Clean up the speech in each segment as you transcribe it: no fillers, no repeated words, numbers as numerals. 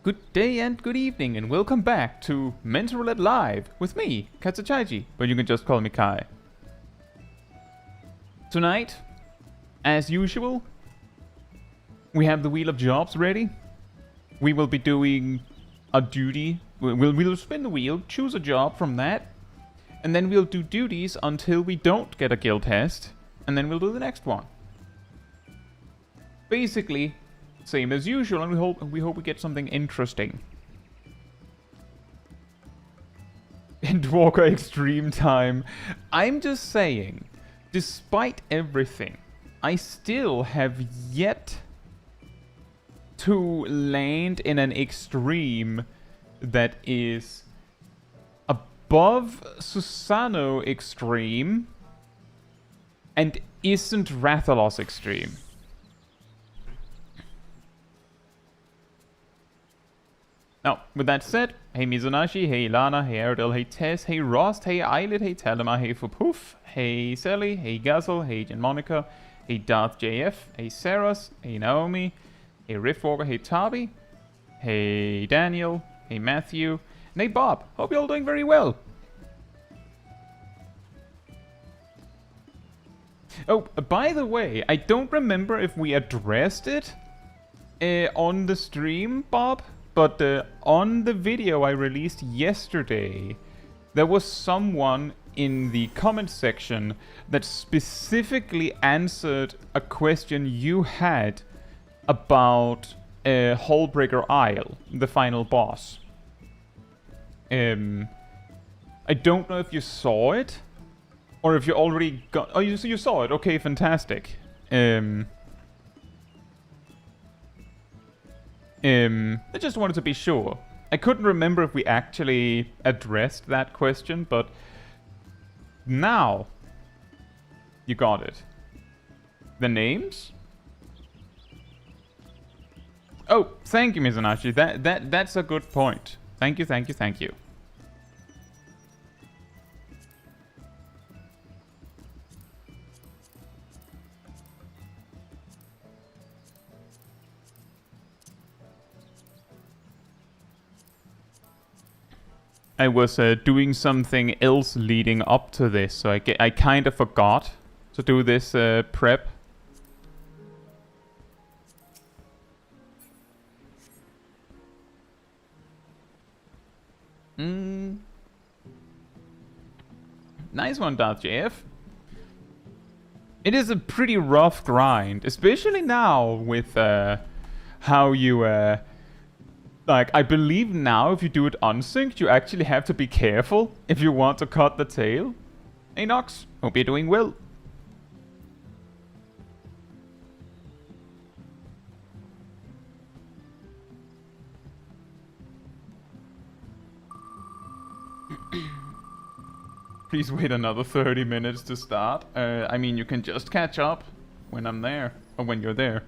Good day and good evening, and welcome back to Roulette Live with me, Chaiji, but you can just call me Kai. Tonight, as usual, we have the Wheel of Jobs ready. We will be doing a duty. We'll spin the wheel, choose a job from that, and then we'll do duties until we don't get a guild test, and then we'll do the next one. Basically, same as usual, and we hope we get something interesting. Endwalker Extreme time. I'm just saying, despite everything, I still have yet to land in an extreme that is above Susano Extreme and isn't Rathalos Extreme. Now, with that said, hey Mizunashi, hey Lana, hey Aerodel, hey Tess, hey Rost, hey Eilid, hey Telema, hey Fupoof, hey Sally, hey Gazel, hey Jen Monica, hey Darth JF, hey Saras, hey Naomi, hey Riftwalker, hey Tabi, hey Daniel, hey Matthew, and hey Bob. Hope you're all doing very well. Oh, by the way, I don't remember if we addressed it on the stream, Bob. But on the video I released yesterday, there was someone in the comment section that specifically answered a question you had about Hullbreaker Isle, the final boss. I don't know if you saw it, or if you already got... Oh, you saw it. Okay, fantastic. I just wanted to be sure. I couldn't remember if we actually addressed that question, but now you got it. The names? Oh, thank you, Mizunashi. That's a good point. Thank you. I was doing something else leading up to this, so I kind of forgot to do this prep. Nice one, Darth JF. It is a pretty rough grind, especially now with how you... Like, I believe now if you do it unsynced, you actually have to be careful if you want to cut the tail. Hey Nox, hope you're doing well. Please wait another 30 minutes to start. I mean, you can just catch up when I'm there, or when you're there.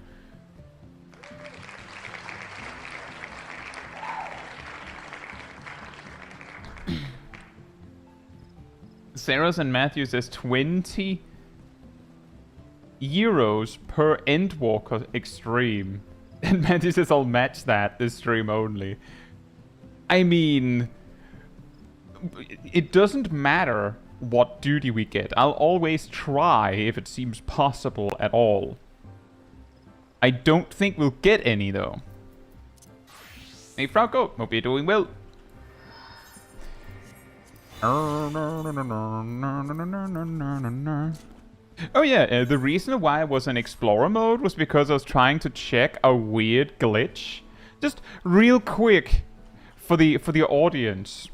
Saras and Matthew says 20 euros per Endwalker Extreme. And Matthew says I'll match that this stream only. I mean, it doesn't matter what duty we get. I'll always try if it seems possible at all. I don't think we'll get any though. Hey Frauko, hope you're doing well. Oh yeah, the reason why I was in Explorer mode was because I was trying to check a weird glitch. Just real quick for the audience.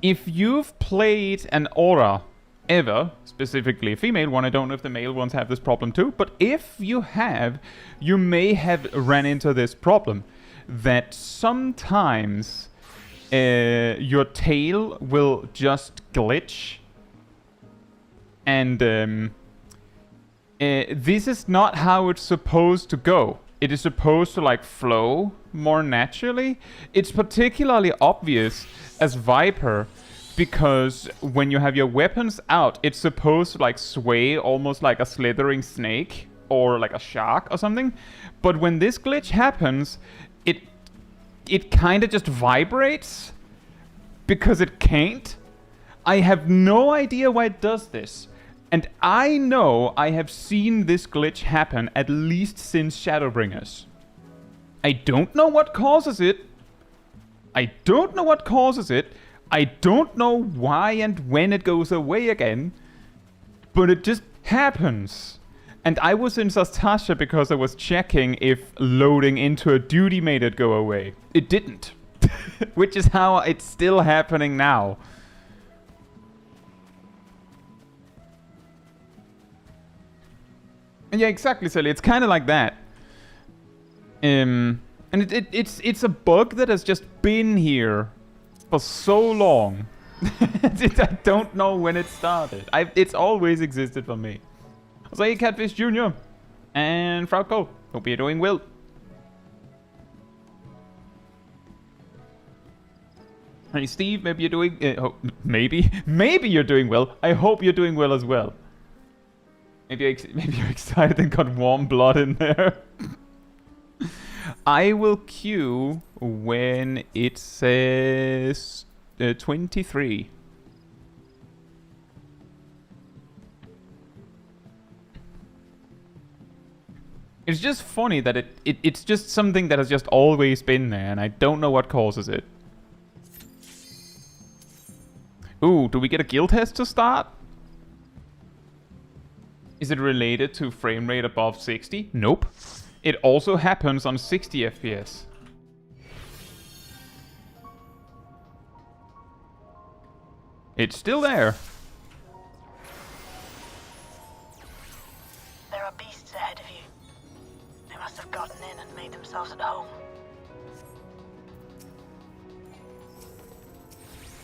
If you've played an aura ever, specifically a female one, I don't know if the male ones have this problem too, but if you have, you may have ran into this problem that sometimes your tail will just glitch, and this is not how it's supposed to go. It is supposed to like flow more naturally. It's particularly obvious as Viper because when you have your weapons out, it's supposed to like sway almost like a slithering snake or like a shark or something. But when this glitch happens, it kind of just vibrates because it can't. I have no idea why it does this. And I know I have seen this glitch happen at least since Shadowbringers. I don't know what causes it. I don't know what causes it. I don't know why and when it goes away again. But it just happens. And I was in Sastasha because I was checking if loading into a duty made it go away. It didn't. Which is how it's still happening now. Yeah, exactly, Sally. It's kind of like that. And it's a bug that has just been here for so long. I don't know when it started. It's always existed for me. I was like, Catfish Jr. and Frauko. Hope you're doing well. Hey Steve, maybe you're doing... maybe you're doing well. I hope you're doing well as well. Maybe you're excited and got warm blood in there. I will queue when it says 23. It's just funny that it's just something that has just always been there, and I don't know what causes it. Ooh, do we get a guild test to start? Is it related to frame rate above 60? Nope. It also happens on 60 FPS. It's still there. There are beasts ahead of you. They must have gotten in and made themselves at home.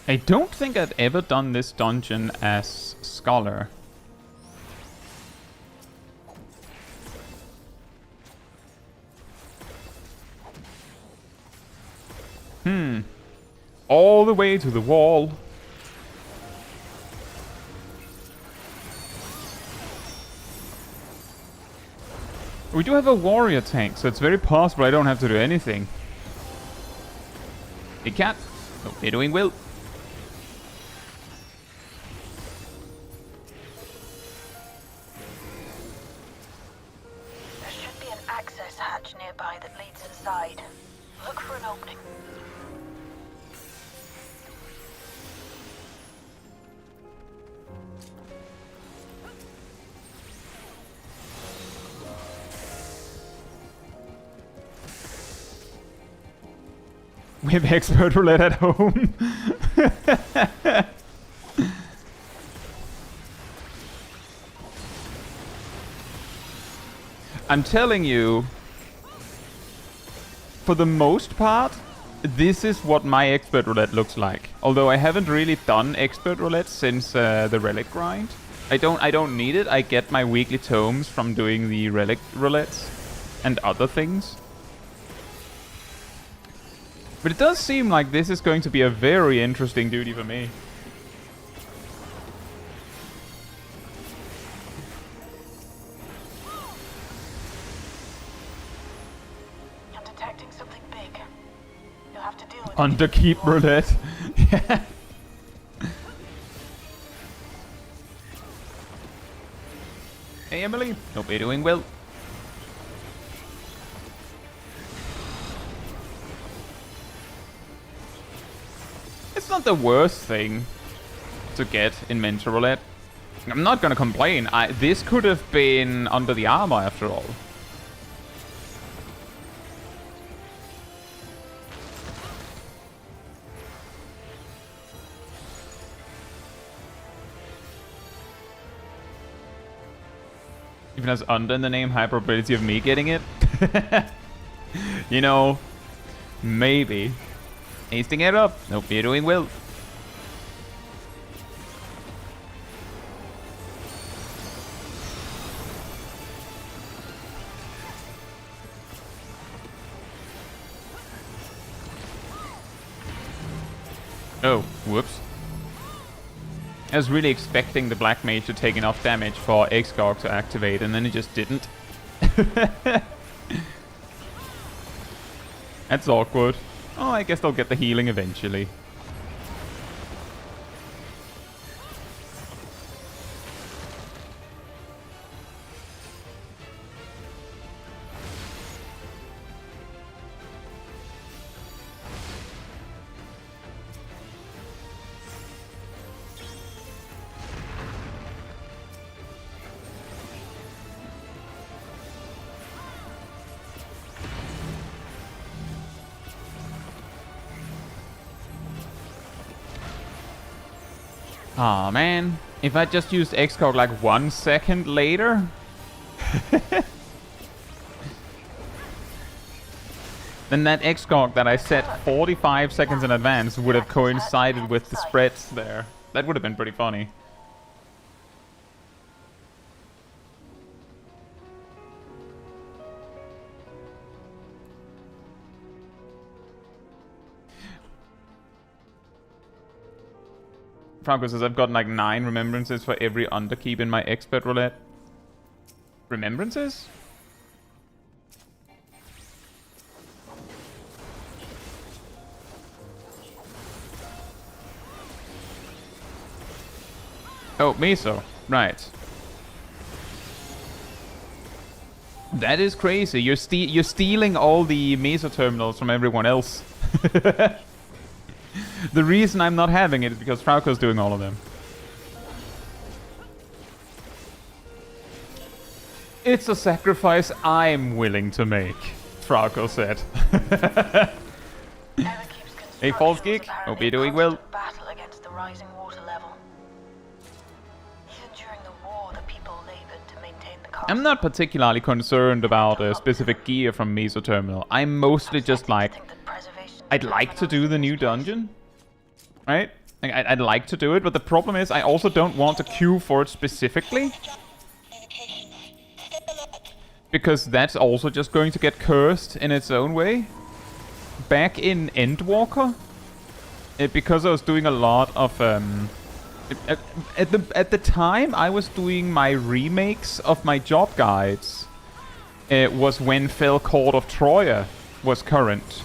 I don't think I've ever done this dungeon as Scholar. All the way to the wall. We do have a warrior tank, so it's very possible I don't have to do anything. Hey cat. Hope you're doing well. There should be an access hatch nearby that leads inside. Look for an opening. We have expert roulette at home. I'm telling you, for the most part, this is what my expert roulette looks like. Although I haven't really done expert roulette since the relic grind. I don't need it. I get my weekly tomes from doing the relic roulettes and other things. But it does seem like this is going to be a very interesting duty for me. I'm detecting something big. You'll have to deal with it. Underkeep roulette. Yeah. Hey Emily, hope you're doing well. It's not the worst thing to get in Mentor Roulette. I'm not gonna complain. This could have been under the armor after all. Even has under in the name, high probability of me getting it. You know, maybe. Hasting it up. Hope you're doing well. Oh, whoops. I was really expecting the Black Mage to take enough damage for X-Garg to activate, and then it just didn't. That's awkward. Oh, I guess they'll get the healing eventually. Aw, man. If I just used XCOG like 1 second later... then that XCOG that I set 45 seconds in advance would have coincided with the spreads there. That would have been pretty funny. Franco says, I've gotten like 9 remembrances for every underkeep in my expert roulette. Remembrances? Oh, Meso. Right. That is crazy. You're stealing all the Meso terminals from everyone else. The reason I'm not having it is because Frauko's doing all of them. It's a sacrifice I'm willing to make, Frauko said. Hey, False Geek. Hope you're doing well. Battle against the rising water level. Even during the war, the people labored to maintain the coast. I'm not particularly concerned about a specific gear from Meso Terminal. I'm mostly just like, I'd like to do the new dungeon. Right? Like, I'd like to do it, but the problem is I also don't want to queue for it specifically. Because that's also just going to get cursed in its own way. Back in Endwalker, because I was doing a lot of... at the time, I was doing my remakes of my job guides. It was when Fell Court of Troya was current.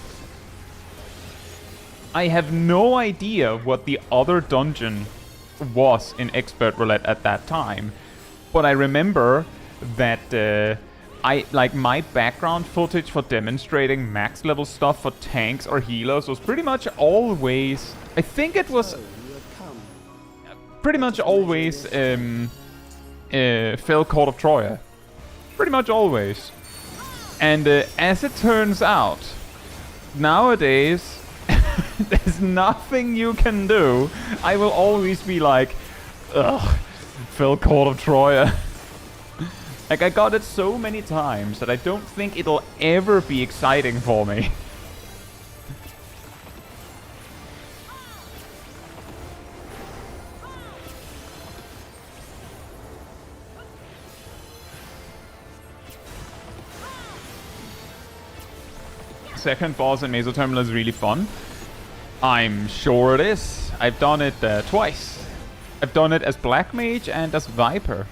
I have no idea what the other dungeon was in Expert Roulette at that time, but I remember that my background footage for demonstrating max level stuff for tanks or healers was pretty much always, I think it was pretty much always Fell Court of Troya. Pretty much always. And as it turns out, nowadays, there's nothing you can do. I will always be like, ugh, Fell Court of Troya. Like, I got it so many times that I don't think it'll ever be exciting for me. Second boss in Meso Terminal is really fun. I'm sure it is. I've done it twice. I've done it as Black Mage and as Viper.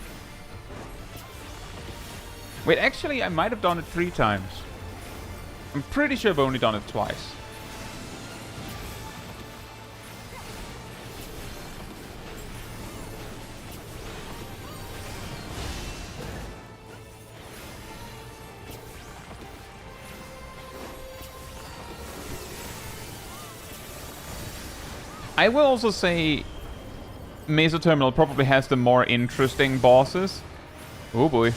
Wait, actually, I might have done it 3 times. I'm pretty sure I've only done it twice. I will also say Meso Terminal probably has the more interesting bosses. Oh boy.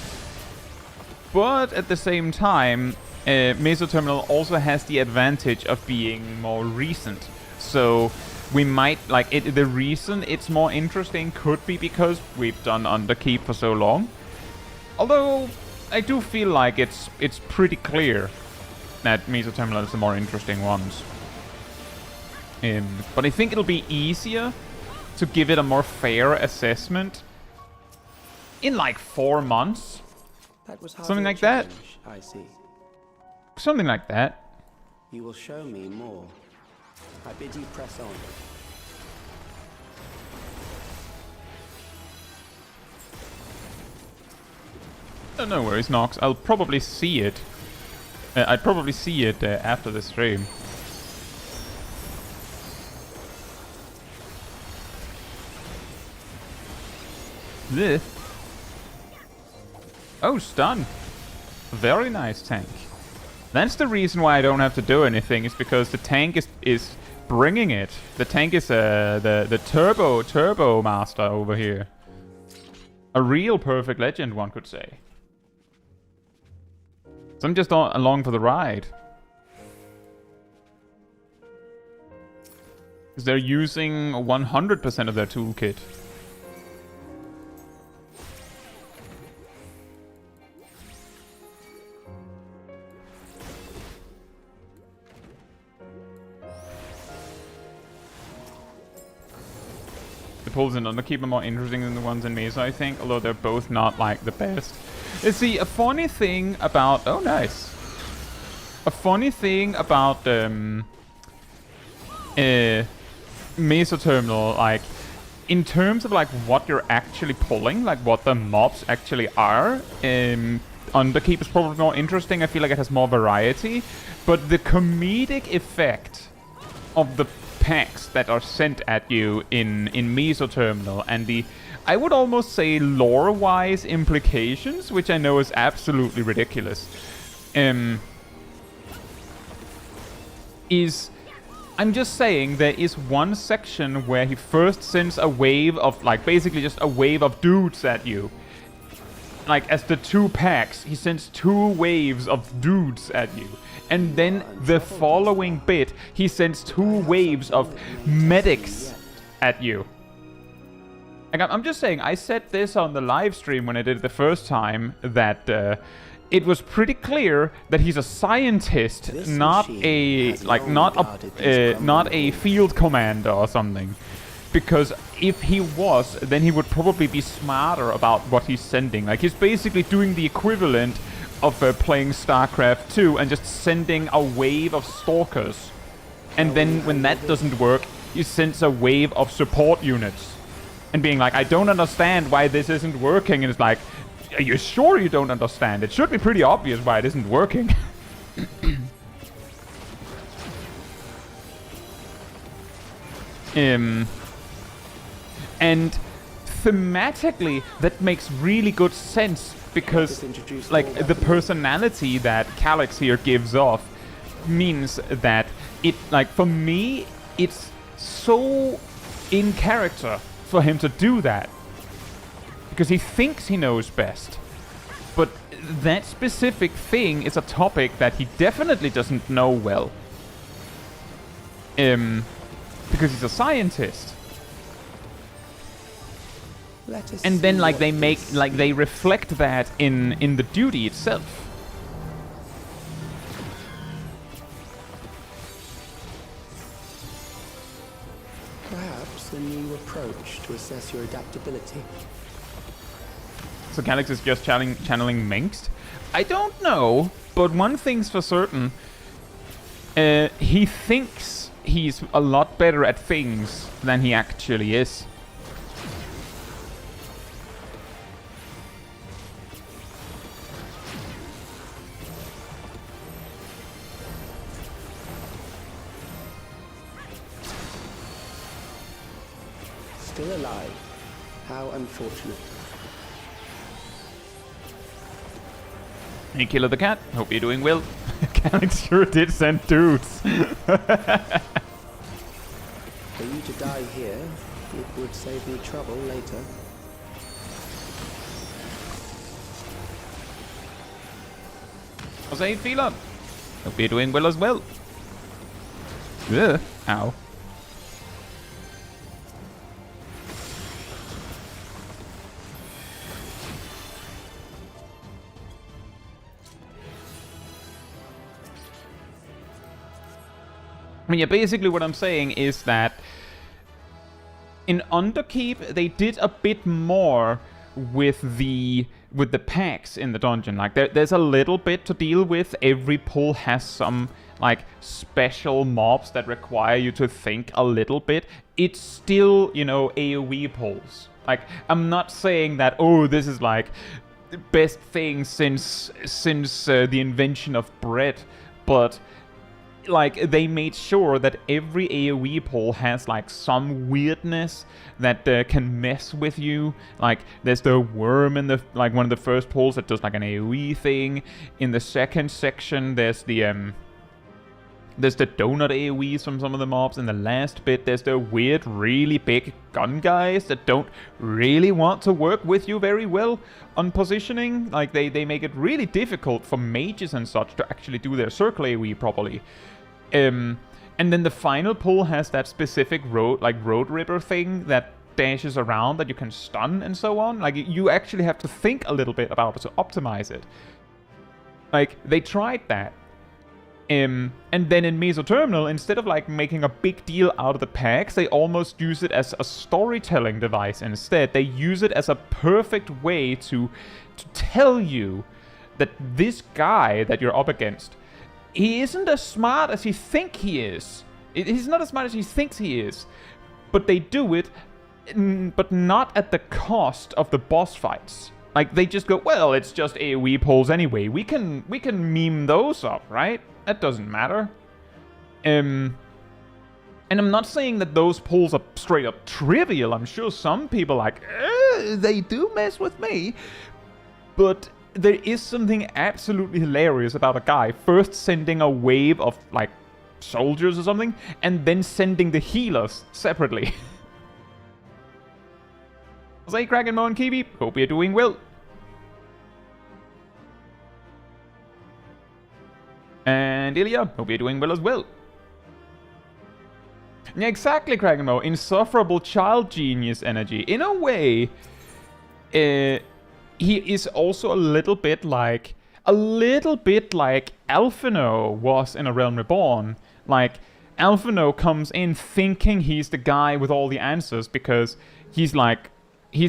But at the same time, Meso Terminal also has the advantage of being more recent. So we might, like, the reason it's more interesting could be because we've done Underkeep for so long. Although, I do feel like it's pretty clear that Meso Terminal is the more interesting ones. But I think it'll be easier to give it a more fair assessment in like 4 months. That was Something like that. I see. Something like that. You will show me more. I bid you press on. Oh, no worries, Nox. I'll probably see it I'd probably see it after the stream. This. Oh, stun. Very nice tank. That's the reason why I don't have to do anything, is because the tank is bringing it. The tank is the turbo master over here. A real perfect legend, one could say. So I'm just along for the ride. Because they're using 100% of their toolkit. The pulls in Underkeep are more interesting than the ones in Mesa, I think, although they're both not, like, the best. See, a funny thing about... Oh, nice. A funny thing about, Mesa Terminal, like, in terms of, like, what you're actually pulling, like, what the mobs actually are, Underkeep is probably more interesting. I feel like it has more variety. But the comedic effect of the packs that are sent at you in Mesa Terminal and the, I would almost say, lore-wise implications, which I know is absolutely ridiculous, is... I'm just saying, there is one section where he first sends a wave of, like, basically just a wave of dudes at you. Like, as the 2 packs, he sends 2 waves of dudes at you. And then the following bit, he sends 2 waves of medics at you. Like, I'm just saying, I said this on the live stream when I did it the first time, that it was pretty clear that he's a scientist, not a field commander or something. Because if he was, then he would probably be smarter about what he's sending. Like, he's basically doing the equivalent of playing StarCraft 2 and just sending a wave of stalkers. And then when that doesn't work, he sends a wave of support units. And being like, I don't understand why this isn't working. And it's like, are you sure you don't understand? It should be pretty obvious why it isn't working. And thematically, that makes really good sense, because, like, the personality that Calyx here gives off means that it, like, for me, it's so in character for him to do that. Because he thinks he knows best. But that specific thing is a topic that he definitely doesn't know well. Because he's a scientist. And then, like, they make, like, they reflect that in the duty itself. Perhaps a new approach to assess your adaptability. So Calyx is just channeling Mengst? I don't know, but one thing's for certain. He thinks he's a lot better at things than he actually is. Still alive. How unfortunate. Hey, Killer the Cat. Hope you're doing well. Calyx sure did send dudes. For you to die here, it would save me trouble later. How's it feeling? Hope you're doing well as well. Ugh. Ow. I mean, yeah, basically what I'm saying is that in Underkeep, they did a bit more with the packs in the dungeon. Like, there's a little bit to deal with. Every pull has some, like, special mobs that require you to think a little bit. It's still, you know, AoE pulls. Like, I'm not saying that, oh, this is like best thing since the invention of bread, but like they made sure that every AoE pull has like some weirdness that can mess with you. Like there's the worm in the like one of the first pulls that does like an AoE thing. In the second section there's the donut AoEs from some of the mobs. In the last bit there's the weird really big gun guys that don't really want to work with you very well on positioning. Like they make it really difficult for mages and such to actually do their circle AoE properly. And then the final pull has that specific road ripper thing that dashes around that you can stun and so on. Like you actually have to think a little bit about it to optimize it. Like they tried that. And then in Mesoterminal, instead of like making a big deal out of the packs, they almost use it as a storytelling device instead. They use it as a perfect way to tell you that this guy that you're up against, he isn't as smart as you think he is. He's not as smart as he thinks he is. But they do it, but not at the cost of the boss fights. Like, they just go, well, it's just AoE pulls anyway. We can meme those up, right? That doesn't matter. And I'm not saying that those pulls are straight up trivial. I'm sure some people like, they do mess with me. But there is something absolutely hilarious about a guy first sending a wave of, like, soldiers or something, and then sending the healers separately. Say, Kraken, Mo, and Kiwi, hope you're doing well. And Ilya, hope you're doing well as well. Yeah, exactly, Kraken, Mo. Insufferable child genius energy. In a way, he is also a little bit like Alphino was in A Realm Reborn. Like, Alphino comes in thinking he's the guy with all the answers because he's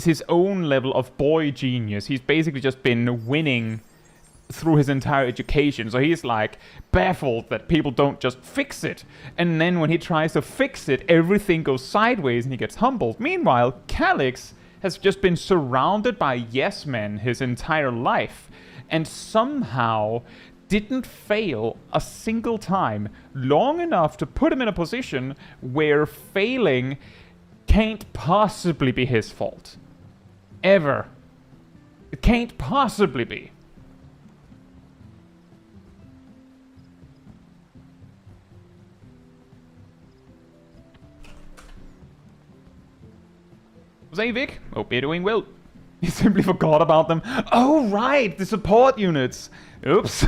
his own level of boy genius. He's basically just been winning through his entire education. So he's like baffled that people don't just fix it. And then when he tries to fix it, everything goes sideways and he gets humbled. Meanwhile, Calyx has just been surrounded by yes men his entire life and somehow didn't fail a single time long enough to put him in a position where failing can't possibly be his fault. Ever. It can't possibly be. Hey Vic, hope you're doing well. You simply forgot about them. Oh right, the support units. Oops.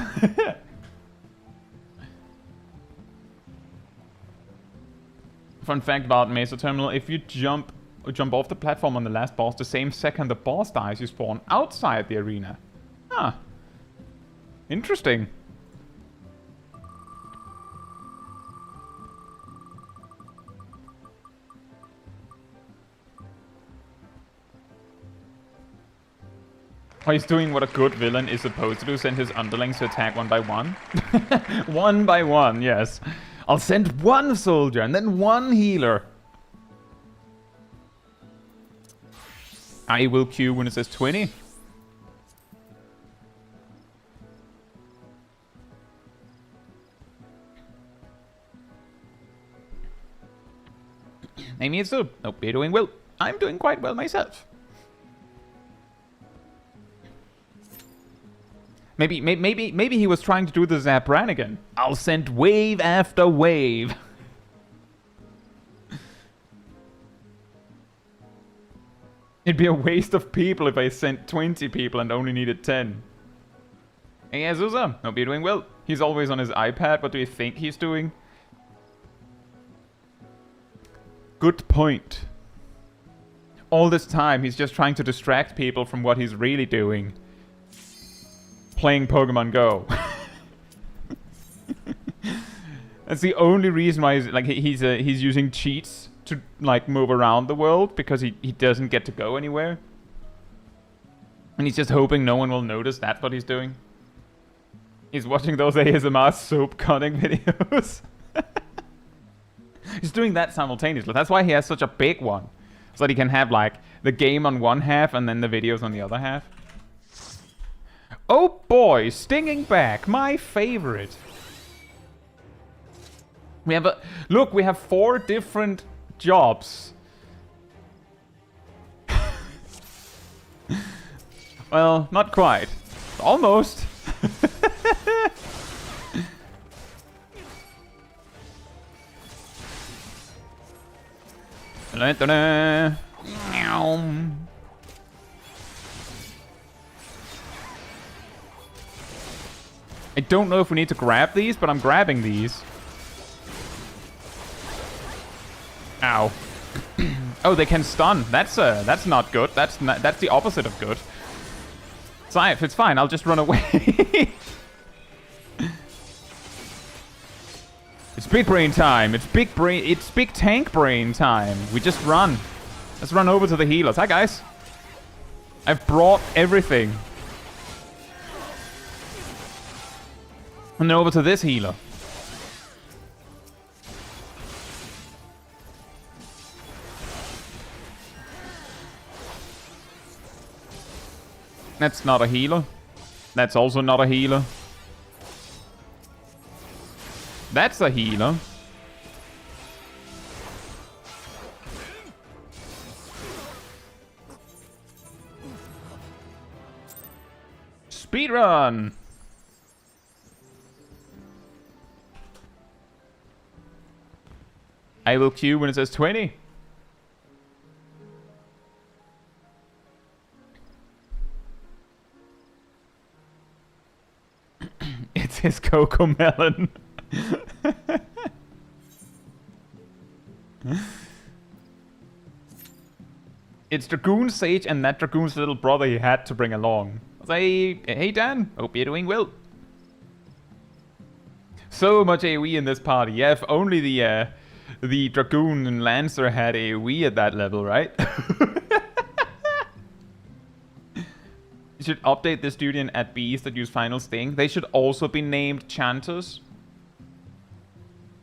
Fun fact about Mesoterminal, if you jump off the platform on the last boss, the same second the boss dies, you spawn outside the arena. Huh. Interesting. Oh, he's doing what a good villain is supposed to do, send his underlings to attack one by one. One by one, yes. I'll send one soldier and then one healer. I will queue when it says 20. Amy is too. Hope you're doing well. I'm doing quite well myself. Maybe he was trying to do the Zap Brannigan. I'll send wave after wave. It'd be a waste of people if I sent 20 people and only needed 10. Hey Azusa, hope you're doing well. He's always on his iPad. What do you think he's doing? Good point. All this time he's just trying to distract people from what he's really doing. Playing Pokemon Go. That's the only reason why he's using cheats to like move around the world, because he doesn't get to go anywhere. And he's just hoping no one will notice that's what he's doing. He's watching those ASMR soap cutting videos. He's doing that simultaneously. That's why he has such a big one. So that he can have like the game on one half and then the videos on the other half. Oh boy, stinging back, my favorite. We have look, we have 4 different jobs. Well, not quite. Almost. I don't know if we need to grab these, but I'm grabbing these. Ow. Oh, they can stun. That's not good. That's the opposite of good. It's fine. I'll just run away. It's big brain time. It's big tank brain time. We just run. Let's run over to the healers. Hi guys. I've brought everything. And then over to this healer. That's not a healer. That's also not a healer. That's a healer. Speedrun! I will queue when it says 20. It's his Coco Melon. It's Dragoon Sage and that Dragoon's little brother he had to bring along. I say, hey Dan, hope you're doing well. So much AoE in this party. Yeah, if only the Dragoon and Lancer had AoE at that level, right? You should update this duty and add bees that use Final Sting. They should also be named Chanters.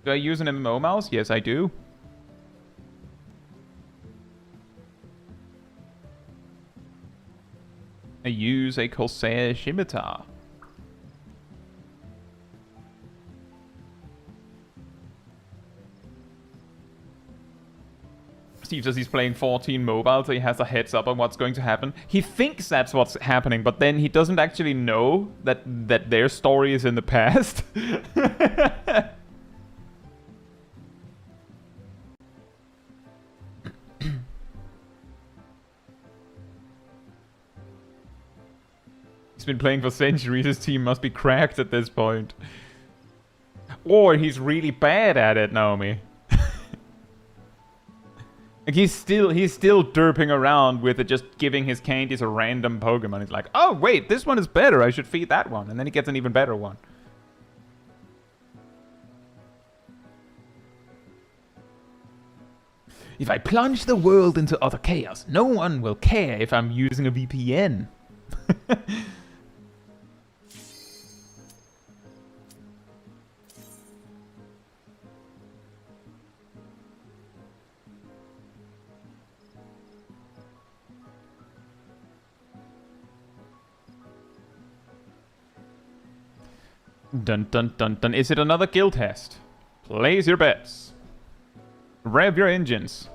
Do I use an MMO mouse? Yes, I do. I use a Corsair Scimitar. Steve says he's playing 14 mobile, so he has a heads up on what's going to happen. He thinks that's what's happening, but then he doesn't actually know that their story is in the past. He's been playing for centuries. His team must be cracked at this point. Or he's really bad at it, Naomi. Like he's still derping around with it, just giving his candies a random Pokemon. He's like, oh wait, this one is better. I should feed that one. And then he gets an even better one. If I plunge the world into utter chaos, no one will care if I'm using a VPN. Dun dun dun dun. Is it another guild test? Place your bets. Rev your engines.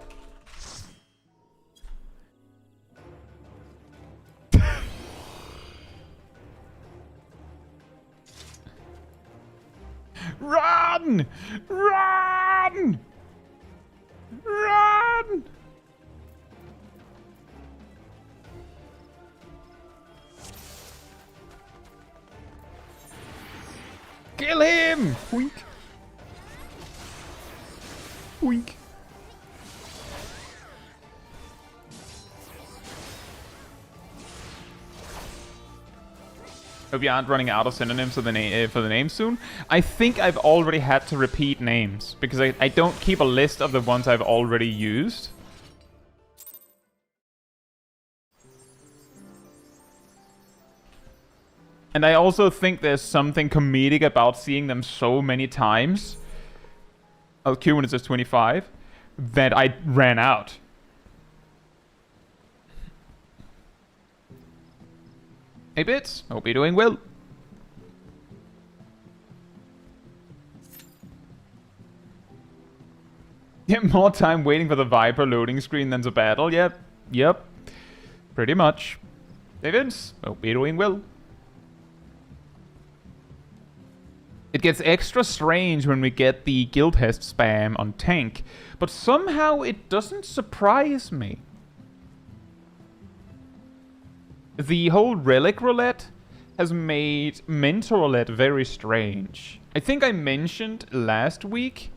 Run! Run! Run! Kill him! Wink. Wink. Hope you aren't running out of synonyms for the name soon. I think I've already had to repeat names because I don't keep a list of the ones I've already used. And I also think there's something comedic about seeing them so many times. I'll queue when it says 25. That I ran out. Hey Bits, hope you're doing well. Yeah, more time waiting for the Viper loading screen than to battle. Yep. Pretty much. Hey Vince, hope you're doing well. It gets extra strange when we get the guild test spam on tank, but somehow it doesn't surprise me. The whole Relic Roulette has made Mentor Roulette very strange. I think I mentioned last week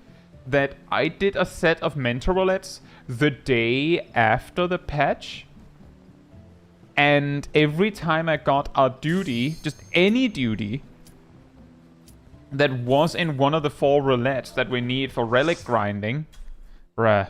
that I did a set of Mentor Roulettes the day after the patch. And every time I got a duty, just any duty, that was in one of the 4 roulettes that we need for relic grinding, I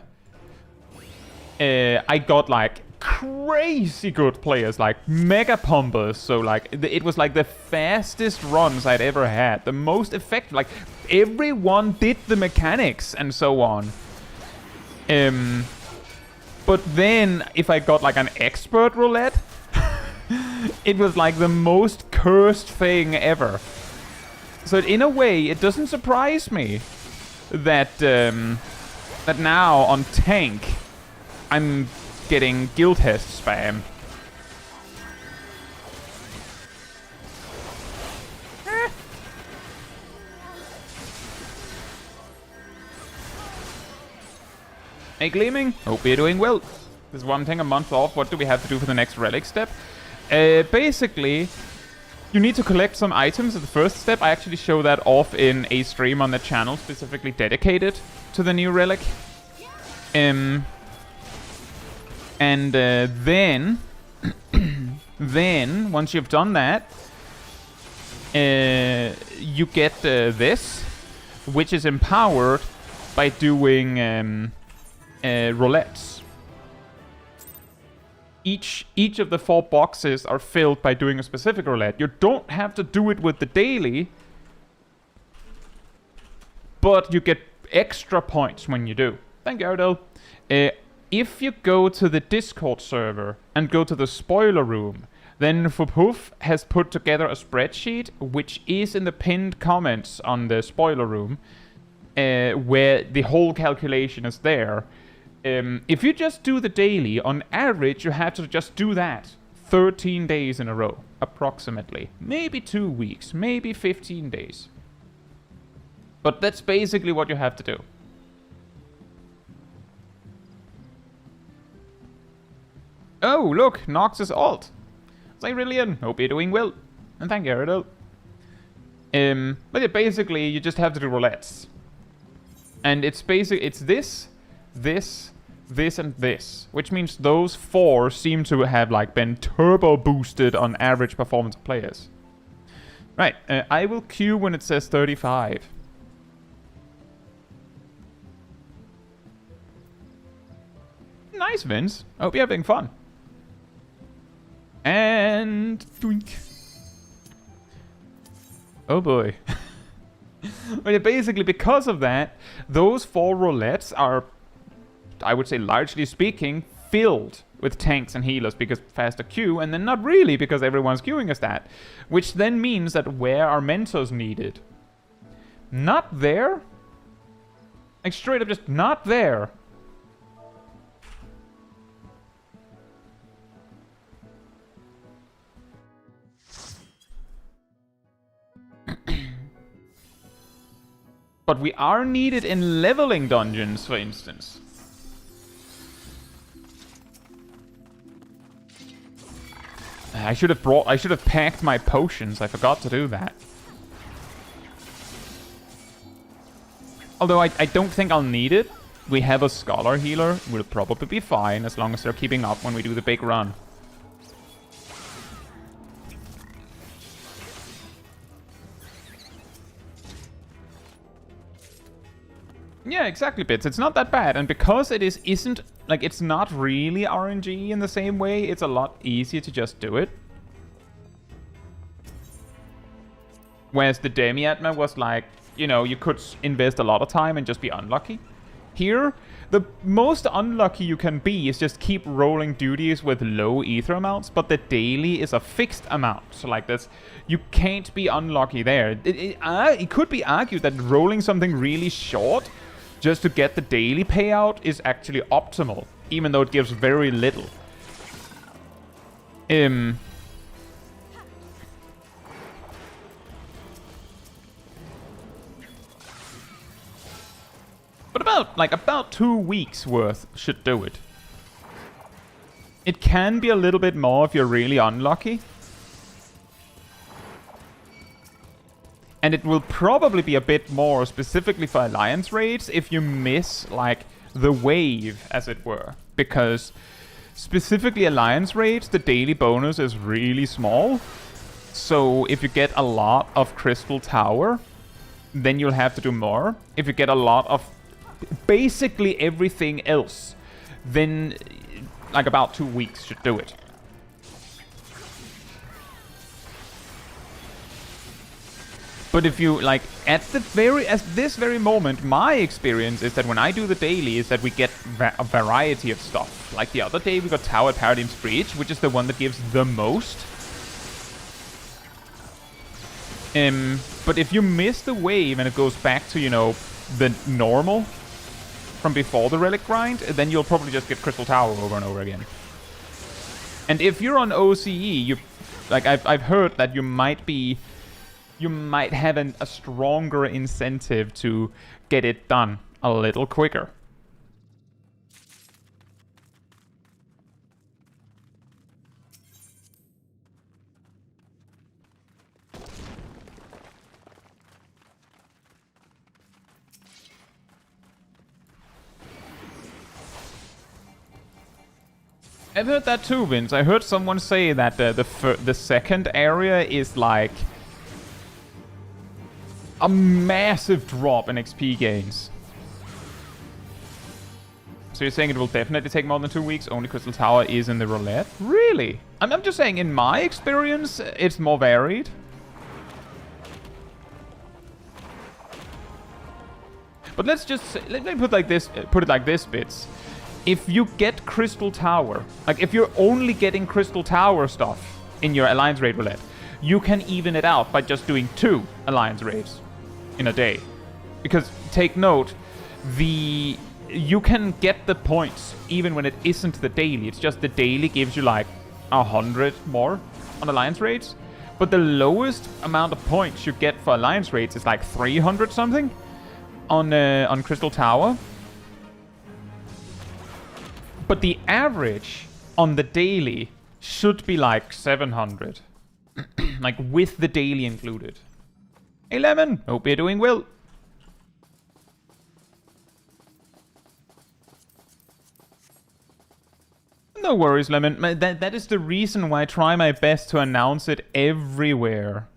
got like crazy good players, like mega pumpers. So like it was like the fastest runs I'd ever had, the most effective. Like everyone did the mechanics and so on. But then if I got like an expert roulette, it was like the most cursed thing ever. So in a way, it doesn't surprise me that that now on tank, I'm getting guild test spam. Hey Gleaming, hope you're doing well. There's one thing a month off. What do we have to do for the next relic step? Basically, you need to collect some items at the first step. I actually show that off in a stream on the channel specifically dedicated to the new relic. Then once you've done that, you get this, which is empowered by doing roulettes. Each of the 4 boxes are filled by doing a specific roulette. You don't have to do it with the daily, but you get extra points when you do. Thank you, Ardell. If you go to the Discord server and go to the spoiler room, then Fupoof has put together a spreadsheet, which is in the pinned comments on the spoiler room, where the whole calculation is there. If you just do the daily, on average, you have to just do that 13 days in a row, approximately. Maybe 2 weeks, maybe 15 days. But that's basically what you have to do. Oh, look, Nox's alt. Cyrillian, hope you're doing well. And thank you, Eridel. But yeah, basically, you just have to do roulettes. And it's this, and this, which means those 4 seem to have like been turbo boosted on average performance of players. Right, I will queue when it says 35. Nice, Vince. Hope you're having fun. And doink. Oh boy. But yeah, basically, because of that, those 4 roulettes are, I would say, largely speaking, filled with tanks and healers because faster queue, and then not really because everyone's queuing as that. Which then means that where are mentors needed? Not there. Like straight up just not there. But we are needed in leveling dungeons, for instance. I should have packed my potions. I forgot to do that. Although I don't think I'll need it. We have a scholar healer. We'll probably be fine as long as they're keeping up when we do the big run. Yeah, exactly, Bits. It's not that bad, and because it isn't like it's not really RNG in the same way, it's a lot easier to just do it. Whereas the Demi-Atma was like, you know, you could invest a lot of time and just be unlucky. Here, the most unlucky you can be is just keep rolling duties with low ether amounts, but the daily is a fixed amount. So like this, you can't be unlucky there. It could be argued that rolling something really short just to get the daily payout is actually optimal, even though it gives very little. But about 2 weeks worth should do it. It can be a little bit more if you're really unlucky. And it will probably be a bit more specifically for alliance raids if you miss, like, the wave, as it were. Because specifically alliance raids, the daily bonus is really small. So if you get a lot of Crystal Tower, then you'll have to do more. If you get a lot of basically everything else, then like about 2 weeks should do it. But if you, like, at this very moment, my experience is that when I do the daily is that we get a variety of stuff. Like the other day we got Tower at Paradigm's Breach, which is the one that gives the most. But if you miss the wave and it goes back to, you know, the normal from before the Relic grind, then you'll probably just get Crystal Tower over and over again. And if you're on OCE, I've heard that you might have a stronger incentive to get it done a little quicker. I've heard that too, Vince. I heard someone say that the second area is like a massive drop in XP gains. So you're saying it will definitely take more than 2 weeks? Only Crystal Tower is in the Roulette? Really? I'm just saying, in my experience, it's more varied. But let me put it like this, Bits. If you get Crystal Tower, like if you're only getting Crystal Tower stuff in your Alliance Raid Roulette, you can even it out by just doing 2 Alliance Raids in a day. Because, take note, you can get the points even when it isn't the daily. It's just the daily gives you like 100 more on Alliance Raids. But the lowest amount of points you get for Alliance Raids is like 300 something on Crystal Tower. But the average on the daily should be like 700. Like with the daily included. Hey Lemon, hope you're doing well. No worries, Lemon. That is the reason why I try my best to announce it everywhere.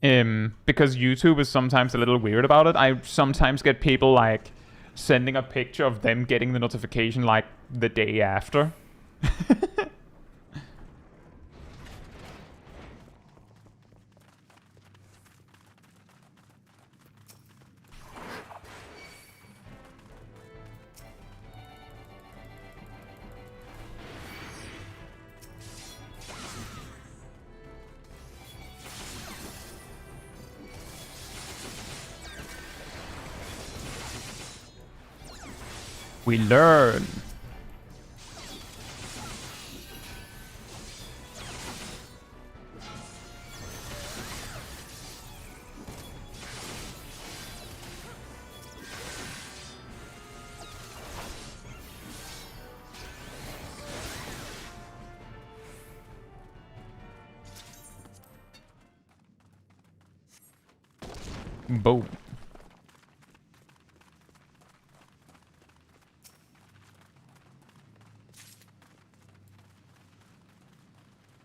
Because YouTube is sometimes a little weird about it. I sometimes get people like sending a picture of them getting the notification like the day after. We learn. Boom.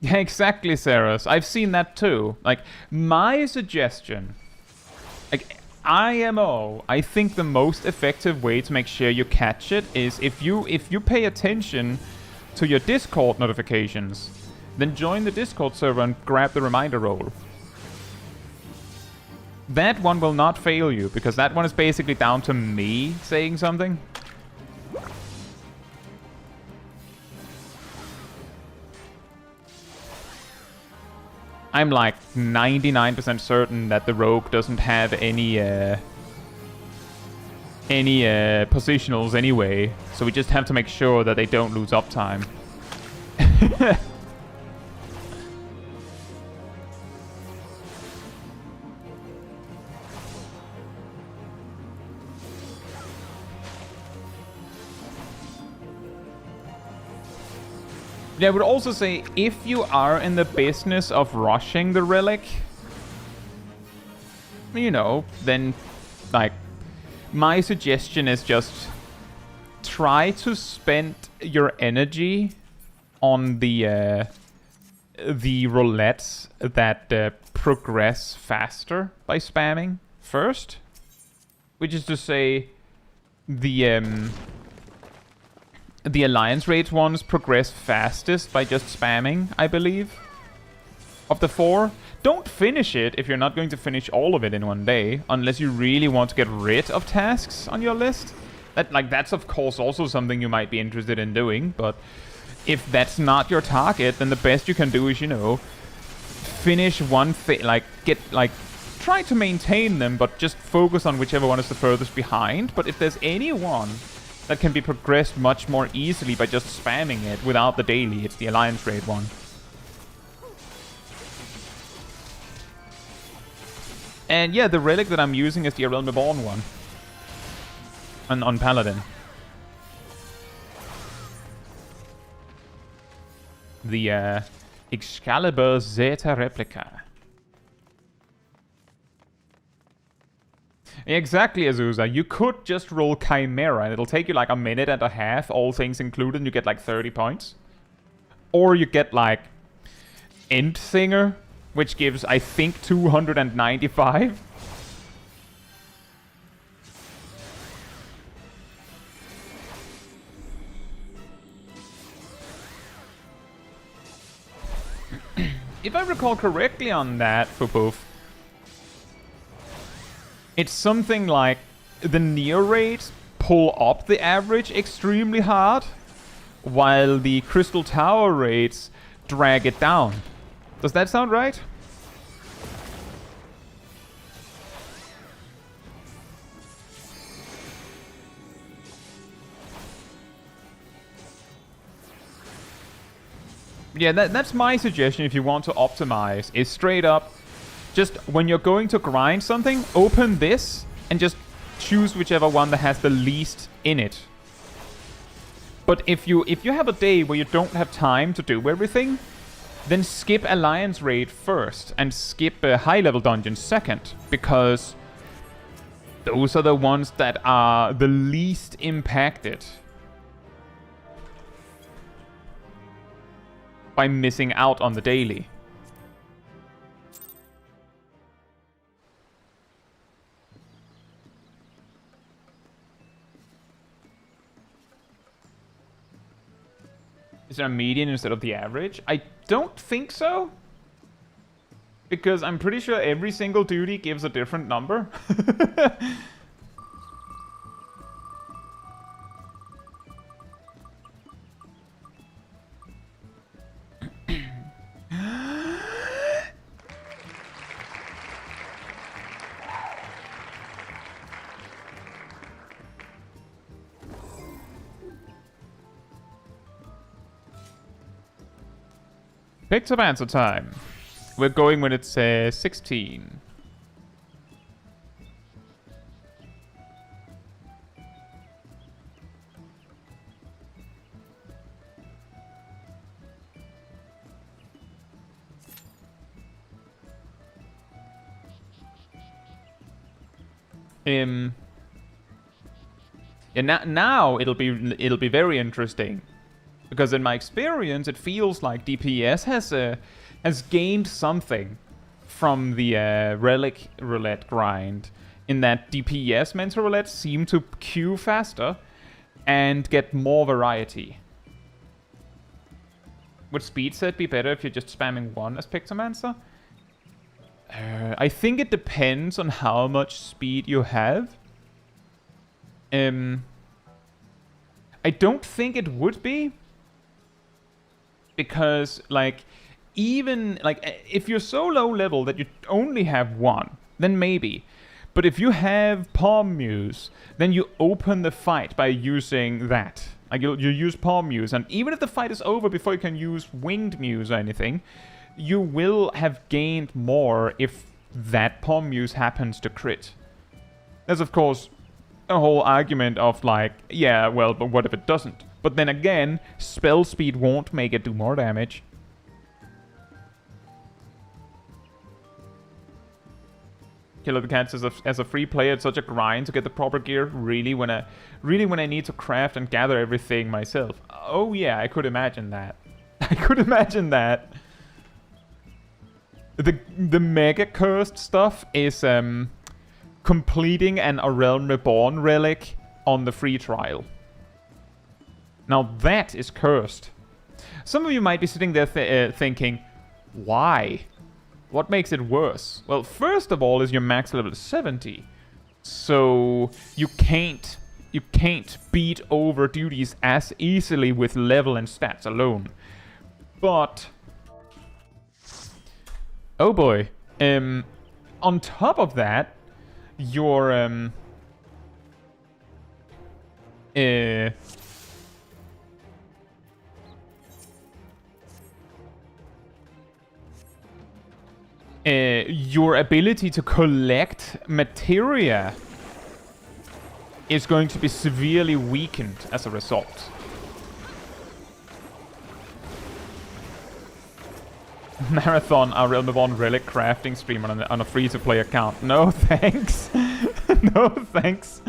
Yeah, exactly, Saras. I've seen that too. Like, my suggestion, like, IMO, I think the most effective way to make sure you catch it is if you pay attention to your Discord notifications, then join the Discord server and grab the reminder roll. That one will not fail you, because that one is basically down to me saying something. I'm like 99% certain that the rogue doesn't have any positionals anyway, so we just have to make sure that they don't lose uptime. Yeah, I would also say, if you are in the business of rushing the Relic, you know, then, like, my suggestion is just try to spend your energy on the roulettes that progress faster by spamming first. Which is to say, the alliance rate ones progress fastest by just spamming, I believe. Of the 4. Don't finish it if you're not going to finish all of it in one day, unless you really want to get rid of tasks on your list. That's of course also something you might be interested in doing, but if that's not your target, then the best you can do is, you know, finish one thing, try to maintain them, but just focus on whichever one is the furthest behind. But if there's any one that can be progressed much more easily by just spamming it without the daily, it's the alliance raid one. And yeah, the relic that I'm using is the A Realm Reborn one. On Paladin. The Excalibur Zeta Replica. Exactly, Azusa. You could just roll Chimera, and it'll take you like a minute and a half, all things included, and you get like 30 points. Or you get like End Singer, which gives, I think, 295. If I recall correctly on that for both, it's something like the near rates pull up the average extremely hard, while the Crystal Tower rates drag it down. Does that sound right? Yeah, that's my suggestion if you want to optimize, is straight up, just when you're going to grind something, open this and just choose whichever one that has the least in it. But if you have a day where you don't have time to do everything, then skip Alliance Raid first and skip high level dungeons second, because those are the ones that are the least impacted by missing out on the daily. Is there a median instead of the average? I don't think so. Because I'm pretty sure every single duty gives a different number. Picture answer time. We're going when it's 16. Yeah, now it'll be very interesting. Because in my experience, it feels like DPS has gained something from the Relic Roulette grind, in that DPS Mentor Roulette seem to queue faster and get more variety. Would speed set be better if you're just spamming one as Pictomancer? I think it depends on how much speed you have. I don't think it would be. Because, like, even, like, if you're so low level that you only have one, then maybe. But if you have Palm Muse, then you open the fight by using that. Like, you use Palm Muse, and even if the fight is over before you can use Winged Muse or anything, you will have gained more if that Palm Muse happens to crit. There's, of course, a whole argument of, like, yeah, well, but what if it doesn't? But then again, spell speed won't make it do more damage. Killer the Cat says, as a free player, it's such a grind to get the proper gear. Really, when I need to craft and gather everything myself. Oh yeah, I could imagine that. I could imagine that. The mega cursed stuff is completing an A Realm Reborn relic on the free trial. Now that is cursed. Some of you might be sitting there thinking, why? What makes it worse? Well, first of all is your max level is 70. So you can't beat over duties as easily with level and stats alone. But oh boy. On top of that, your your ability to collect materia is going to be severely weakened as a result. Marathon, A Realm Reborn relic crafting stream on a free-to-play account. No thanks. No thanks.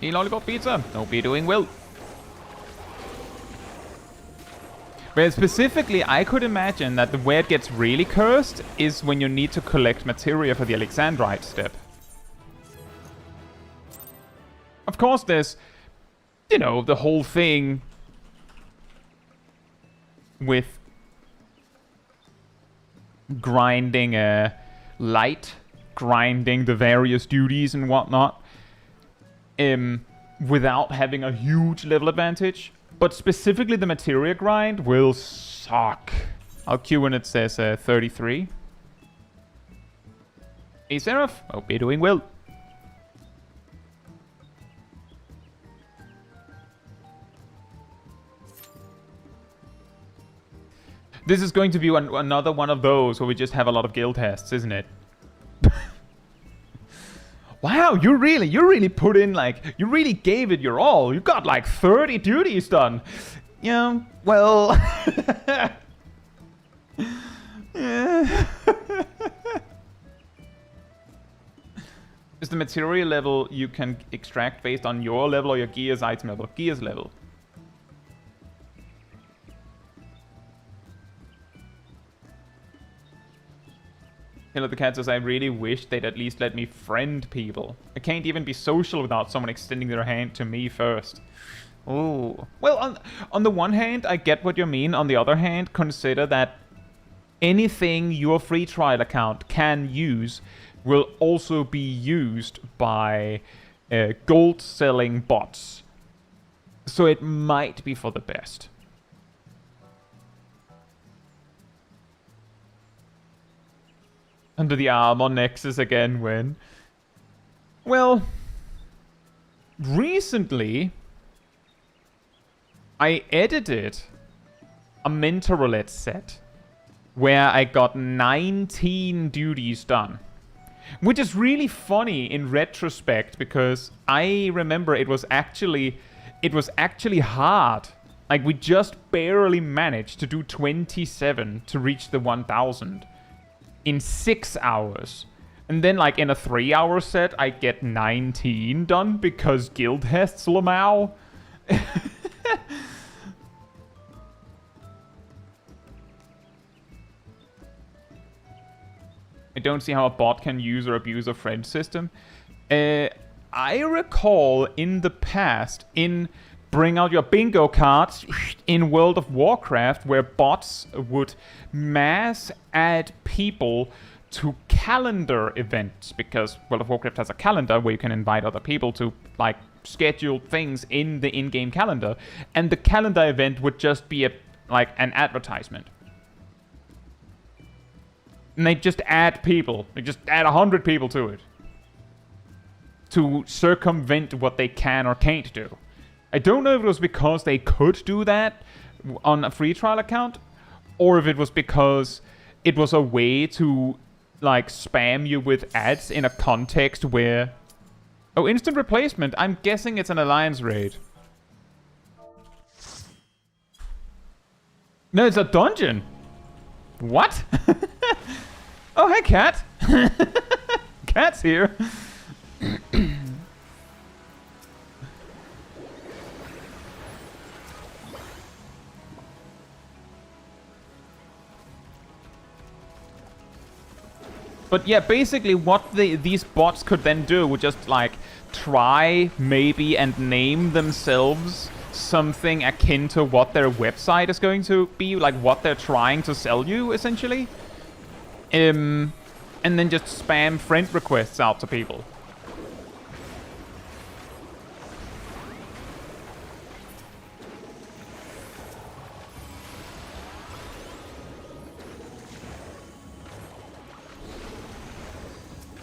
Lollipop pizza. Hope you're doing well. But specifically, I could imagine that where it gets really cursed is when you need to collect materia for the Alexandrite step. Of course, there's, you know, the whole thing with grinding light, grinding the various duties and whatnot. Without having a huge level advantage. But specifically the materia grind will suck. I'll queue when it says 33. Hey Seraph, hope you're doing well. This is going to be another one of those where we just have a lot of guild tests, isn't it? Wow, you really put in, like, you really gave it your all. You got like 30 duties done. Yeah, well... yeah. Is the material level you can extract based on your level or your gear's item level? Gear's level. Killer the Cat says, I really wish they'd at least let me friend people. I can't even be social without someone extending their hand to me first. Oh. Well, on the one hand, I get what you mean. On the other hand, consider that anything your free trial account can use will also be used by gold selling bots. So it might be for the best. Under the arm on Nexus again when... Well... Recently... I edited a Mentor Roulette set where I got 19 duties done. Which is really funny in retrospect because I remember it was actually hard. Like we just barely managed to do 27 to reach the 1000. In 6 hours. And then, like, in a 3-hour set, I get 19 done because guild tests Lamau. don't see how a bot can use or abuse a friend system. I recall in the past, in Bring Out Your Bingo Cards in World of Warcraft, where bots would mass add people to calendar events, because World of Warcraft has a calendar where you can invite other people to, like, schedule things in the in-game calendar, and the calendar event would just be an advertisement. And they just add people. They just add 100 people to it, to circumvent what they can or can't do. I don't know if it was because they could do that on a free trial account, or if it was because it was a way to, like, spam you with ads in a context where... Oh, instant replacement. I'm guessing it's an alliance raid. No, it's a dungeon. What? Oh, hey, Cat. Cat's here. But yeah, basically what these bots could then do would just, like, try, maybe, and name themselves something akin to what their website is going to be, like what they're trying to sell you, essentially. And then just spam friend requests out to people.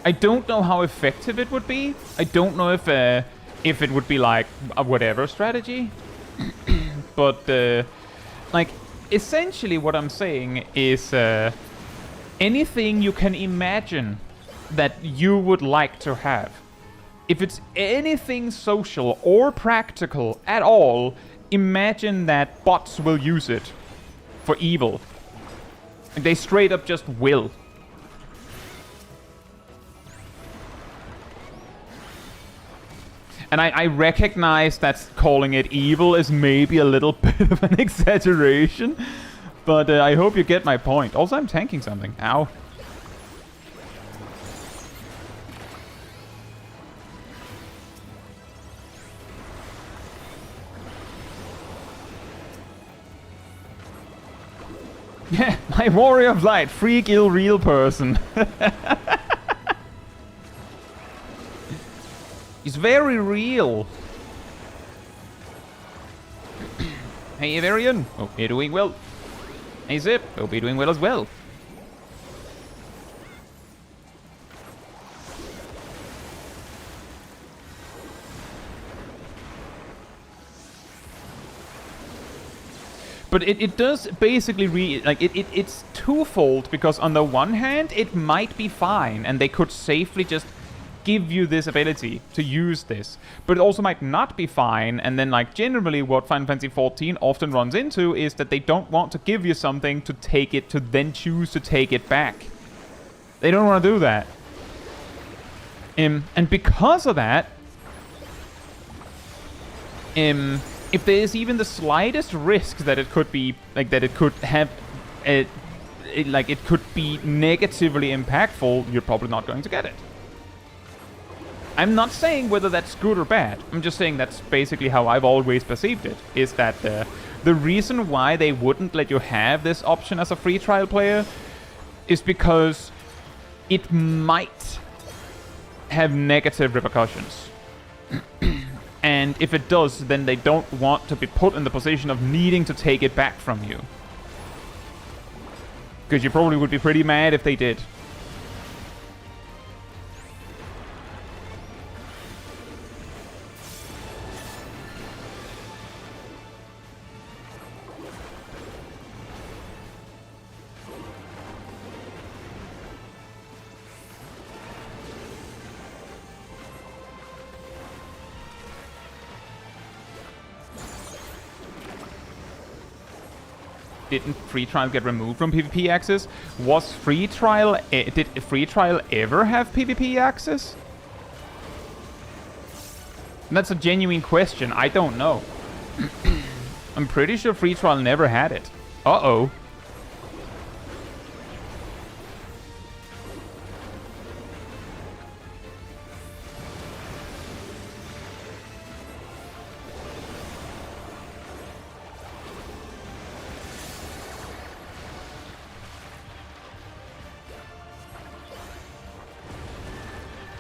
I don't know how effective it would be. I don't know if it would be like a whatever strategy. But like, essentially what I'm saying is anything you can imagine that you would like to have. If it's anything social or practical at all, imagine that bots will use it for evil. And they straight up just will. And I recognize that calling it evil is maybe a little bit of an exaggeration, but I hope you get my point. Also, I'm tanking something. Ow. Yeah, my warrior of light, freak ill real person. He's very real. Hey, Iverian. Hope you're doing well. Hey, Zip. Hope you're doing well as well. But it does basically it's twofold, because on the one hand, it might be fine, and they could safely just give you this ability to use this, but it also might not be fine. And then, like, generally what Final Fantasy XIV often runs into is that they don't want to give you something to take it, to then choose to take it back. They don't want to do that. And because of that, if there is even the slightest risk that it could be, like, that it could have it could be negatively impactful, you're probably not going to get it. I'm not saying whether that's good or bad. I'm just saying that's basically how I've always perceived it, is that the reason why they wouldn't let you have this option as a free trial player is because it might have negative repercussions. And if it does, then they don't want to be put in the position of needing to take it back from you. Because you probably would be pretty mad if they did. Didn't free trial get removed from PvP access? Was free trial... did free trial ever have PvP access? That's a genuine question. I don't know. I'm pretty sure free trial never had it. Uh-oh.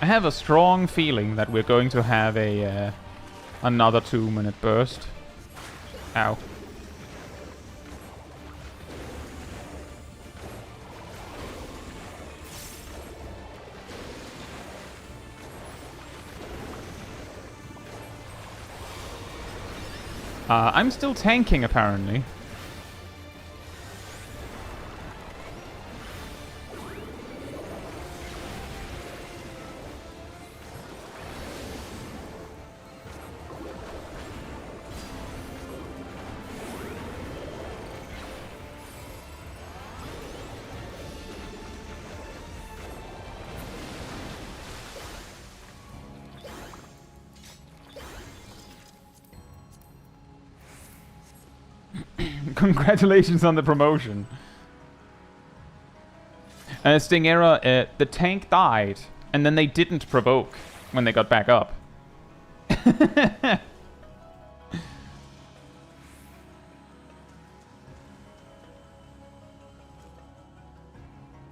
I have a strong feeling that we're going to have a another 2-minute burst. Ow. I'm still tanking, apparently. Congratulations on the promotion. Stingera, the tank died, and then they didn't provoke when they got back up.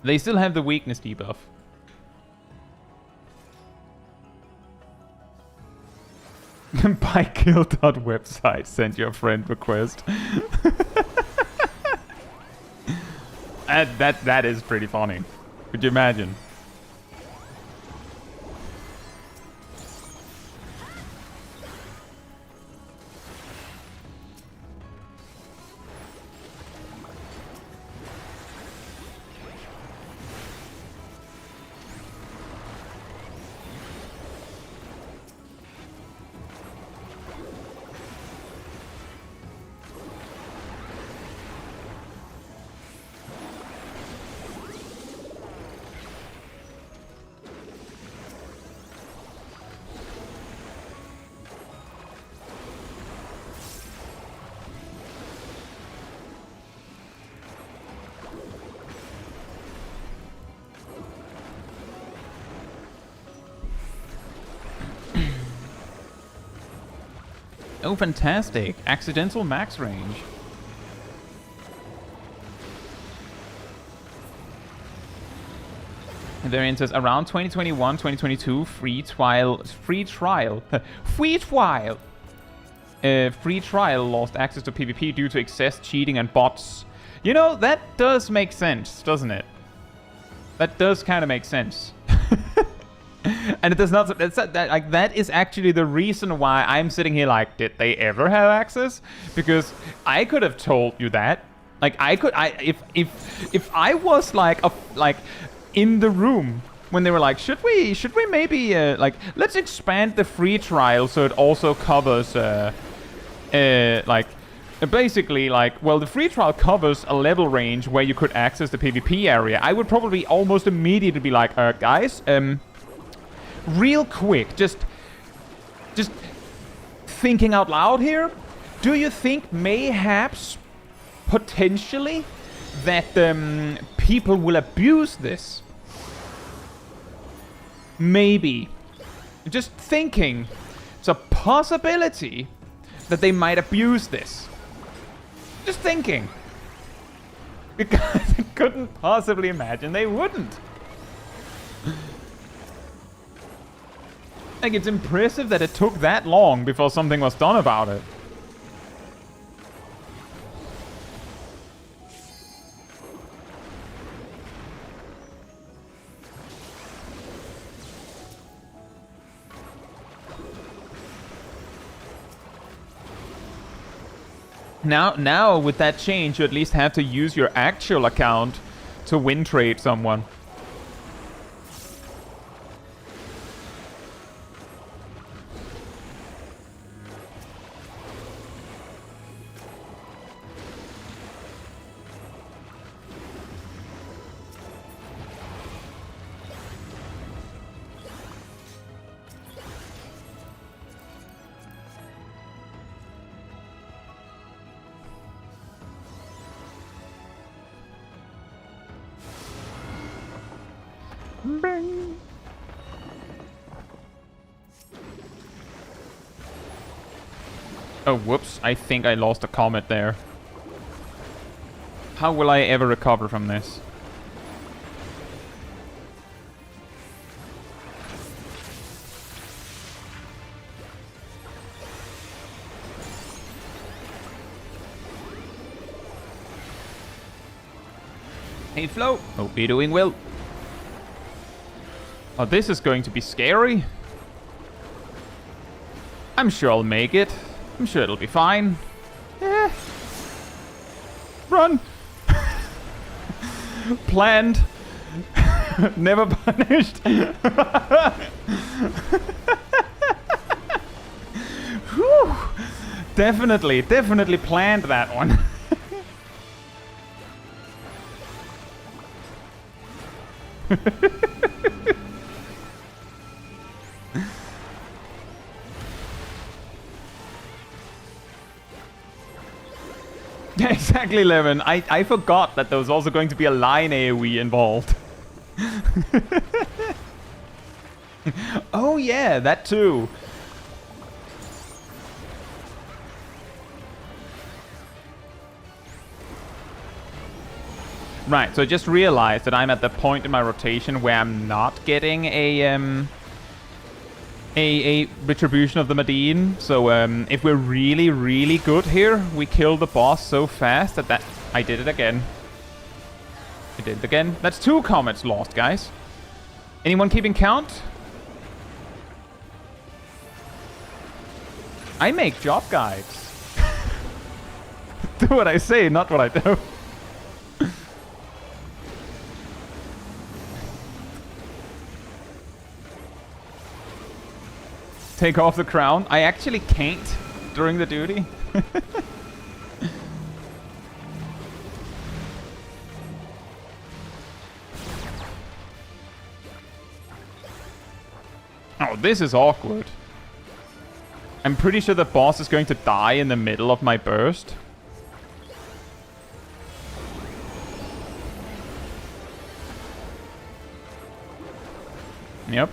They still have the weakness debuff. By kill.website, send your friend request. That is pretty funny. Could you imagine? Oh, fantastic. Accidental max range. And variant says around 2021, 2022, free trial lost access to PvP due to excess cheating and bots. You know, that does make sense, doesn't it? That does kind of make sense. And it does not. That is actually the reason why I'm sitting here like, did they ever have access? Because I could have told you that. Like if I was like in the room when they were like, should we maybe like let's expand the free trial so it also covers basically like, well, the free trial covers a level range where you could access the PvP area. I would probably almost immediately be like, guys, real quick, just thinking out loud here, do you think mayhaps potentially that people will abuse this? Maybe. Just thinking, it's a possibility that they might abuse this. Just thinking. Because I couldn't possibly imagine they wouldn't. Like, it's impressive that it took that long before something was done about it. Now with that change, you at least have to use your actual account to win trade someone. Bing. Oh, whoops. I think I lost a comet there. How will I ever recover from this? Hey Flo, hope you're doing well. Oh, this is going to be scary. I'm sure I'll make it. I'm sure it'll be fine. Yeah. Run! Planned. Never punished. Whew. Definitely planned that one. Yeah, exactly, Levin. I forgot that there was also going to be a line AoE involved. Oh yeah, that too. Right, so I just realized that I'm at the point in my rotation where I'm not getting a retribution of the Medine. So if we're really good here, we kill the boss so fast that I did it again. I did it again. That's 2 comets lost, guys. Anyone keeping count? I make job guides. Do what I say, not what I do. Take off the crown. I actually can't during the duty. Oh, this is awkward. I'm pretty sure the boss is going to die in the middle of my burst. Yep.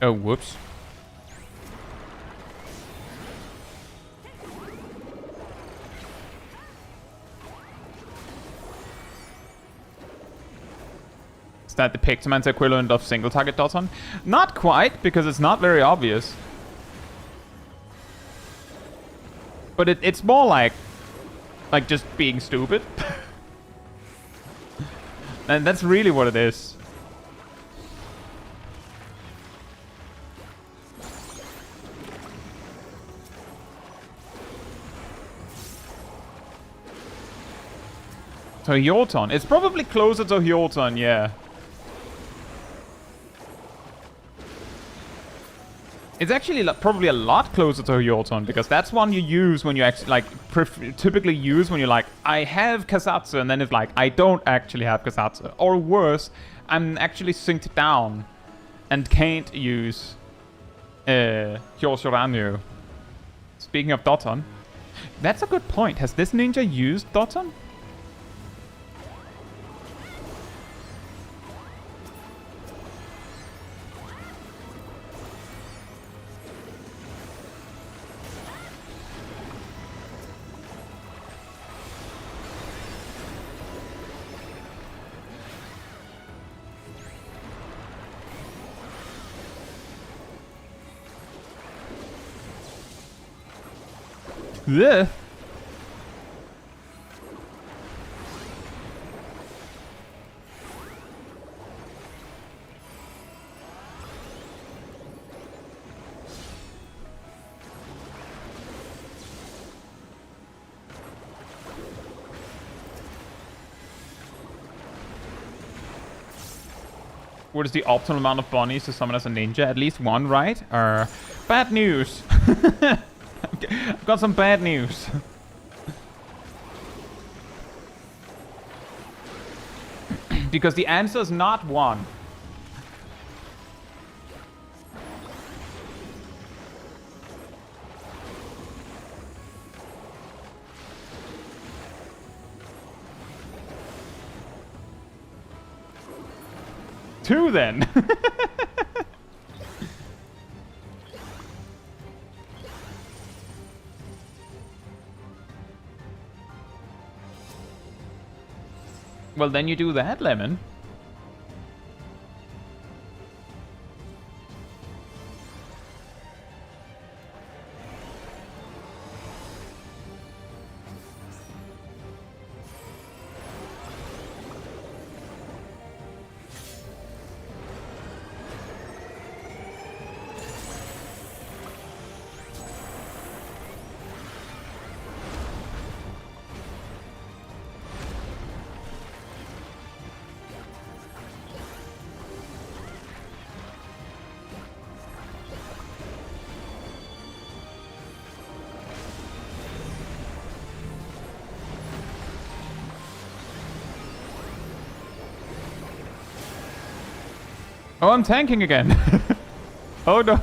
Oh, whoops. Is that the Pictoman's equivalent of single target Doton? Not quite, because it's not very obvious. But it's more like just being stupid. And that's really what it is. So Hyorton. It's probably closer to Hyorton, yeah. It's actually probably a lot closer to Hyorton, because that's one you use when you actually, typically use when you're like, I have Caetsu, and then it's like, I don't actually have Caetsu. Or worse, I'm actually synced down and can't use Hyoshouranyu. Speaking of Doton, that's a good point. Has this ninja used Doton? Yeah. What is the optimal amount of bunnies to summon as a ninja? At least one, right? Bad news. I've got some bad news. Because the answer is not one. 2 then. Well, then you do that, Lemon. Oh, I'm tanking again. Oh no.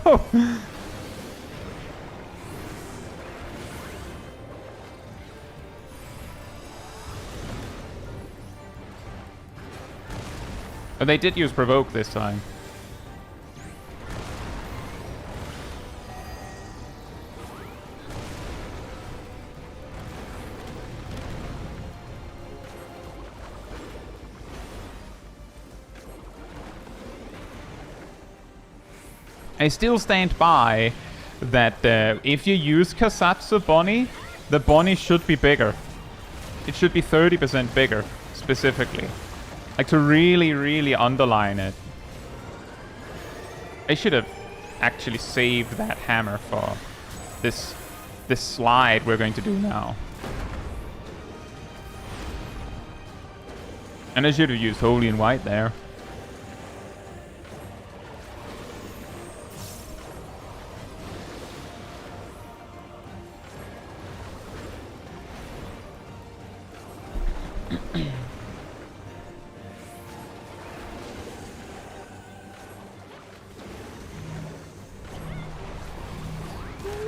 Oh, they did use provoke this time. I still stand by that if you use Caetsu Bonnie, the Bonnie should be bigger. It should be 30% bigger, specifically. Like, to really, really underline it. I should have actually saved that hammer for this slide we're going to do now. And I should have used Holy and White there.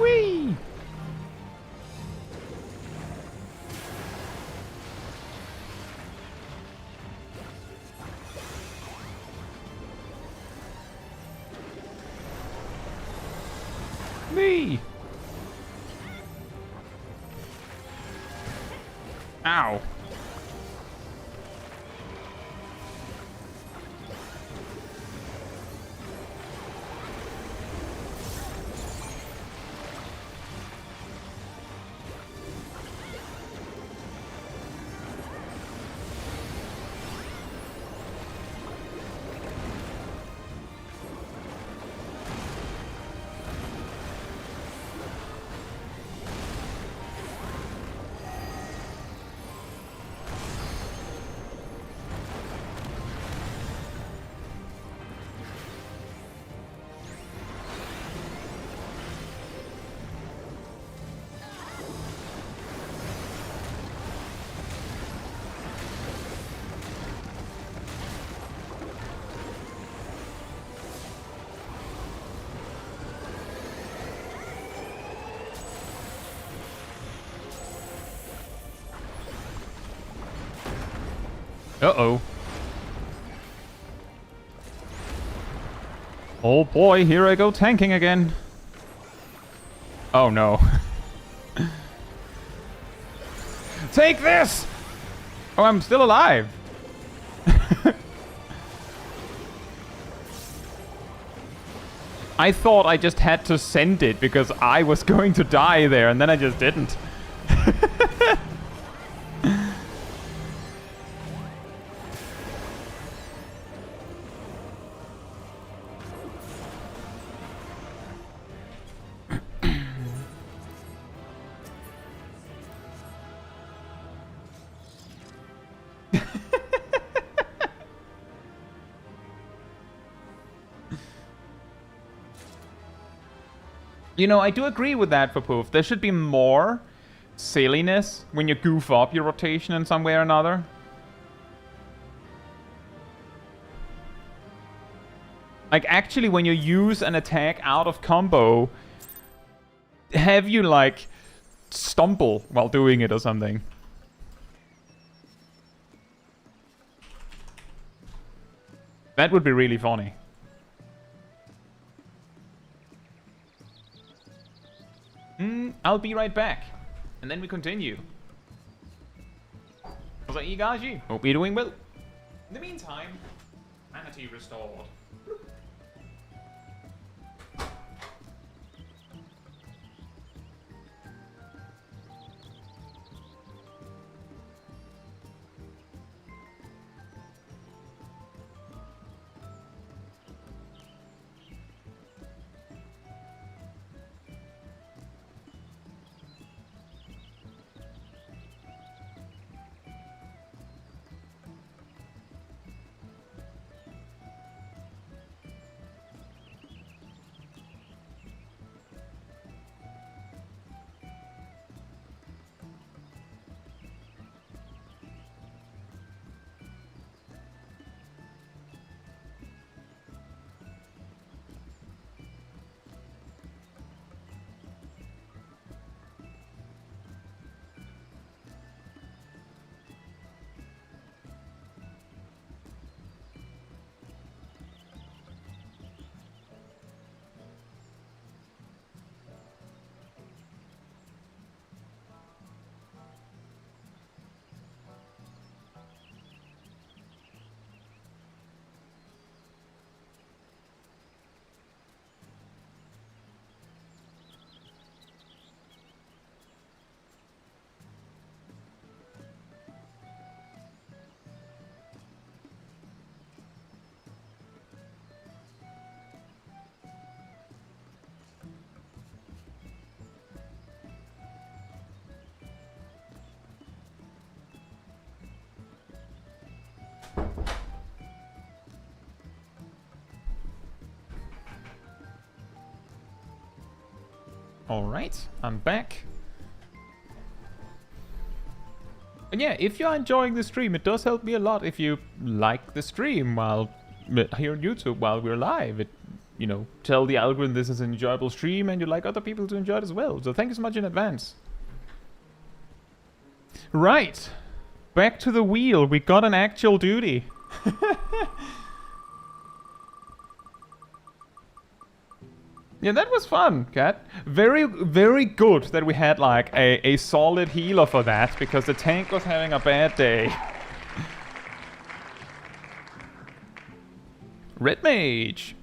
Whee! Me! Ow! Uh-oh. Oh boy, here I go tanking again. Oh no. Take this! Oh, I'm still alive. I thought I just had to send it because I was going to die there, and then I just didn't. You know, I do agree with that for Poof. There should be more silliness when you goof up your rotation in some way or another. Like, actually, when you use an attack out of combo, have you, like, stumble while doing it or something. That would be really funny. I'll be right back. And then we continue. Was that Igaji? Hope you're doing well. In the meantime, manatee restored. Alright, I'm back. And yeah, if you're enjoying the stream, it does help me a lot if you like the stream while here on YouTube while we're live. It, you know, tell the algorithm this is an enjoyable stream and you like other people to enjoy it as well. So thank you so much in advance. Right, back to the wheel. We got an actual duty. Yeah, that was fun, Cat. Very, very good that we had like a solid healer for that, because the tank was having a bad day. Red Mage.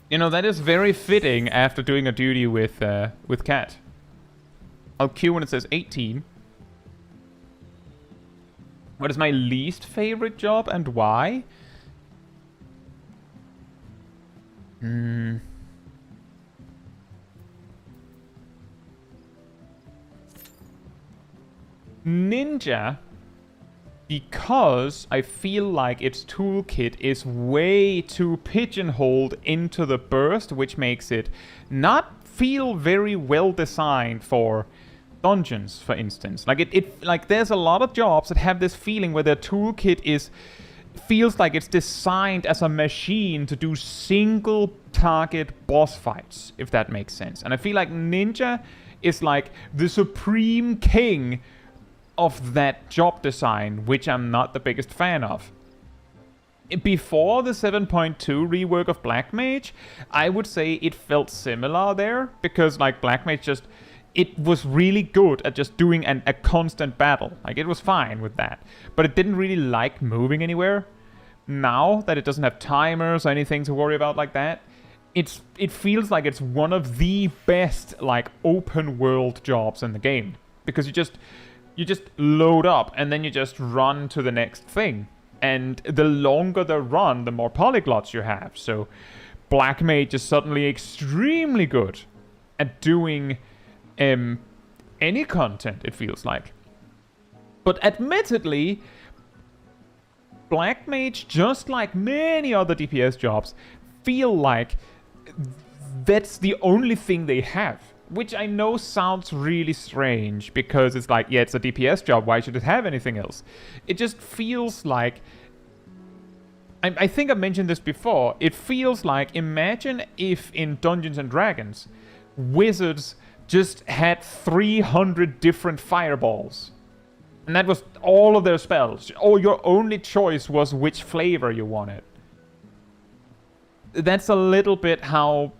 You know, that is very fitting after doing a duty with Cat. I'll queue when it says 18. What is my least favorite job and why? Ninja, because I feel like its toolkit is way too pigeonholed into the burst, which makes it not feel very well designed for dungeons, for instance. Like like there's a lot of jobs that have this feeling where their toolkit feels like it's designed as a machine to do single target boss fights, if that makes sense. And I feel like Ninja is like the supreme king of that job design, which I'm not the biggest fan of. Before the 7.2 rework of Black Mage, I would say it felt similar there, because like Black Mage just, it was really good at just doing a constant battle. Like it was fine with that, but it didn't really like moving anywhere. Now that it doesn't have timers or anything to worry about like that, it feels like it's one of the best like open world jobs in the game, because you just load up and then you just run to the next thing. And the longer the run, the more polyglots you have. So Black Mage is suddenly extremely good at doing any content, it feels like. But admittedly, Black Mage, just like many other DPS jobs, feel like that's the only thing they have. Which I know sounds really strange, because it's like, yeah, it's a DPS job, why should it have anything else? It just feels like... I think I mentioned this before. It feels like, imagine if in Dungeons & Dragons, wizards just had 300 different fireballs. And that was all of their spells. Or your only choice was which flavor you wanted. that's a little bit how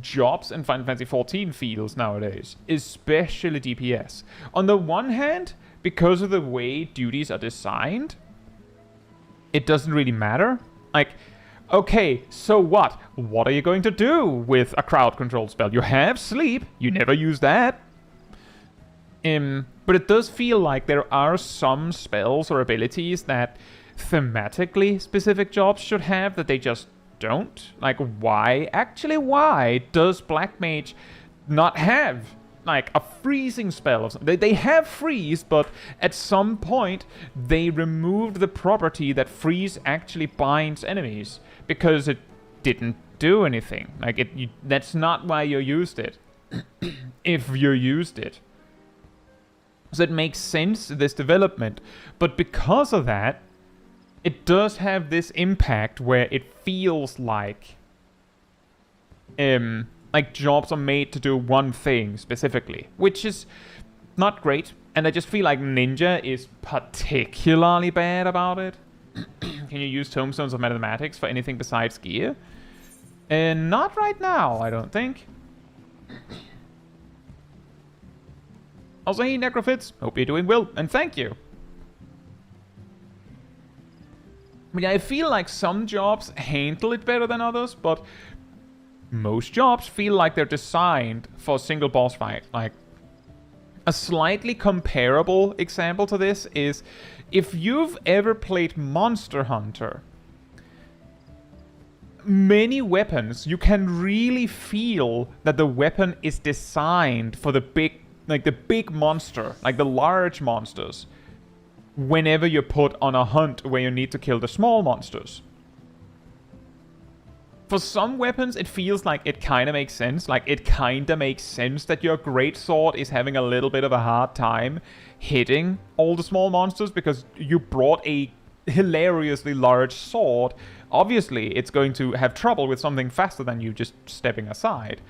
jobs in Final Fantasy XIV feels nowadays, especially DPS. On the one hand, because of the way duties are designed, it doesn't really matter. Like, okay, so what? What are you going to do with a crowd control spell? You have sleep, you never use that. But it does feel like there are some spells or abilities that thematically specific jobs should have that they just don't. Like, why does Black Mage not have like a freezing spell? They have freeze, but at some point they removed the property that freeze actually binds enemies because it didn't do anything. Like, that's not why you used it. If you used it. So it makes sense, this development. But because of that, it does have this impact where it feels like jobs are made to do one thing specifically, which is not great. And I just feel like Ninja is particularly bad about it. Can you use Tombstones of Mathematics for anything besides gear? Not right now, I don't think. Also, hey, Necrophits, hope you're doing well, and thank you. But yeah, I feel like some jobs handle it better than others, but most jobs feel like they're designed for a single boss fight. Like, a slightly comparable example to this is if you've ever played Monster Hunter, many weapons, you can really feel that the weapon is designed for the big monster, like the large monsters, whenever you're put on a hunt where you need to kill the small monsters. For some weapons, it feels like it kind of makes sense. Like, it kind of makes sense that your greatsword is having a little bit of a hard time hitting all the small monsters because you brought a hilariously large sword. Obviously, it's going to have trouble with something faster than you just stepping aside.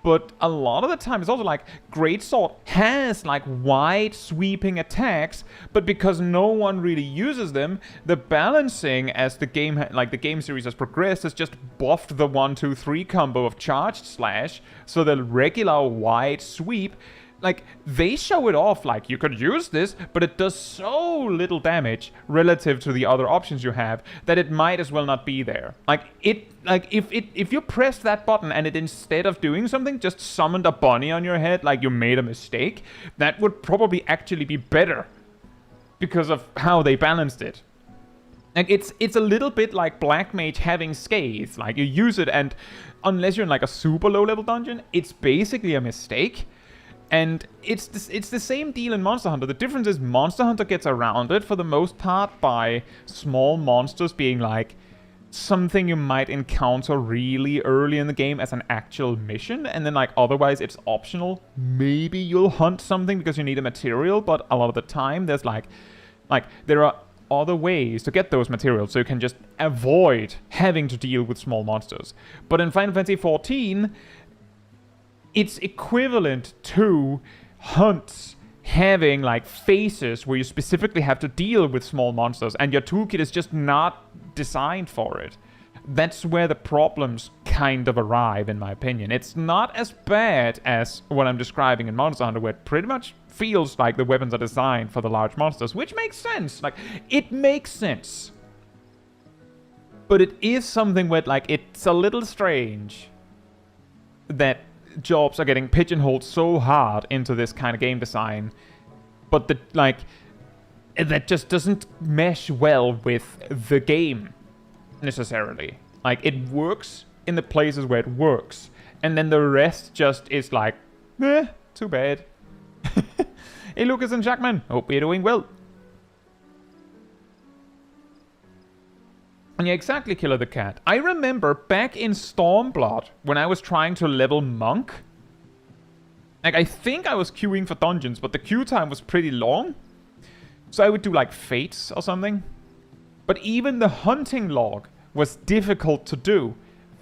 But a lot of the time, it's also like, Greatsword has like wide sweeping attacks, but because no one really uses them, the balancing as the game, the game series has progressed, has just buffed the 1-2-3 combo of charged slash, so the regular wide sweep, like, they show it off like, you could use this, but it does so little damage relative to the other options you have that it might as well not be there. If you pressed that button and it, instead of doing something, just summoned a bunny on your head like you made a mistake, that would probably actually be better because of how they balanced it. Like, it's a little bit like Black Mage having Scathe. Like, you use it, and unless you're in like a super low level dungeon, it's basically a mistake. And it's the same deal in Monster Hunter. The difference is Monster Hunter gets around it for the most part by small monsters being like something you might encounter really early in the game as an actual mission, and then like otherwise it's optional. Maybe you'll hunt something because you need a material, but a lot of the time there's like there are other ways to get those materials, so you can just avoid having to deal with small monsters. But in Final Fantasy XIV, it's equivalent to hunts having like phases where you specifically have to deal with small monsters, and your toolkit is just not designed for it. That's where the problems kind of arrive, in my opinion. It's not as bad as what I'm describing in Monster Hunter, where it pretty much feels like the weapons are designed for the large monsters, which makes sense. Like, it makes sense. But it is something where, like, it's a little strange that jobs are getting pigeonholed so hard into this kind of game design, but that just doesn't mesh well with the game necessarily. Like, it works in the places where it works, and then the rest just is like, too bad. Hey, Lucas and Jackman, hope you're doing well. And yeah, exactly, Killer the Cat. I remember back in Stormblood, when I was trying to level Monk, like, I think I was queuing for dungeons, but the queue time was pretty long. So I would do, like, Fates or something. But even the hunting log was difficult to do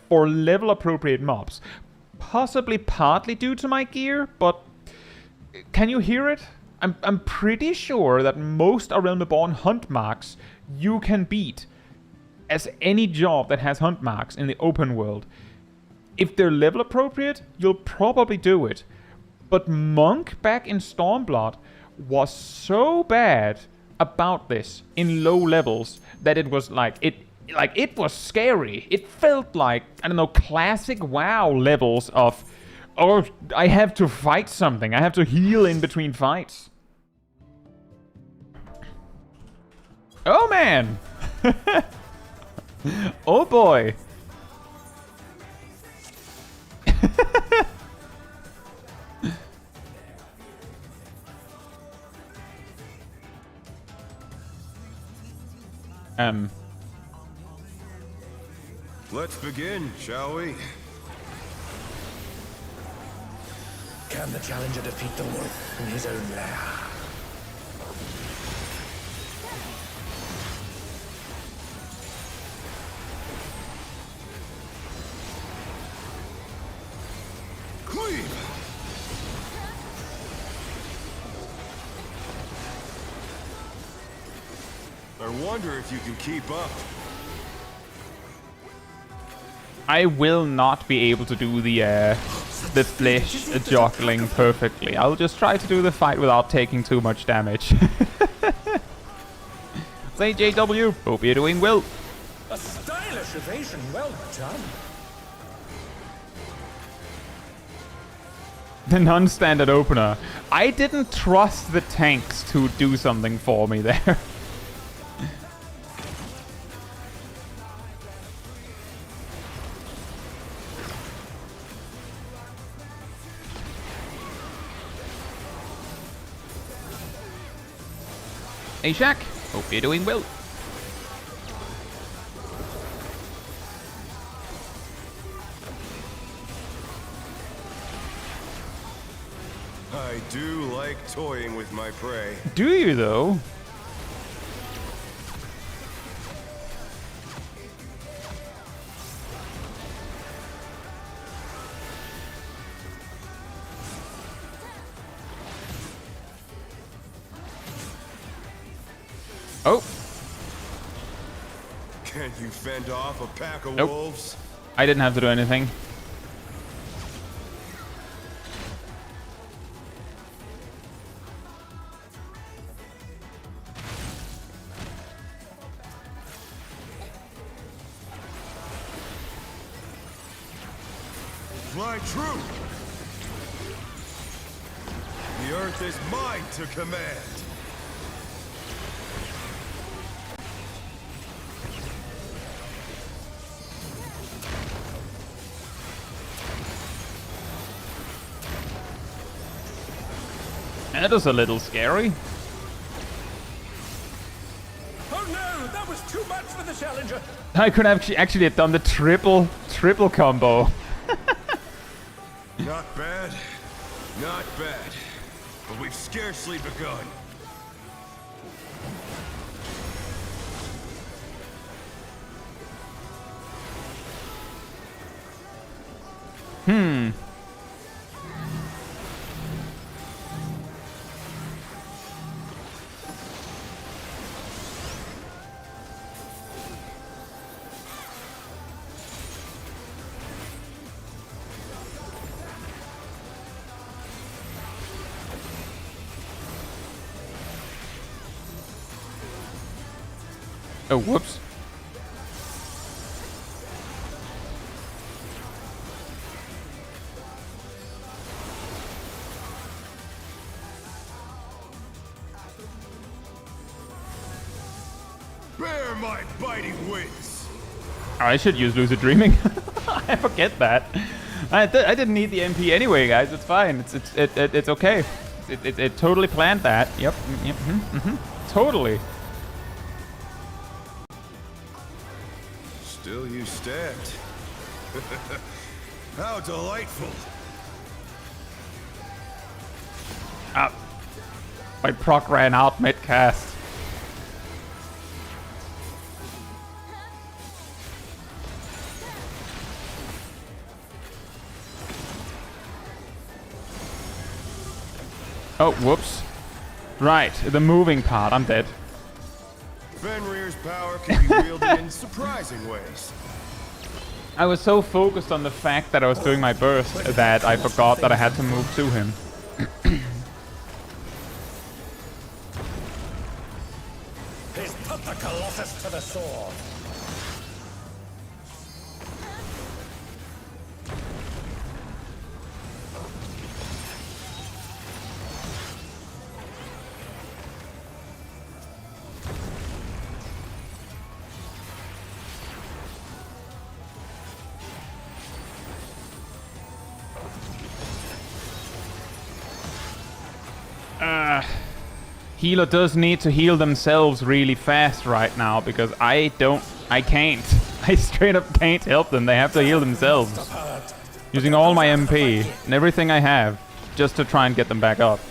for level-appropriate mobs. Possibly partly due to my gear, but can you hear it? I'm pretty sure that most A Realm Reborn hunt marks you can beat as any job that has hunt marks in the open world. If they're level appropriate, you'll probably do it. But Monk back in Stormblood was so bad about this in low levels that it was like it was scary. It felt like, I don't know, classic WoW levels of, oh, I have to fight something. I have to heal in between fights. Oh man! Oh boy! Let's begin, shall we? Can the challenger defeat the wolf in his own lair? Cleave! I wonder if you can keep up. I will not be able to do the flesh juggling perfectly. I'll just try to do the fight without taking too much damage. Say JW, hope you're doing well. A stylish evasion, well done. The non-standard opener. I didn't trust the tanks to do something for me there. Hey Shaq, hope you're doing well. I do like toying with my prey. Do you though? Oh. Can you fend off a pack of Nope. wolves? I didn't have to do anything. Fly true! The earth is mine to command! That was a little scary. Oh no, that was too much for the challenger. I could have actually have done the triple combo. Not bad, not bad. But we've scarcely begun. Oh, whoops. Bear my biting wings! I should use Lucid Dreaming. I forget that. I didn't need the MP anyway, guys. It's fine. It's okay. It totally planned that. Yep. Yep. Totally. Still you stabbed. How delightful! Ah. My proc ran out mid-cast. Oh, whoops. Right, the moving part. I'm dead. Fenrir's power can be wielded in surprising ways. I was so focused on the fact that I was doing my burst that I forgot that I had to move to him. He's put the Colossus to the sword. Healer does need to heal themselves really fast right now because I can't. I straight up can't help them. They have to heal themselves. Using all my MP and everything I have just to try and get them back up.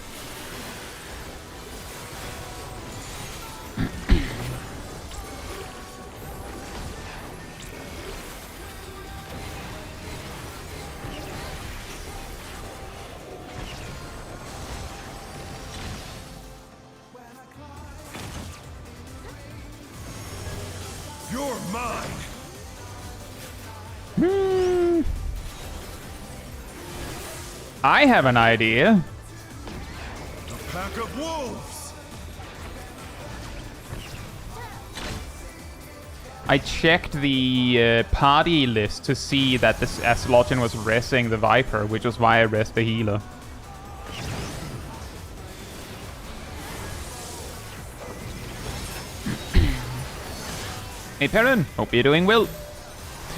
You're mine. I have an idea. A pack of wolves. I checked the party list to see that this Aslotin was resting the Viper, which was why I rest the healer. Hey Perrin, hope you're doing well.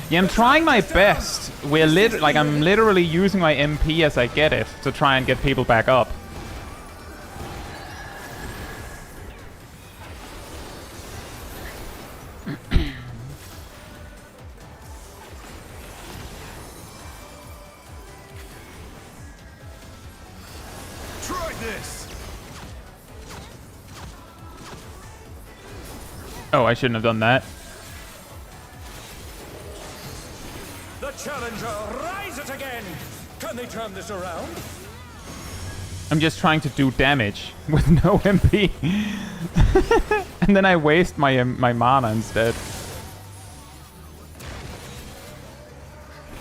Yeah, I'm trying my best. I'm literally using my MP as I get it to try and get people back up. Try this. Oh, I shouldn't have done that. The challenger rises again. Can they turn this around? I'm just trying to do damage with no MP. And then I waste my mana instead.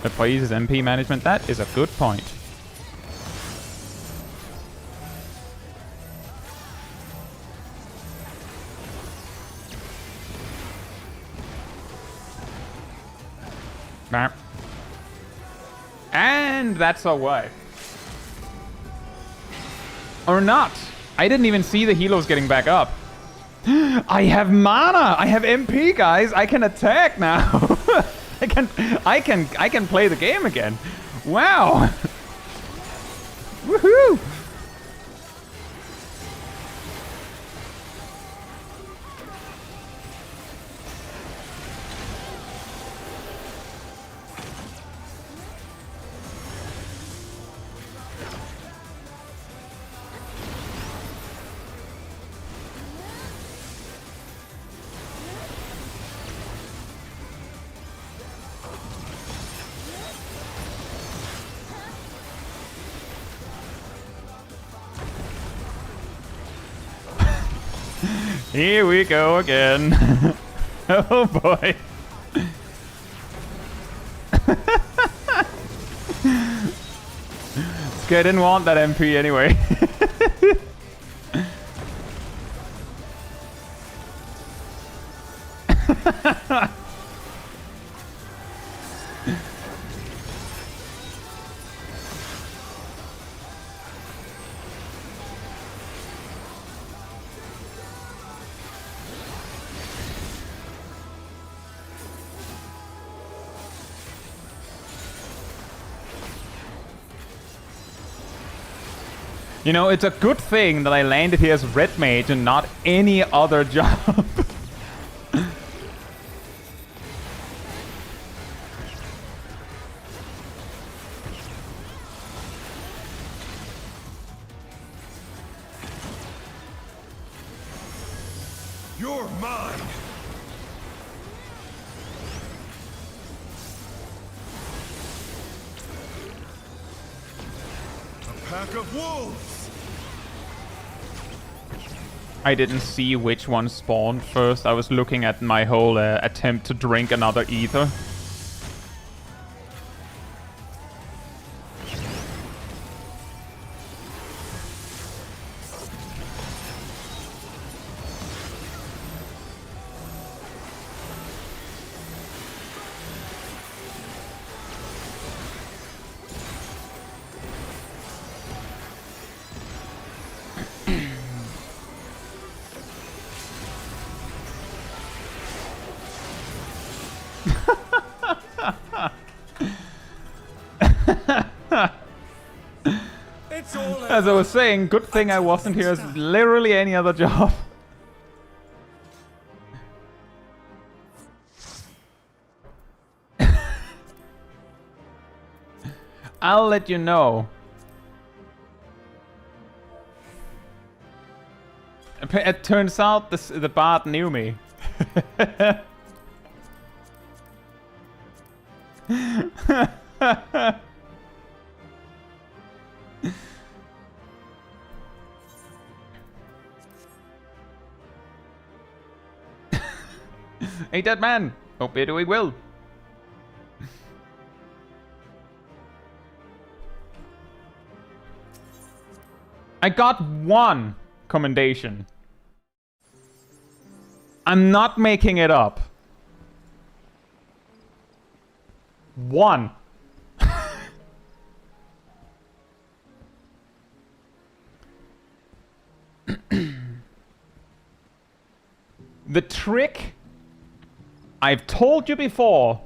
But Pai's MP management, that is a good point. And that's our way. Or not. I didn't even see the helos getting back up. I have mana. I have MP, guys. I can attack now. I can play the game again. Wow. Woohoo. Here we go again. Oh boy. It's good, I didn't want that MP anyway. You know, it's a good thing that I landed here as Red Mage and not any other job. You're mine. A pack of wolves. I didn't see which one spawned first. I was looking at my whole attempt to drink another ether. It's all As I was saying, good thing I wasn't here as literally any other job. I'll let you know. It turns out the bard knew me. Hey, dead man. Hope you're doing well. I got 1 commendation. I'm not making it up. 1. The trick, I've told you before,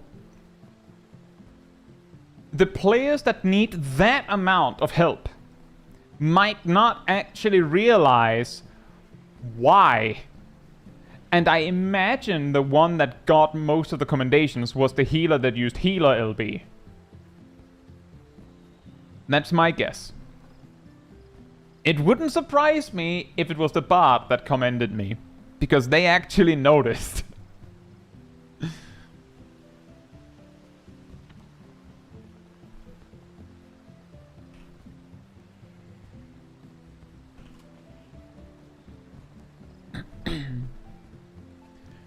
the players that need that amount of help might not actually realize why. And I imagine the one that got most of the commendations was the healer that used healer LB. That's my guess. It wouldn't surprise me if it was the bard that commended me, because they actually noticed.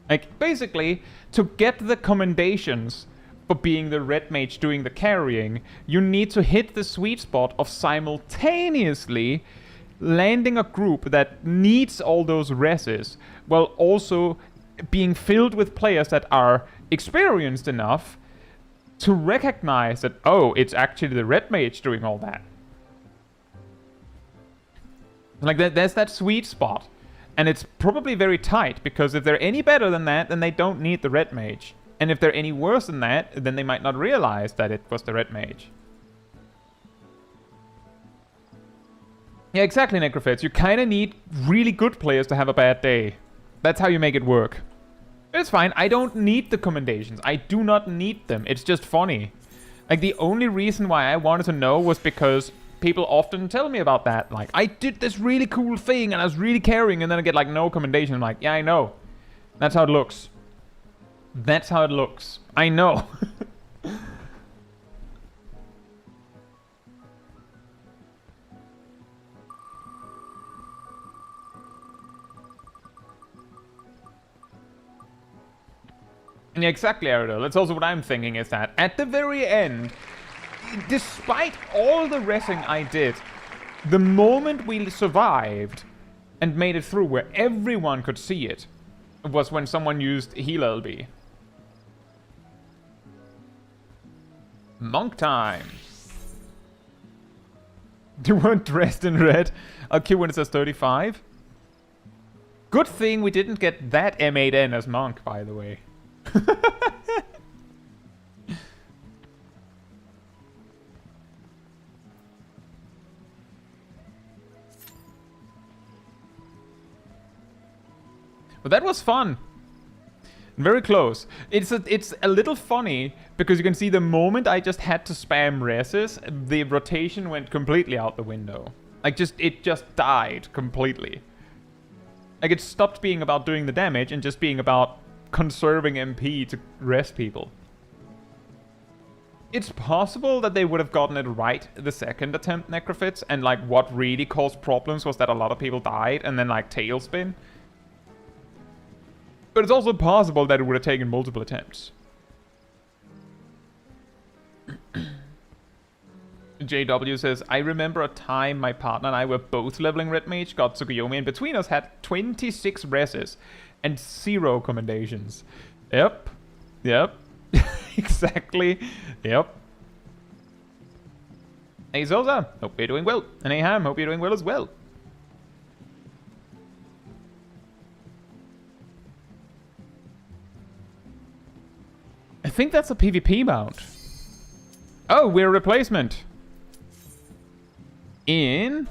Like, basically, to get the commendations for being the red mage doing the carrying, you need to hit the sweet spot of simultaneously landing a group that needs all those reses, while also being filled with players that are experienced enough to recognize that, oh, it's actually the red mage doing all that. Like, there's that sweet spot. And it's probably very tight, because if they're any better than that, then they don't need the red mage. And if they're any worse than that, then they might not realize that it was the red mage. Yeah, exactly, Necrophets. You kind of need really good players to have a bad day. That's how you make it work. It's fine. I don't need the commendations. I do not need them. It's just funny. Like, the only reason why I wanted to know was because people often tell me about that. Like, I did this really cool thing and I was really carrying, and then I get like no commendation. I'm like, yeah, I know. That's how it looks. That's how it looks. I know. And yeah, exactly, Aridol. That's also what I'm thinking, is that at the very end, despite all the resing I did, the moment we survived and made it through where everyone could see it was when someone used heal LB. Monk time. You weren't dressed in red. I'll kill when it says 35. Good thing we didn't get that M8N as monk, by the way. But that was fun. Very close. It's a little funny because you can see the moment I just had to spam reses, the rotation went completely out the window. Like, it just died completely. Like, it stopped being about doing the damage and just being about conserving MP to rest people. It's possible that they would have gotten it right the second attempt, Necrophits, and like what really caused problems was that a lot of people died and then like tailspin. But it's also possible that it would have taken multiple attempts. JW says, I remember a time my partner and I were both leveling Red Mage, got Tsukuyomi, and between us had 26 reses and 0 commendations. Yep. Exactly. Yep. Hey Zoza, hope you're doing well. And hey Ham, hope you're doing well as well. I think that's a PvP mount. Oh, we're a replacement. I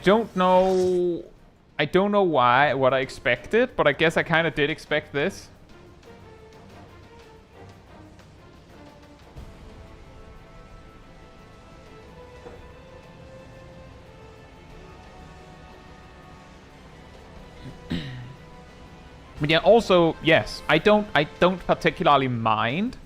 don't know. I don't know what I expected, but I guess I kind of did expect this. But yeah, also, yes, I don't particularly mind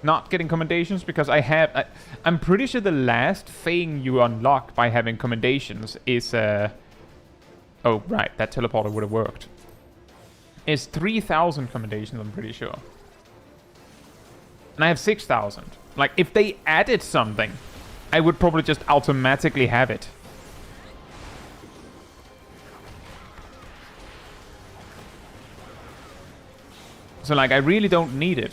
not getting commendations because I'm pretty sure the last thing you unlock by having commendations is oh right, that teleporter would have worked. Is 3,000 commendations, I'm pretty sure. And I have 6,000. Like if they added something, I would probably just automatically have it. So like I really don't need it.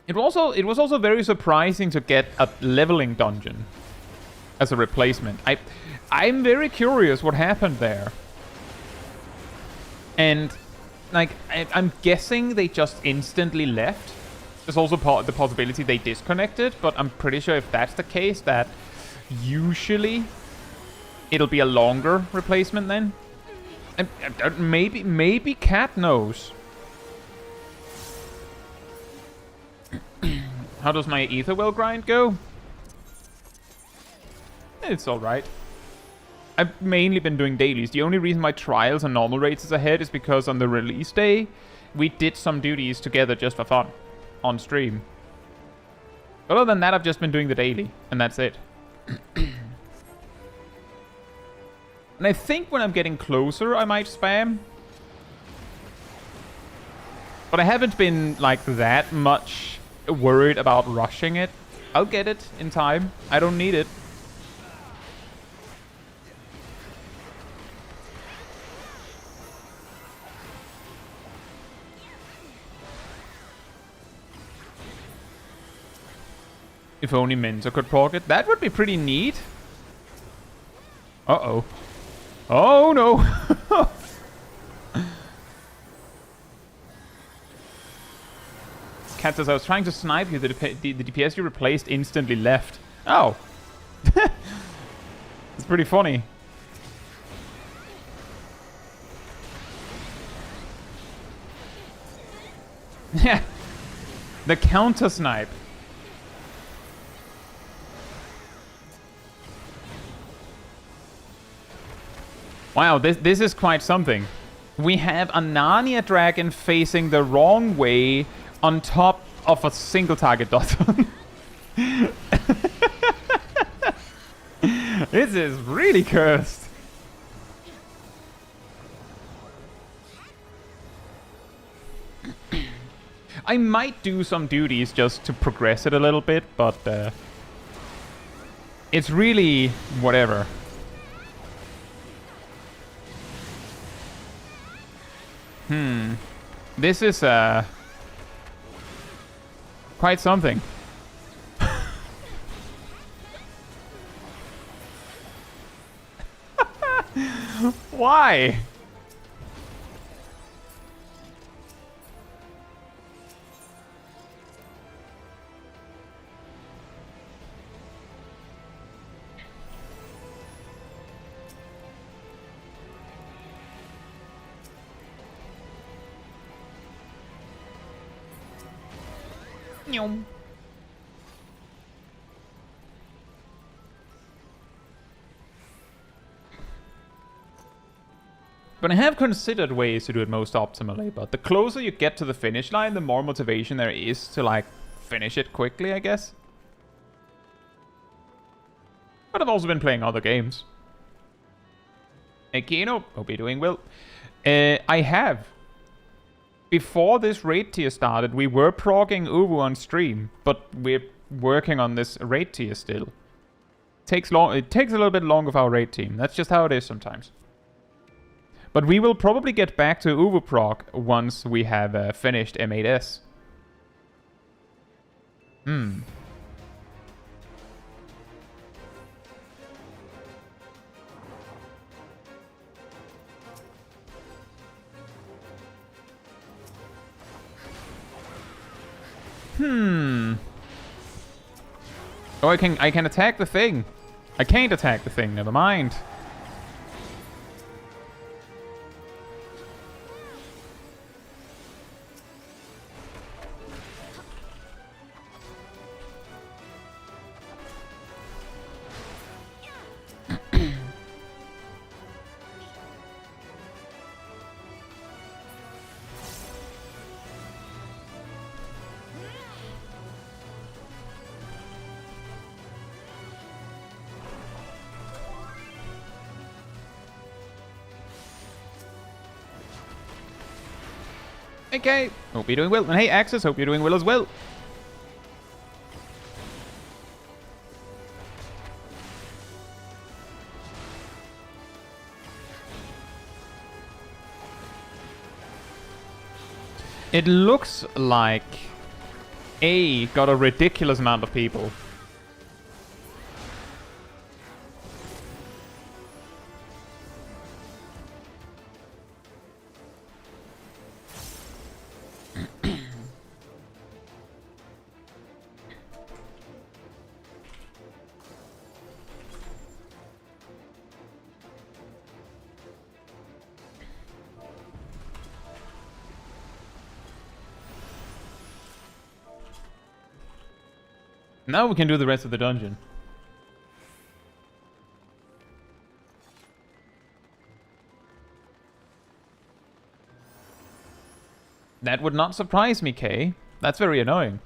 It was also very surprising to get a leveling dungeon as a replacement. I'm very curious what happened there. And like I'm guessing they just instantly left. There's also the possibility they disconnected, but I'm pretty sure if that's the case, that usually it'll be a longer replacement then. And maybe Cat knows. How does my Etherwell grind go? It's alright. I've mainly been doing dailies. The only reason my trials and normal rates is ahead is because on the release day, we did some duties together just for fun. On stream. Other than that, I've just been doing the daily. And that's it. And I think when I'm getting closer, I might spam. But I haven't been, like, that much worried about rushing it. I'll get it in time. I don't need it. If only Mentor could proc it. That would be pretty neat. Uh-oh. Oh, no. Cat says, I was trying to snipe you. The DPS you replaced instantly left. Oh. It's pretty funny. Yeah. The counter snipe. Wow, this is quite something. We have a Narnia dragon facing the wrong way on top of a single target dot. This is really cursed. I might do some duties just to progress it a little bit, but it's really whatever. This is quite something. Why? But I have considered ways to do it most optimally, but the closer you get to the finish line, the more motivation there is to, like, finish it quickly, I guess. But I've also been playing other games. Hey, Kino, hope you're doing well. I have. Before this raid tier started, we were progging Uwu on stream, but we're working on this raid tier still. It takes a little bit longer for our raid team. That's just how it is sometimes. But we will probably get back to Uwu prog once we have finished M8S. Oh, I can attack the thing. I can't attack the thing, never mind. Okay, hope you're doing well. And hey, Axis, hope you're doing well as well. It looks like A got a ridiculous amount of people. Now we can do the rest of the dungeon. That would not surprise me, Kay. That's very annoying.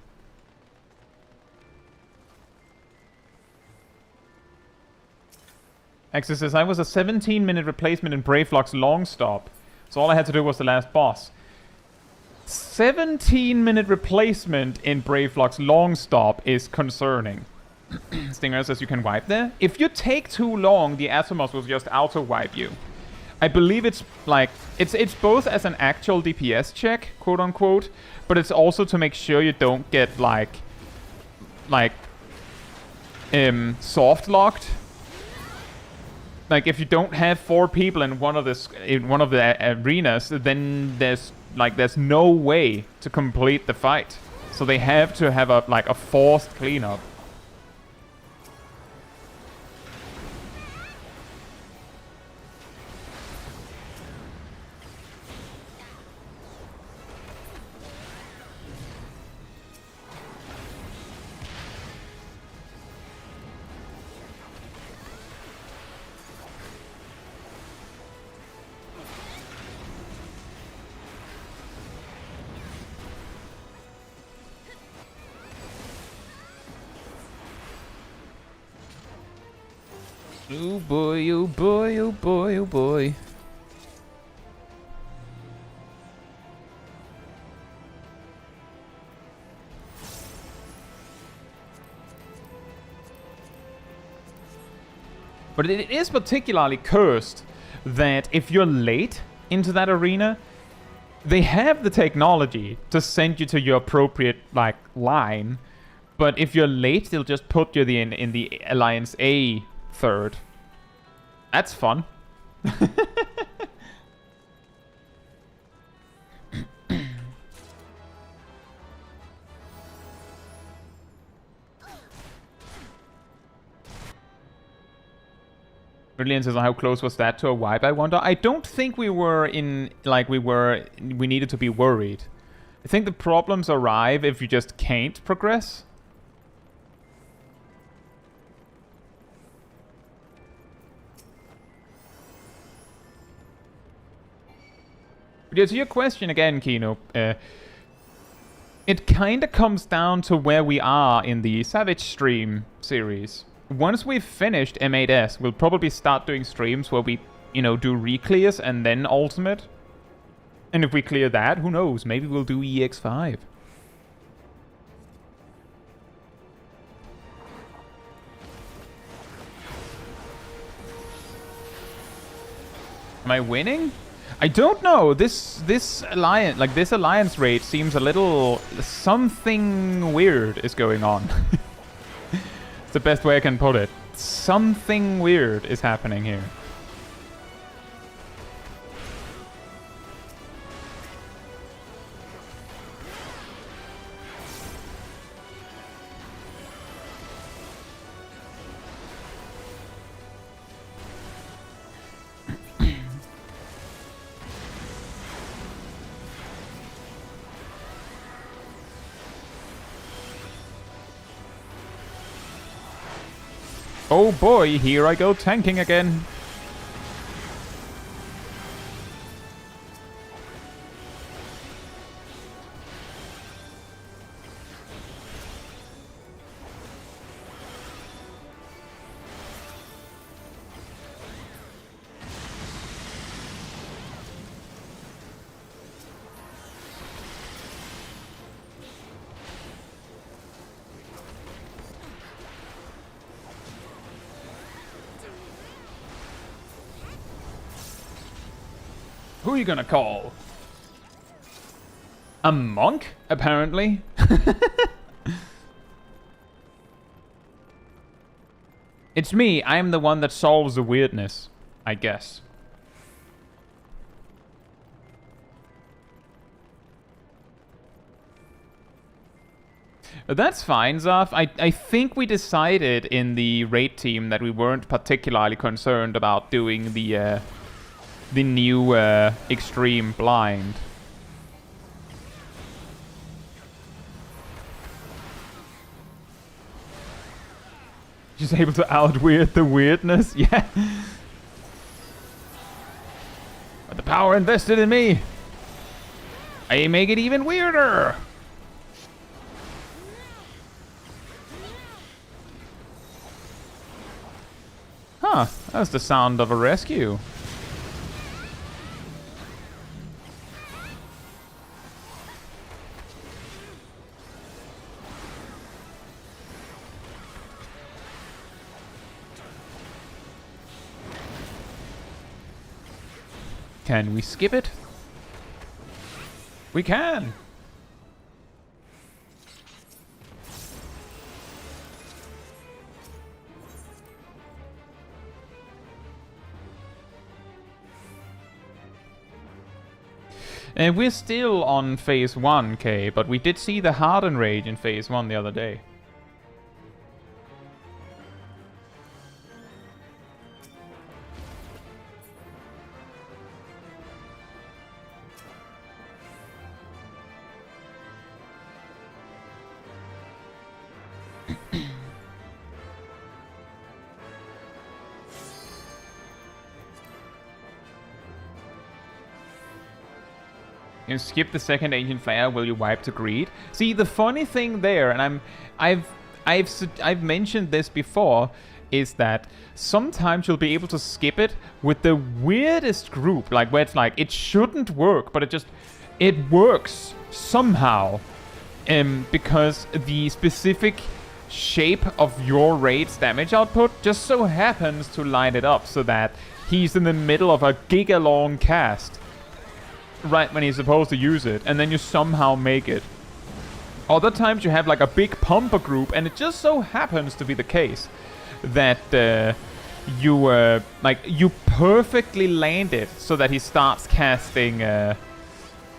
Axis says, I was a 17-minute replacement in Bravelock's long stop, so all I had to do was the last boss. 17-minute replacement in Bravelock's long stop is concerning. Stinger says you can wipe there. If you take too long, the Atomos will just auto-wipe you. I believe it's like, it's both as an actual DPS check, quote-unquote, but it's also to make sure you don't get, soft-locked. Like, if you don't have 4 people in one of the arenas, then there's no way to complete the fight. So they have to have a forced cleanup. Oh boy, oh boy, oh boy, oh boy. But it is particularly cursed that if you're late into that arena, they have the technology to send you to your appropriate, line. But if you're late, they'll just put you in the Alliance A third. That's fun. Brilliant says, how close was that to a wipe, I wonder? I don't think we were we needed to be worried. I think the problems arrive if you just can't progress. But yeah, to your question again, Kino, it kind of comes down to where we are in the Savage Stream series. Once we've finished M8S, we'll probably start doing streams where we, you know, do re-clears and then Ultimate. And if we clear that, who knows, maybe we'll do EX5. Am I winning? I don't know. This alliance raid seems a little... Something weird is going on. It's the best way I can put it. Something weird is happening here. Oh boy, here I go tanking again. Who are you gonna call? A monk, apparently. It's me. I am the one that solves the weirdness, I guess. But that's fine, Zaf. I think we decided in the raid team that we weren't particularly concerned about doing the new extreme blind. She's able to out-weird the weirdness, yeah. But the power invested in me, I make it even weirder. Huh, that's the sound of a rescue. Can we skip it? We can! And we're still on phase 1, Kay, but we did see the Harden Rage in phase 1 the other day. You skip the second ancient flare, will you wipe to greed? See, the funny thing there, and I've mentioned this before, is that sometimes you'll be able to skip it with the weirdest group, like where it's like it shouldn't work, but it works somehow, because the specific shape of your raid's damage output just so happens to line it up so that he's in the middle of a giga-long cast right when he's supposed to use it, and then you somehow make it. Other times you have like a big pumper group, and it just so happens to be the case that you perfectly land it so that he starts casting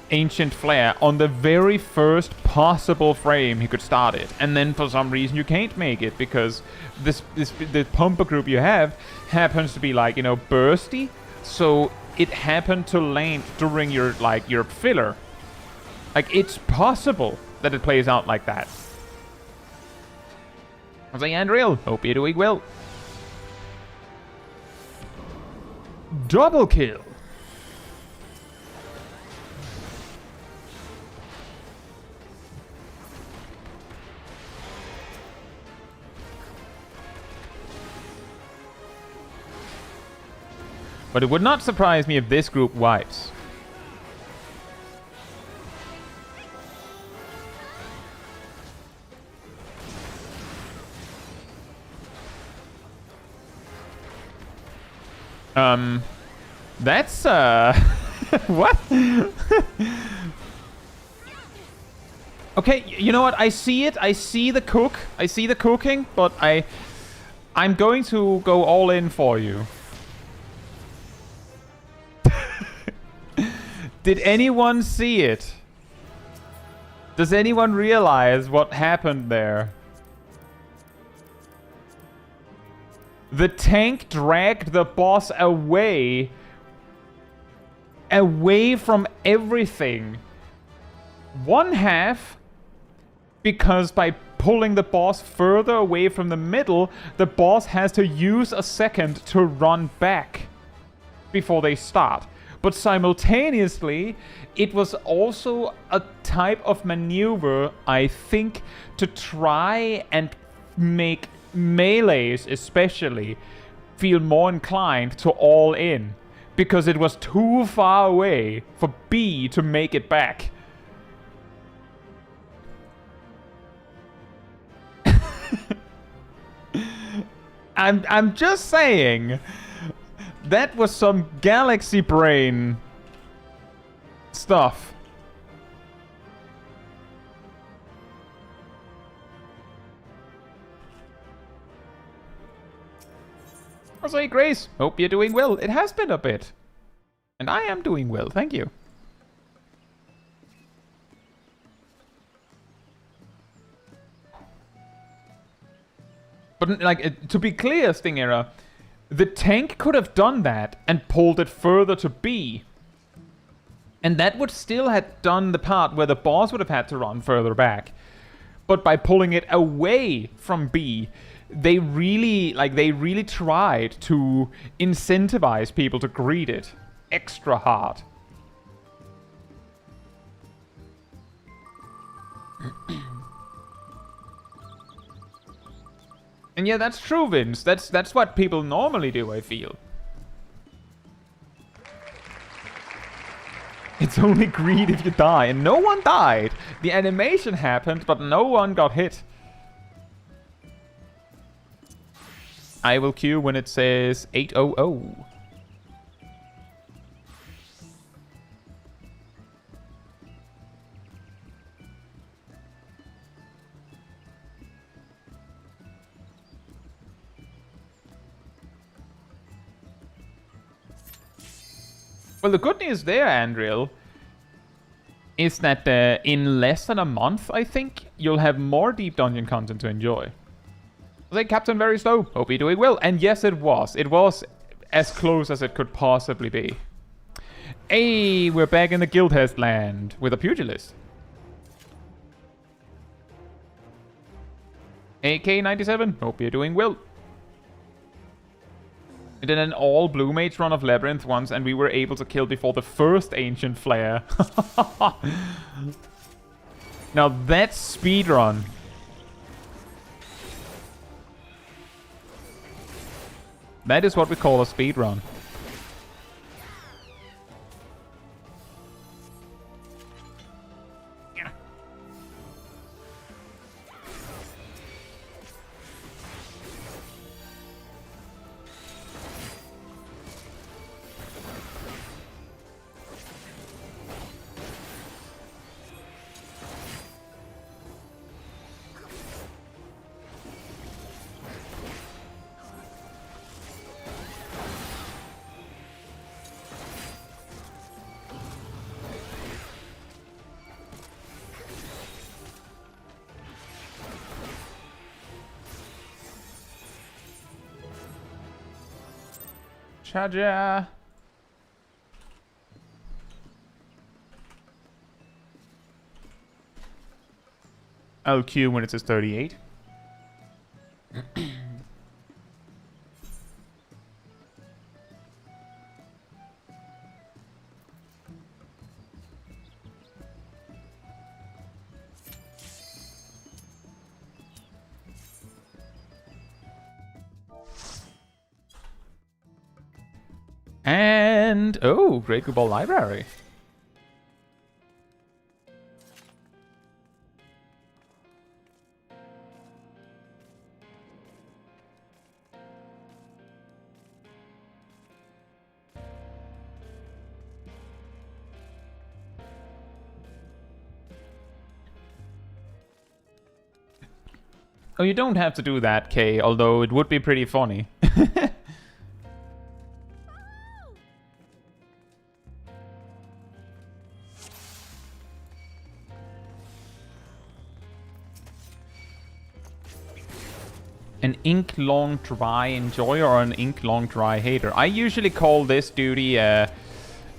Ancient Flare on the very first possible frame he could start it, and then for some reason you can't make it because the pumper group you have happens to be like, you know, bursty, so it happened to land during your filler. Like, it's possible that it plays out like that. I was like, Andrew, hope you're doing well. Double kill. But it would not surprise me if this group wipes. That's, what? Okay, you know what? I see it. I see the cook. I see the cooking, but I'm going to go all in for you. Did anyone see it? Does anyone realize what happened there? The tank dragged the boss away from everything. One half, because by pulling the boss further away from the middle, the boss has to use a second to run back before they start. But simultaneously, it was also a type of maneuver, I think, to try and make melees especially feel more inclined to all in, because it was too far away for B to make it back. I'm just saying, that was some galaxy brain stuff. I say, Grace, hope you're doing well. It has been a bit. And I am doing well, thank you. But, like, to be clear, Stingera, the tank could have done that and pulled it further to B. And that would still have done the part where the boss would have had to run further back. But by pulling it away from B, they really tried to incentivize people to greet it extra hard. And yeah, that's true, Vince. That's what people normally do, I feel. It's only greed if you die, and no one died. The animation happened, but no one got hit. I will queue when it says 800. Well, the good news there, Andriel, is that in less than a month, I think, you'll have more Deep Dungeon content to enjoy. I think Captain Very Slow, hope you're doing well. And yes, it was. It was as close as it could possibly be. Hey, we're back in the Guildhest land with a pugilist. AK-97, hope you're doing well. We did an all blue mage run of Labyrinth once, and we were able to kill before the first ancient flare. Now that's speedrun. That is what we call a speedrun. Charger. I'll queue when it says 38. And oh, Great Global Library. Oh, you don't have to do that, Kay, although it would be pretty funny. An ink-long dry enjoyer or an ink-long dry hater? I usually call this duty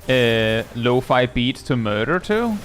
lo-fi beats to murder to.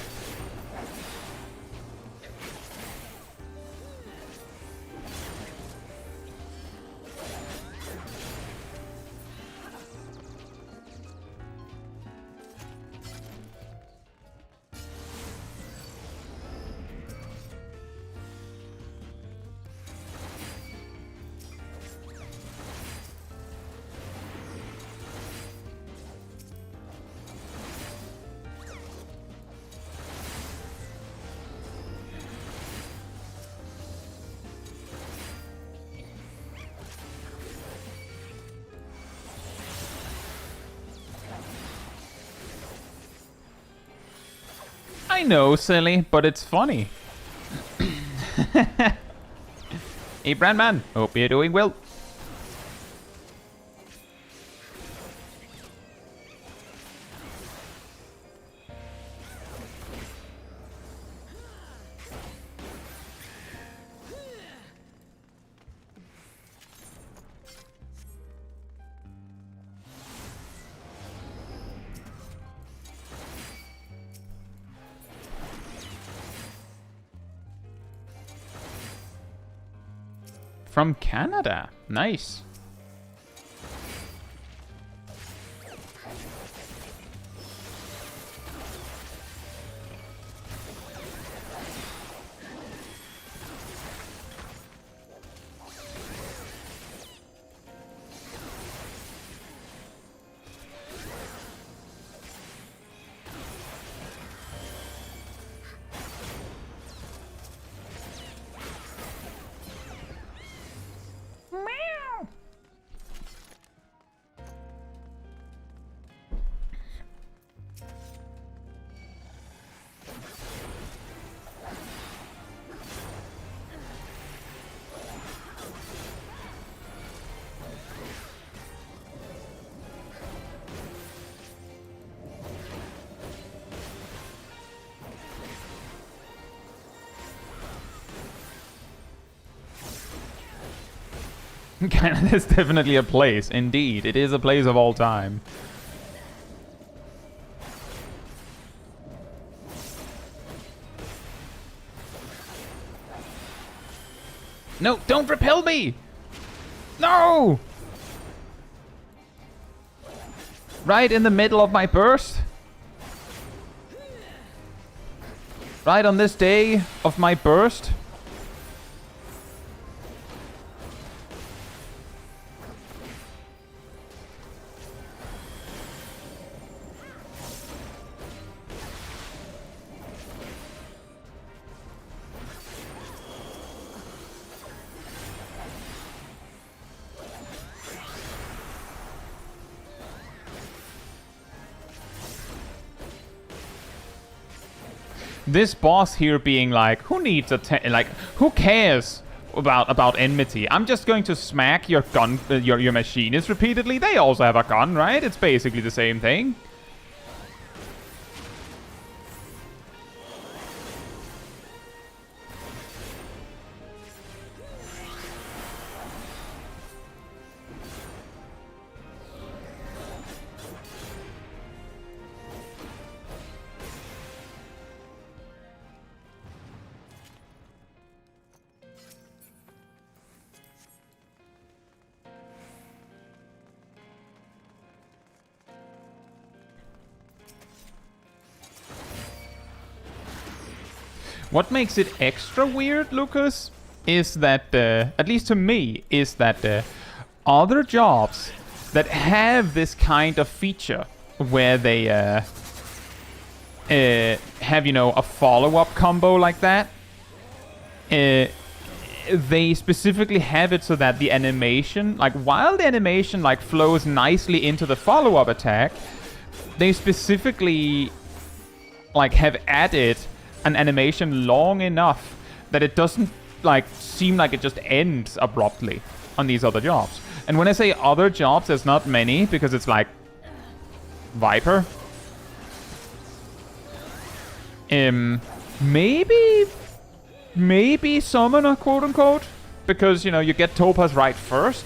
I know, silly, but it's funny. Hey, Brandman, hope you're doing well. From Canada. Nice. Canada is definitely a place. Indeed, it is a place of all time. No, don't repel me! No! Right in the middle of my burst? Right on this day of my burst? This boss here being like, who needs like, who cares about enmity? I'm just going to smack your gun, your machinist repeatedly. They also have a gun, right? It's basically the same thing. What makes it extra weird, Lucas, is that, at least to me, is that other jobs that have this kind of feature where they have, you know, a follow-up combo like that. They specifically have it so that the animation, like while the animation like flows nicely into the follow-up attack, they specifically like have added an animation long enough that it doesn't like seem like it just ends abruptly on these other jobs. And when I say other jobs, there's not many, because it's like Viper. Maybe Summoner, quote unquote, because, you know, you get Topaz right first,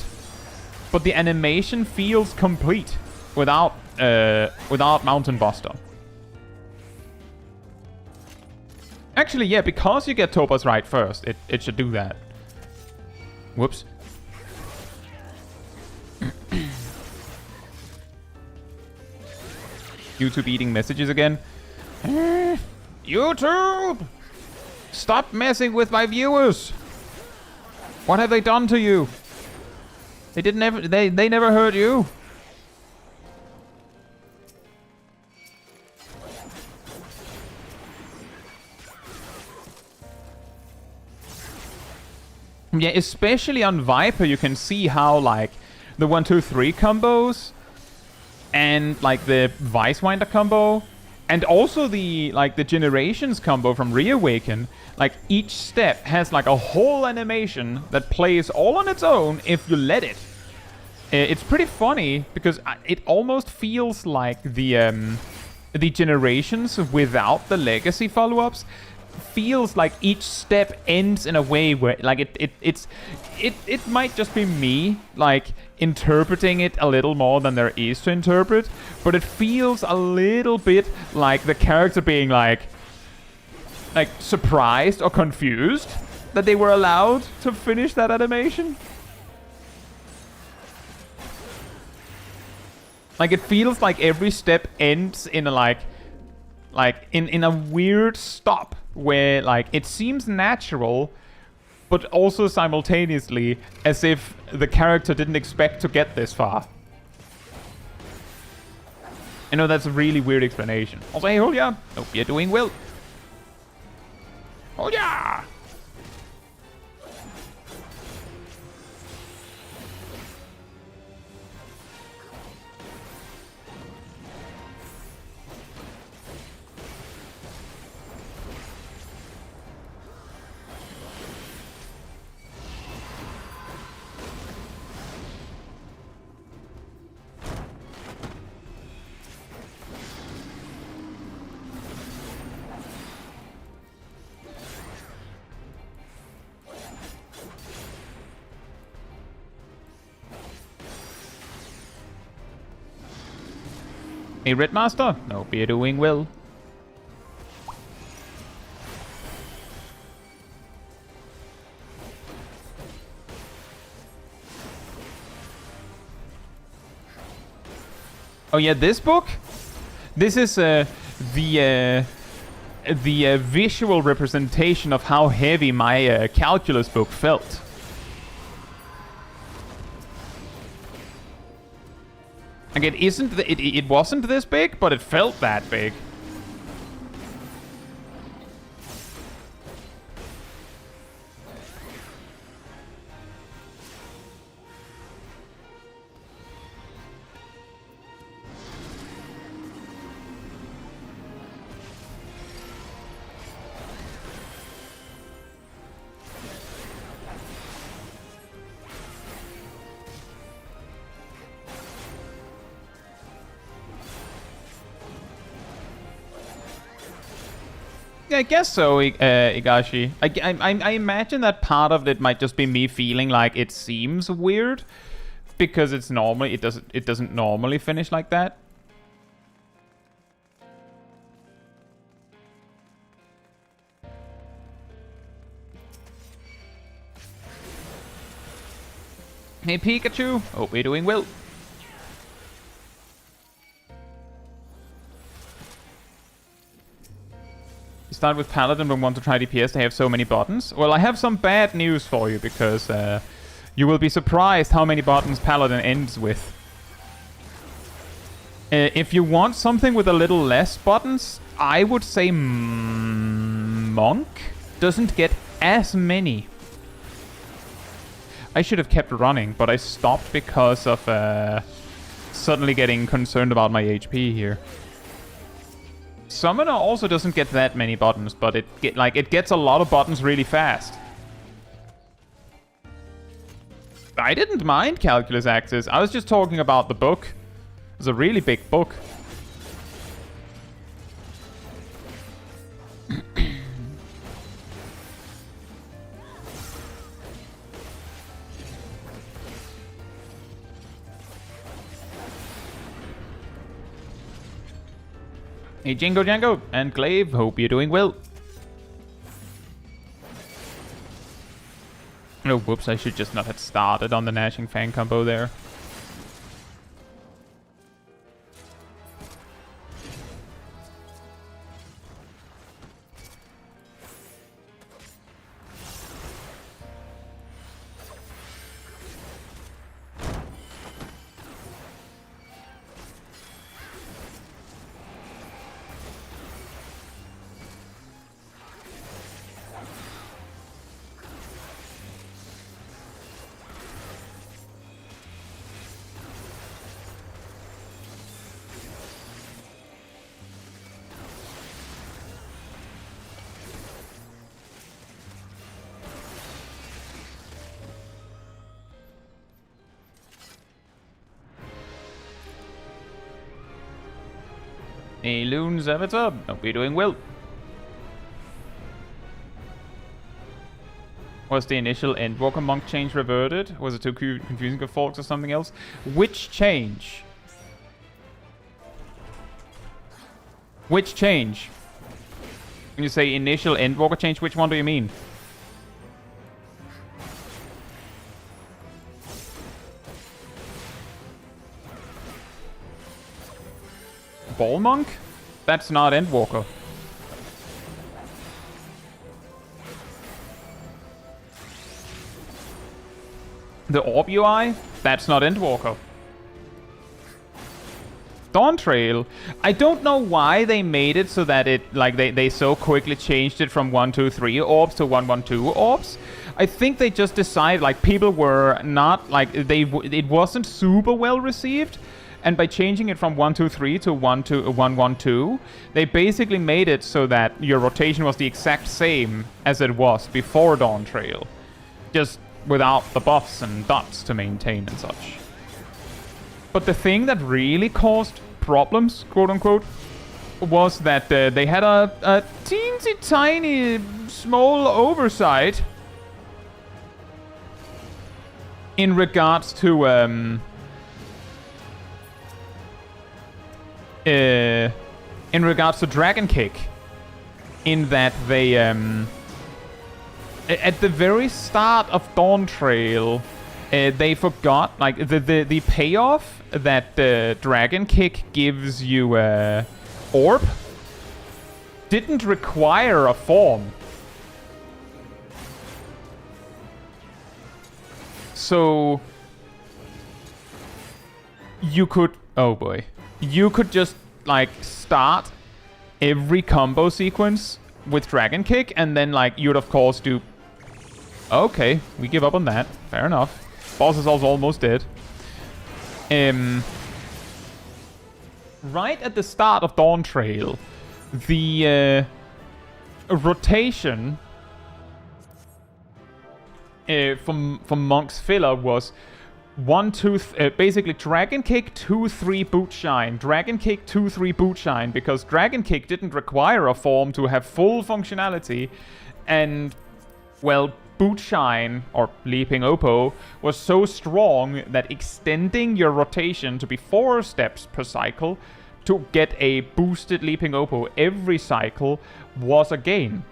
but the animation feels complete without Mountain Buster. Actually, yeah, because you get Topaz right first, it should do that. Whoops. YouTube eating messages again. YouTube! Stop messing with my viewers! What have they done to you? They never hurt you. Yeah, especially on Viper, you can see how, like, the 1-2-3 combos and, like, the Vicewinder combo and also the, like, the Generations combo from Reawaken, like, each step has, like, a whole animation that plays all on its own if you let it. It's pretty funny because it almost feels like the Generations without the Legacy follow-ups feels like each step ends in a way where, like, it might just be me, like, interpreting it a little more than there is to interpret, but it feels a little bit like the character being like surprised or confused that they were allowed to finish that animation. Like, it feels like every step ends in a in a weird stop where, like, it seems natural, but also simultaneously as if the character didn't expect to get this far. I know that's a really weird explanation. Also, hey, Julia, hope you're doing well. Julia! Hey, Redmaster, hope you're doing well. Oh yeah, this book? This is the visual representation of how heavy my calculus book felt. Like, it wasn't this big, but it felt that big. I guess so, Igashi. I imagine that part of it might just be me feeling like it seems weird because it doesn't normally finish like that. Hey Pikachu, hope you're doing well. Start with Paladin but want to try DPS. They have so many buttons. Well, I have some bad news for you because you will be surprised how many buttons Paladin ends with. If you want something with a little less buttons, I would say Monk doesn't get as many. I should have kept running, but I stopped because of suddenly getting concerned about my HP here. Summoner also doesn't get that many buttons, but it gets a lot of buttons really fast. I didn't mind Calculus Axis. I was just talking about the book. It's a really big book. Hey, Jingo Jango and Glaive, hope you're doing well. Oh, whoops, I should just not have started on the Gnashing Fang combo there. Hey, Loons, what's up? Hope you're doing well. Was the initial Endwalker Monk change reverted? Was it too confusing for folks or something else? Which change? Which change? When you say initial Endwalker change, which one do you mean? Ball Monk? That's not Endwalker. The Orb UI? That's not Endwalker. Dawntrail? I don't know why they made it so that it, like, they so quickly changed it from 123 orbs to 112 orbs. I think they just decided, like, people were not, like, it wasn't super well received. And by changing it from 123 to 112, they basically made it so that your rotation was the exact same as it was before Dawntrail. Just without the buffs and dots to maintain and such. But the thing that really caused problems, quote-unquote, was that they had a teensy tiny small oversight in regards to Dragon Kick, in that they at the very start of Dawntrail, they forgot, like, the payoff that Dragon Kick gives you orb didn't require a form. So you could, oh boy, you could just, like, start every combo sequence with Dragon Kick, and then, like, you'd of course do... Okay, we give up on that. Fair enough. Boss is also almost dead. Right at the start of Dawntrail, the rotation from Monk's filler was 1-2 basically Dragon Kick 2-3 Boot Shine, Dragon Kick 2-3 Boot Shine, because Dragon Kick didn't require a form to have full functionality, and, well, Boot Shine, or Leaping Oppo, was so strong that extending your rotation to be 4 steps per cycle to get a boosted Leaping Oppo every cycle was a gain.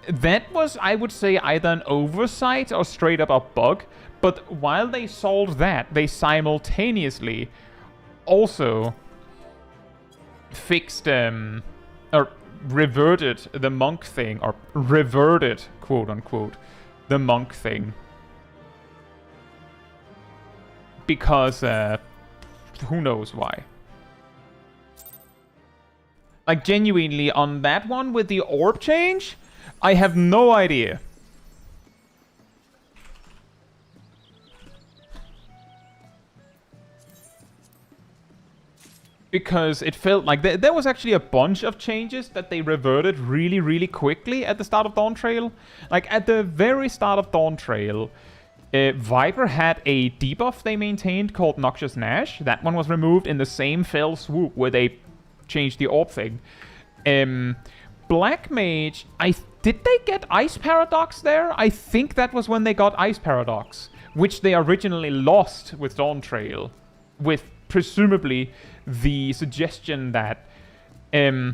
That was, I would say, either an oversight or straight up a bug, but while they solved that, they simultaneously also fixed, or reverted the monk thing, or reverted, quote-unquote, the monk thing. Because who knows why. Like, genuinely, on that one with the orb change, I have no idea. Because it felt like there was actually a bunch of changes that they reverted really, really quickly at the start of Dawntrail. Like, at the very start of Dawntrail, Viper had a debuff they maintained called Noxious Gnash. That one was removed in the same fell swoop where they changed the orb thing. Black Mage, did they get Ice Paradox there? I think that was when they got Ice Paradox, which they originally lost with Dawntrail, with presumably the suggestion that they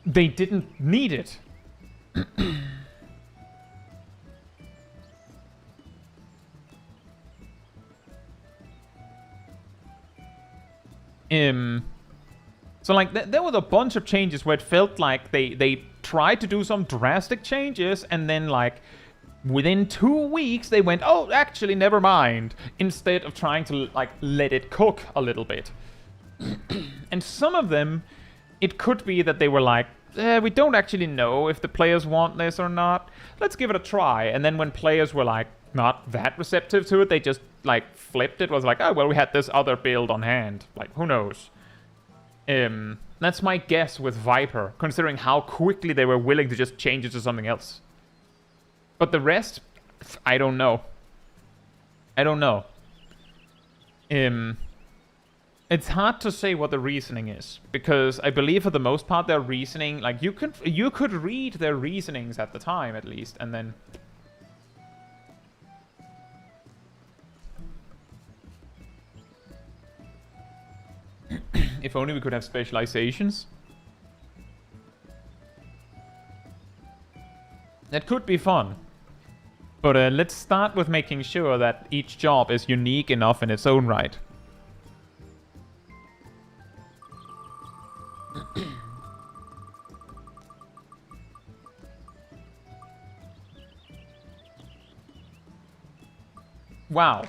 didn't need it. So like there was a bunch of changes where it felt like they tried to do some drastic changes, and then like within 2 weeks they went, oh, actually never mind, instead of trying to like let it cook a little bit. And some of them, it could be that they were like, we don't actually know if the players want this or not, let's give it a try. And then when players were like not that receptive to it, they just like flipped it, was like, oh well, we had this other build on hand, like who knows. That's my guess with Viper, considering how quickly they were willing to just change it to something else. But the rest, I don't know. I don't know. It's hard to say what the reasoning is, because I believe for the most part their reasoning, like you could read their reasonings at the time at least, and then if only we could have specializations. That could be fun. But let's start with making sure that each job is unique enough in its own right. Wow.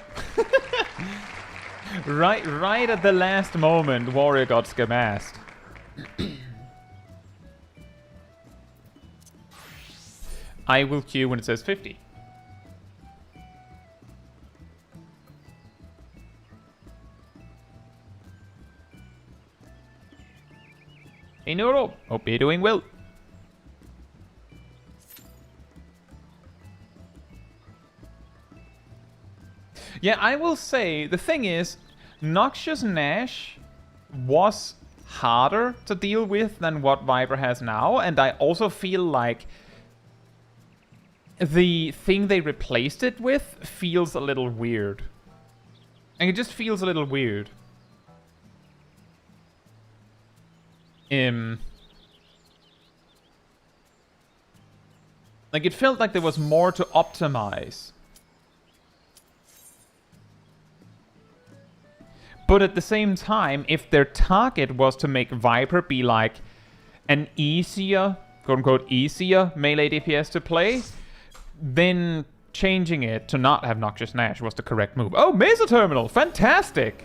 right at the last moment, Warrior got scamassed. I will queue when it says 50. Hey Nuro, hope you're doing well. Yeah, I will say, the thing is, Noxious Gnash was harder to deal with than what Viper has now, and I also feel like the thing they replaced it with feels a little weird. And it just feels a little weird. Like, it felt like there was more to optimize. But at the same time, if their target was to make Viper be like an easier, quote-unquote easier melee DPS to play, then changing it to not have Noxious Gnash was the correct move. Oh, Mesa Terminal! Fantastic!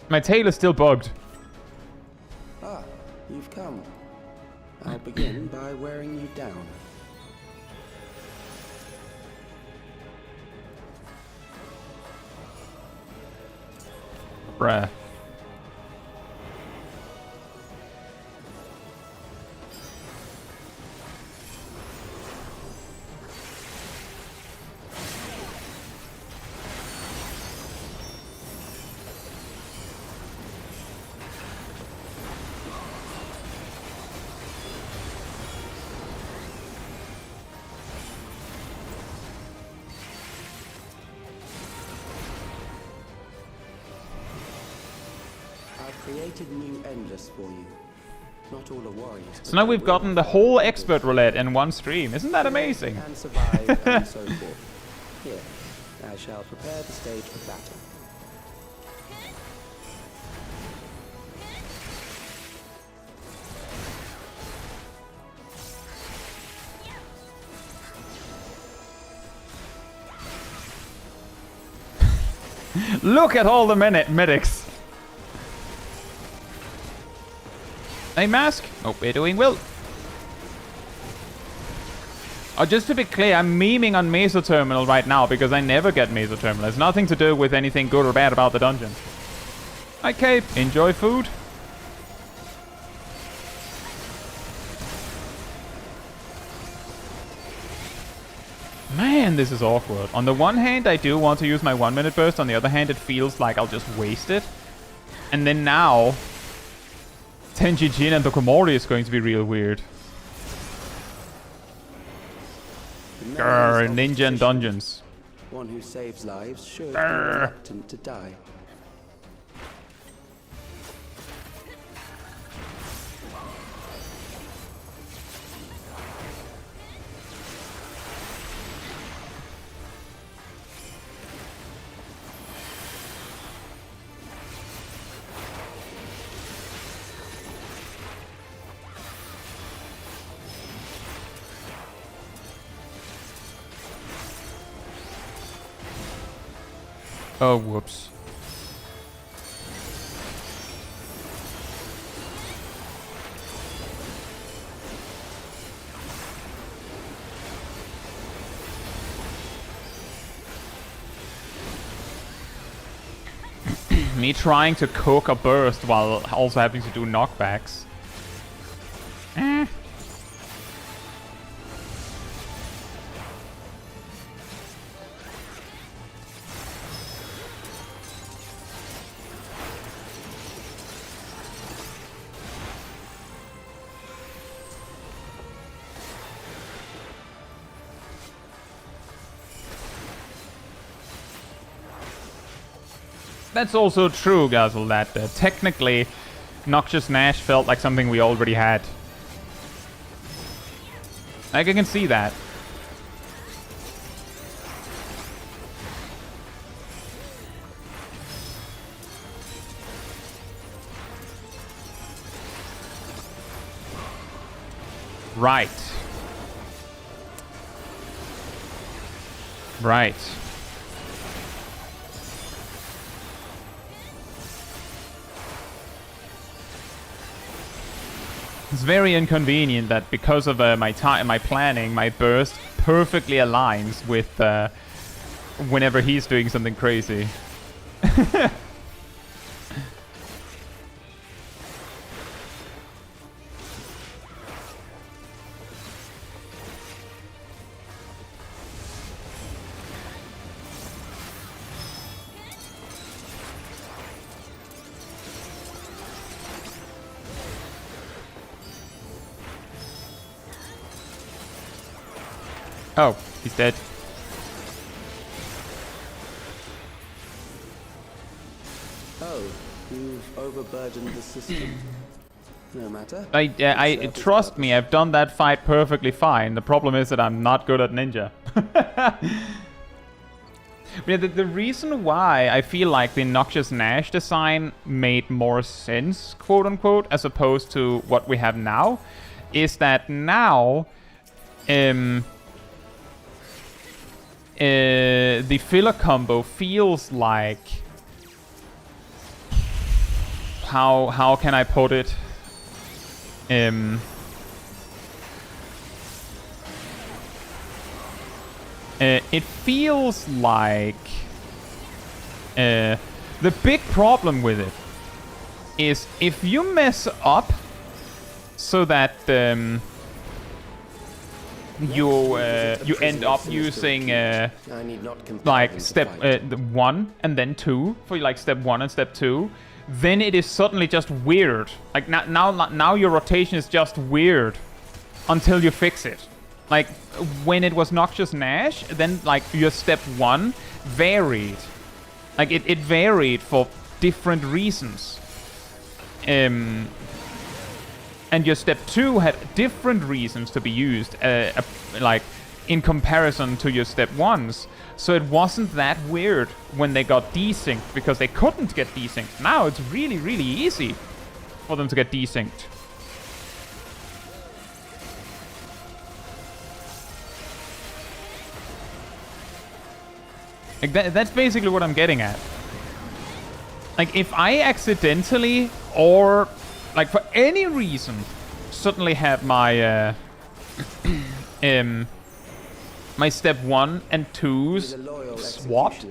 My tail is still bugged. Ah, you've come. I'll begin by wearing you down. Bruh. Created new endless for you. Not all are warriors. So now we've gotten the whole expert roulette in one stream. Isn't that amazing? And survive and so forth. Here, I shall prepare the stage for battle. Look at all the medics. A mask? Hope we're doing well. Oh, just to be clear, I'm memeing on Meso Terminal right now because I never get Meso Terminal. It's nothing to do with anything good or bad about the dungeon. Okay, enjoy food. Man, this is awkward. On the one hand, I do want to use my 1 minute burst. On the other hand, it feels like I'll just waste it. And then now, Tenji Jin and Dokomori is going to be real weird. Grrr, ninja and dungeons. One who saves lives should be reluctant to die. Oh, whoops. Me trying to cook a burst while also having to do knockbacks. That's also true, Gazel, that technically Noxious Nash felt like something we already had. Like, I can see that. Right. Right. It's very inconvenient that because of my planning, my burst perfectly aligns with whenever he's doing something crazy. Oh, he's dead. Oh, you've overburdened the system. No matter. I trust me, I've done that fight perfectly fine. The problem is that I'm not good at ninja. Yeah, the reason why I feel like the Noxious Nash design made more sense, quote unquote, as opposed to what we have now, is that now the filler combo feels like, how can I put it? It feels like the big problem with it is if you mess up so that you end up using like step 1 and then 2 for like step 1 and step 2, then it is suddenly just weird. Like now your rotation is just weird until you fix it. Like when it was Noxious Nash, then like your step 1 varied. Like it varied for different reasons. And your step 2 had different reasons to be used, like in comparison to your step 1s. So it wasn't that weird when they got desynced, because they couldn't get desynced. Now it's really, really easy for them to get desynced. Like that's basically what I'm getting at. Like, if I accidentally, or, like, for any reason, suddenly have my, my step 1 and 2s swapped,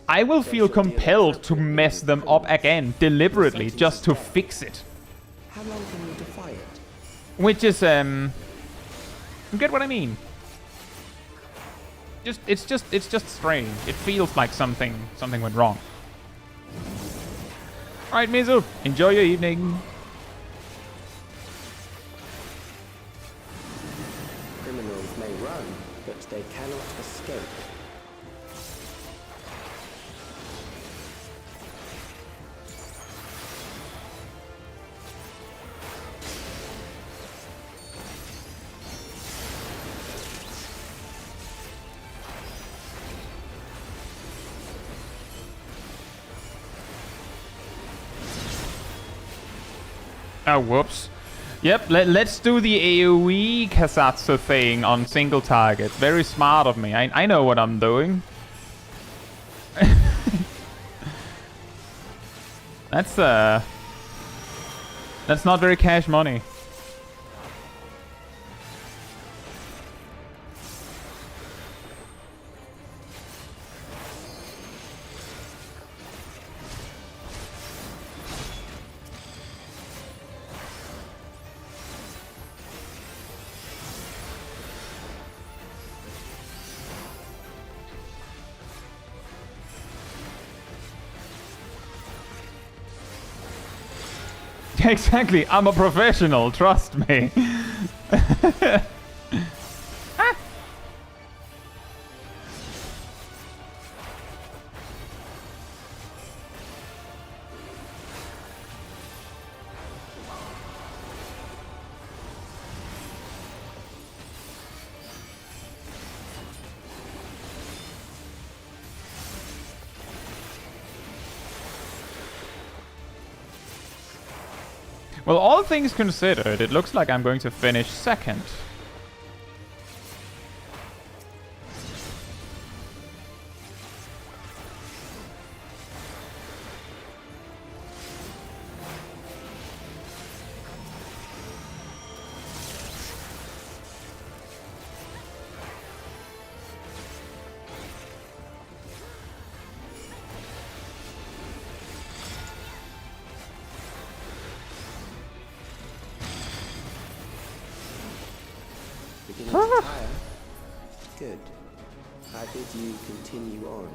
I will feel compelled to mess them up again, deliberately, just to fix it. How long can you defy it? Which is, you get what I mean? It's just strange. It feels like something went wrong. Alright, Mizu, enjoy your evening. Criminals may run, but they cannot escape. Oh, whoops. Yep, let's do the AoE Caetsu thing on single target. Very smart of me. I know what I'm doing. That's not very cash money. Exactly, I'm a professional, trust me. Well, all things considered, it looks like I'm going to finish second. Beginning to tire? Good. I bid you continue on.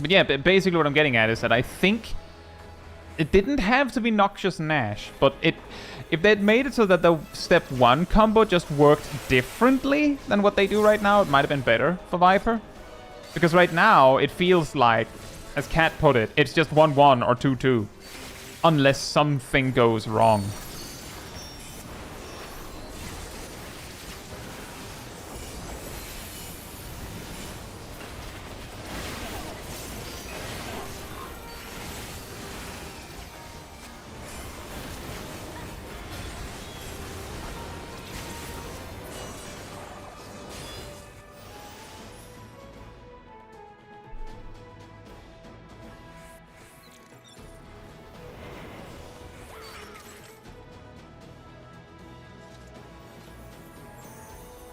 But yeah, basically what I'm getting at is that I think it didn't have to be Noxious Nash, but if they'd made it so that the step 1 combo just worked differently than what they do right now, it might have been better for Viper. Because right now, it feels like, as Kat put it, it's just 1-1 or 2-2. Unless something goes wrong.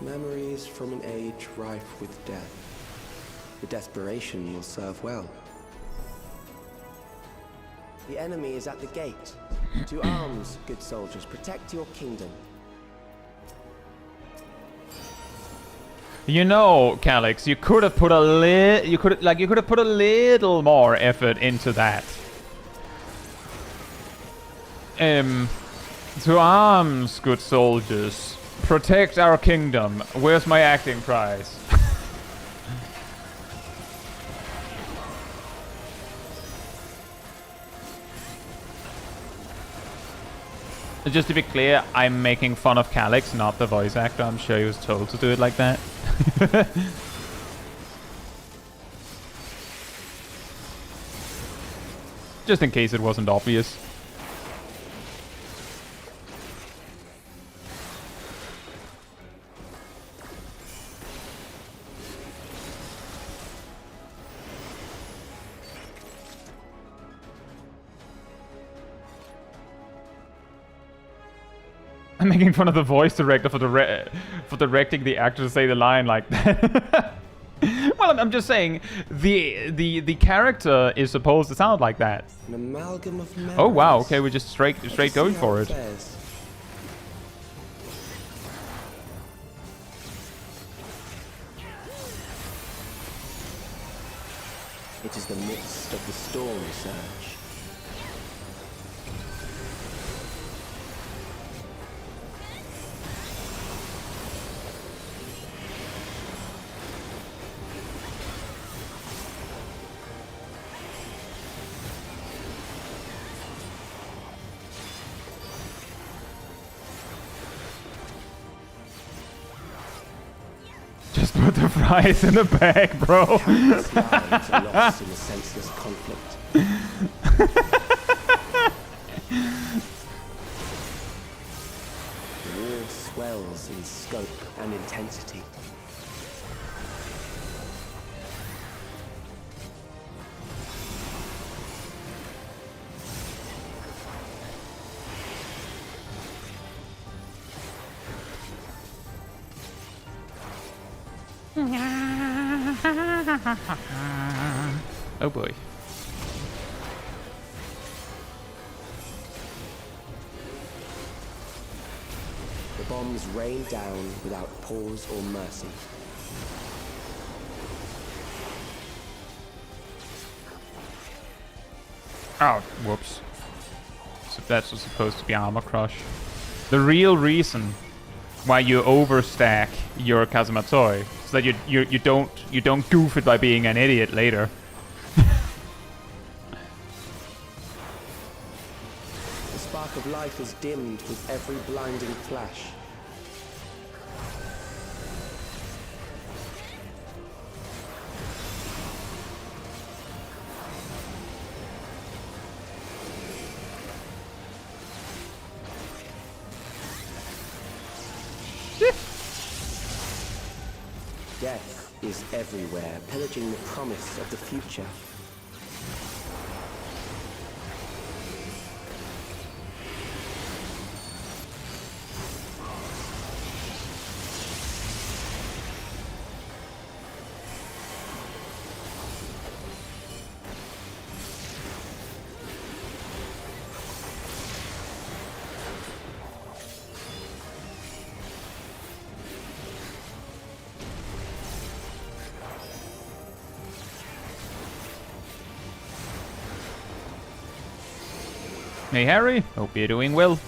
Memories from an age rife with death. The desperation will serve well. The enemy is at the gate. To arms, good soldiers. Protect your kingdom. You know, Calyx, you could have put a little more effort into that. To arms, good soldiers. Protect our kingdom. Where's my acting prize? Just to be clear, I'm making fun of Calyx, not the voice actor. I'm sure he was told to do it like that. Just in case it wasn't obvious. I'm making fun of the voice director for directing the actor to say the line like that. Well, I'm just saying the character is supposed to sound like that. An amalgam of memories. Oh wow, okay, we're just straight Let's going see how for it. fares. It is the midst of the storm surge. Just put the fries in the bag, bro. Countless lives are lost in a senseless conflict. The war swells in scope and intensity. Oh boy. The bombs rain down without pause or mercy. Oh, whoops. So that's what's supposed to be armor crush. The real reason why you overstack your Kazumatoi so that you don't goof it by being an idiot later. The spark of life is dimmed with every blinding flash. Death is everywhere, pillaging the promise of the future. Hey Harry, hope you're doing well.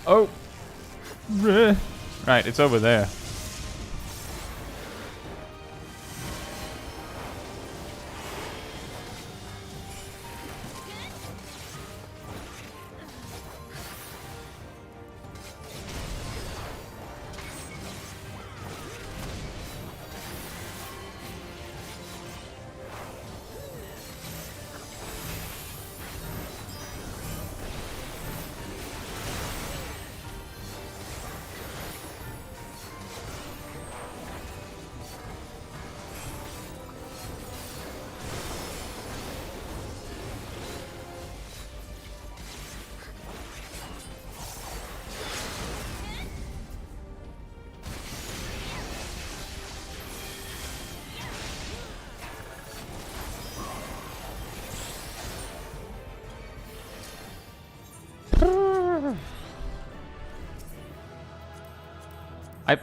Oh, right, it's over there.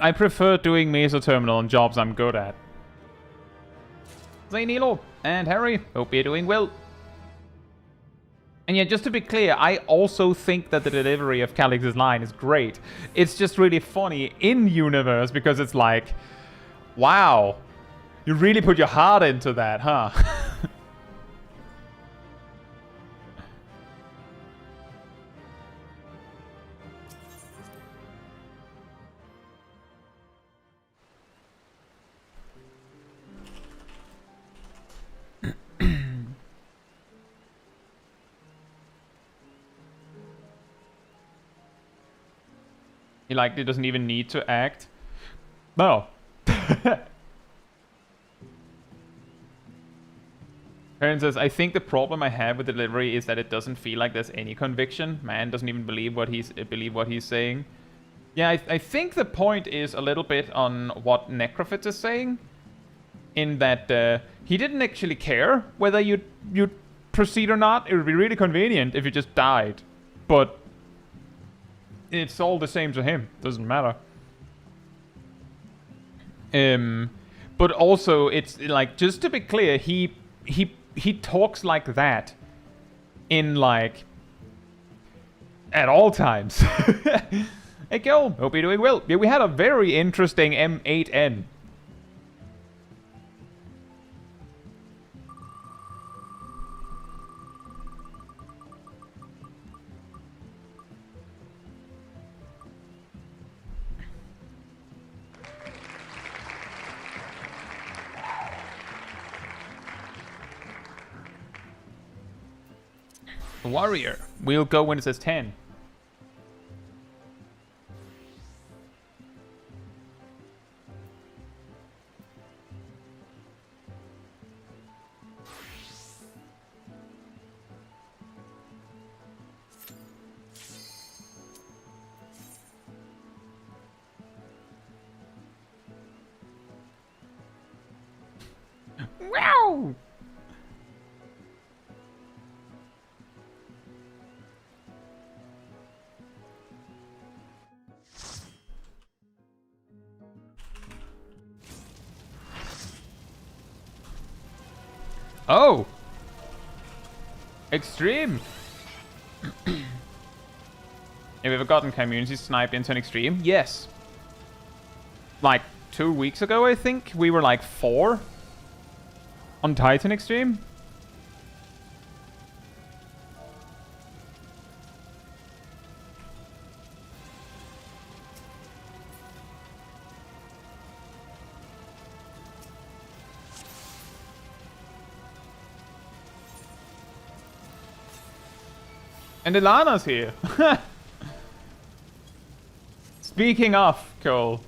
I prefer doing Mesa Terminal on jobs I'm good at. Say Nilo and Harry, hope you're doing well. And yeah, just to be clear, I also think that the delivery of Calix's line is great. It's just really funny in-universe because it's like, wow, you really put your heart into that, huh? He likely doesn't even need to act. No. Perrin says, I think the problem I have with the delivery is that it doesn't feel like there's any conviction. Man doesn't even believe what he's saying. Yeah, I think the point is a little bit on what Necrophit is saying. In that he didn't actually care whether you'd proceed or not. It would be really convenient if you just died. But it's all the same to him. Doesn't matter. But also, it's like, just to be clear, he talks like that in, like, at all times. Hey, Gil, hope you're doing well. Yeah, we had a very interesting M8N. Warrior. We'll go when it says 10. Wow! Oh! Extreme! Have you ever gotten community sniped into an extreme? Yes. Like 2 weeks ago, I think. We were like 4 on Titan Extreme. And Ilana's here. Speaking of, Cole.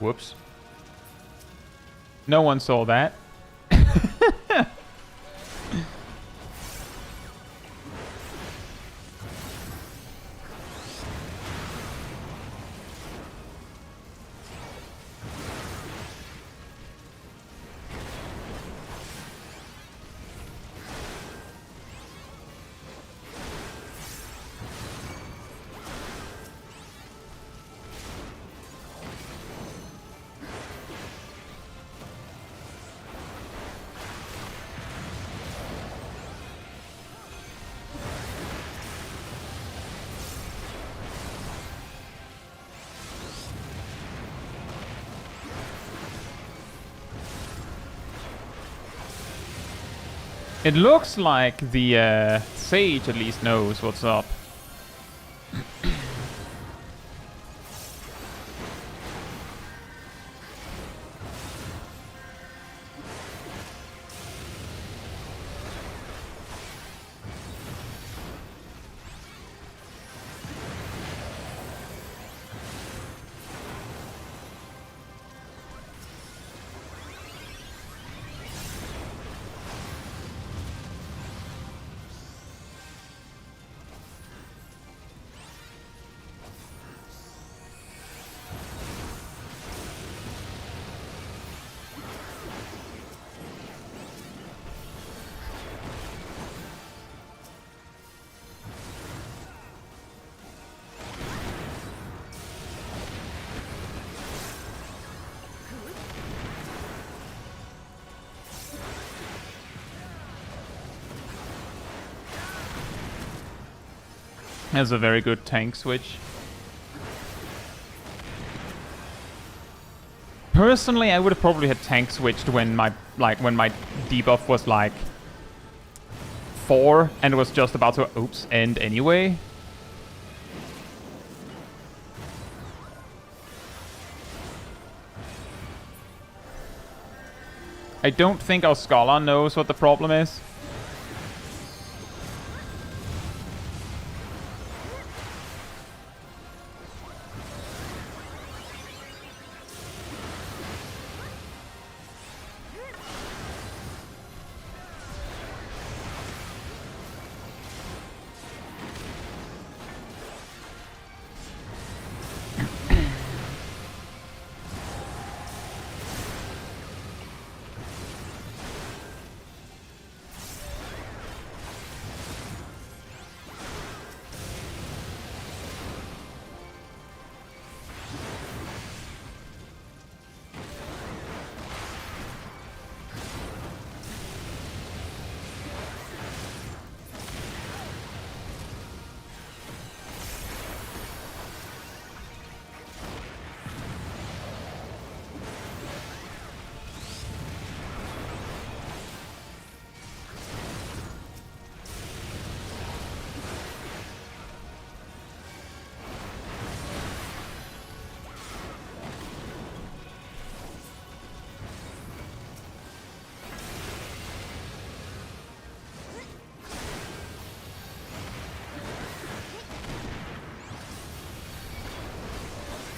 Whoops. No one saw that. It looks like the Sage at least knows what's up. Has a very good tank switch. Personally, I would have probably had tank switched when my debuff was like 4 and was just about to end anyway. I don't think our scholar knows what the problem is.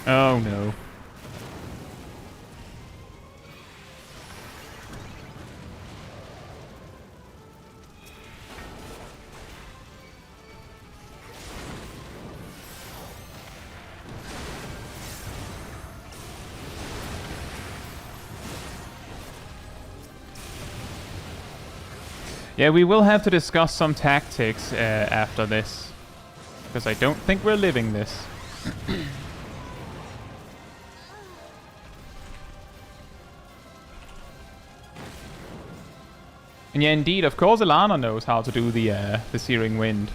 Oh no. Yeah, we will have to discuss some tactics after this, because I don't think we're living this. And yeah, indeed, of course, Ilana knows how to do the Searing Wind.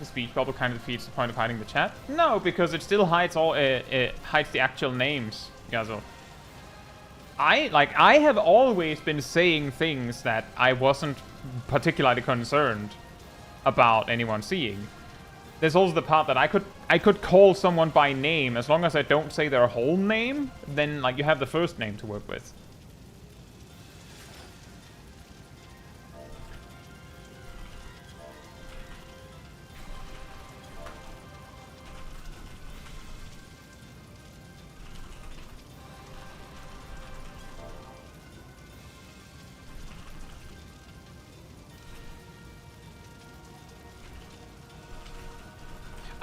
The speech bubble kind of defeats the point of hiding the chat? No, because it still hides all it hides the actual names. Yeah, so I have always been saying things that I wasn't particularly concerned about anyone seeing. There's also the part that I could call someone by name as long as I don't say their whole name. Then like you have the first name to work with.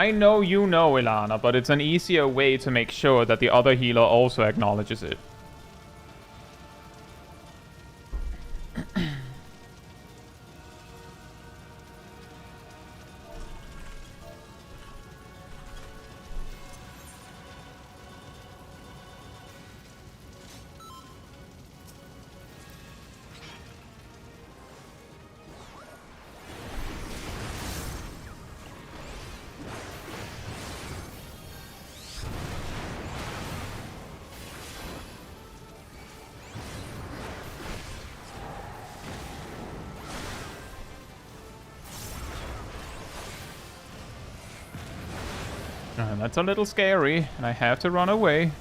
I know you know, Ilana, but it's an easier way to make sure that the other healer also acknowledges it. That's a little scary, and I have to run away.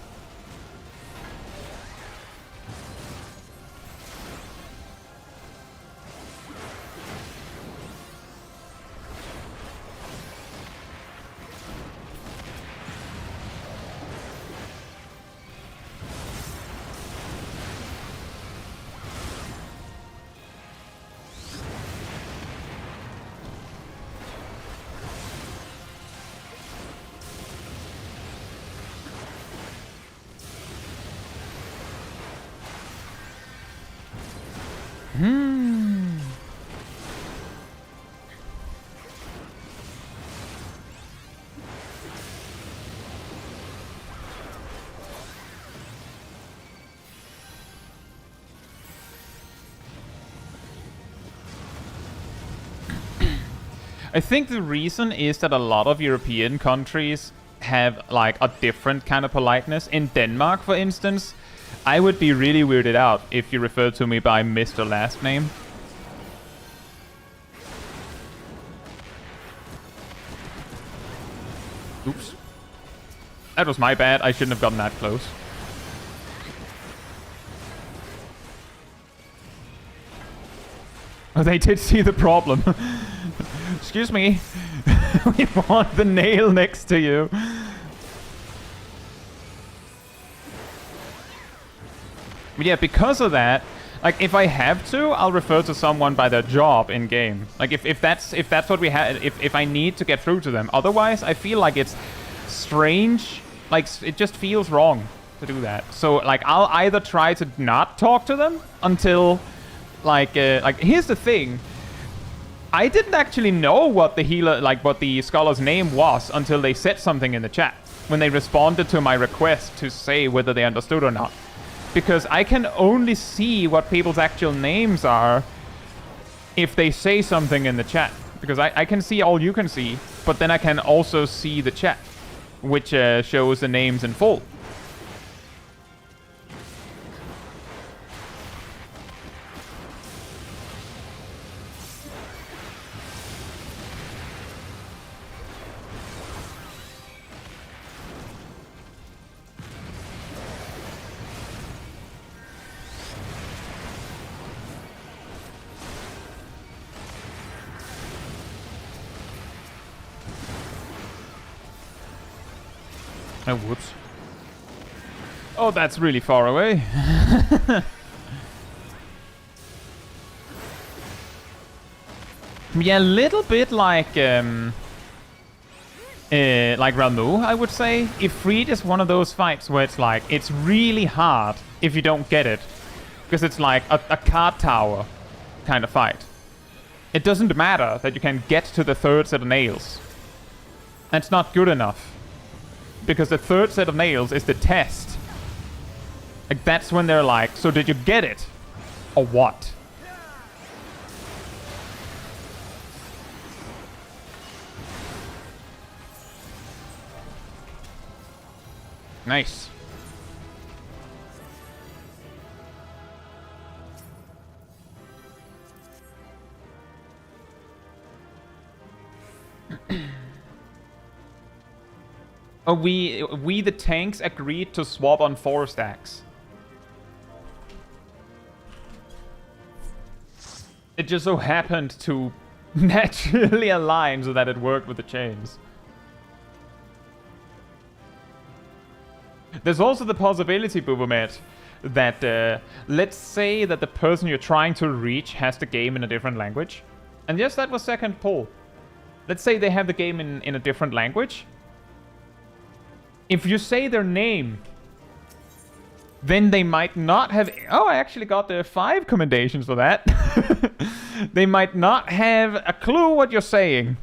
I think the reason is that a lot of European countries have like a different kind of politeness. In Denmark, for instance, I would be really weirded out if you referred to me by Mr. Last Name. Oops. That was my bad. I shouldn't have gotten that close. Oh, they did see the problem. Excuse me. We want the nail next to you. But yeah, because of that, like if I have to, I'll refer to someone by their job in game. Like if that's what we had, if I need to get through to them. Otherwise, I feel like it's strange. Like it just feels wrong to do that. So like I'll either try to not talk to them until like here's the thing. I didn't actually know what the healer, like what the scholar's name was until they said something in the chat when they responded to my request to say whether they understood or not. Because I can only see what people's actual names are if they say something in the chat. Because I can see all you can see, but then I can also see the chat, which shows the names in full. Oh, whoops. Oh, that's really far away. Yeah, a little bit like Ramu, I would say. Ifrit is one of those fights where it's like, it's really hard if you don't get it. Because it's like a card tower kind of fight. It doesn't matter that you can get to the third set of nails. That's not good enough. Because the third set of nails is the test. Like, that's when they're like, so did you get it? Or what? Nice. Oh, we the tanks agreed to swap on 4 stacks. It just so happened to naturally align so that it worked with the chains. There's also the possibility, Boobomet, that let's say that the person you're trying to reach has the game in a different language. And yes, that was second poll. Let's say they have the game in a different language. If you say their name, then they might not have... Oh, I actually got the 5 commendations for that. They might not have a clue what you're saying.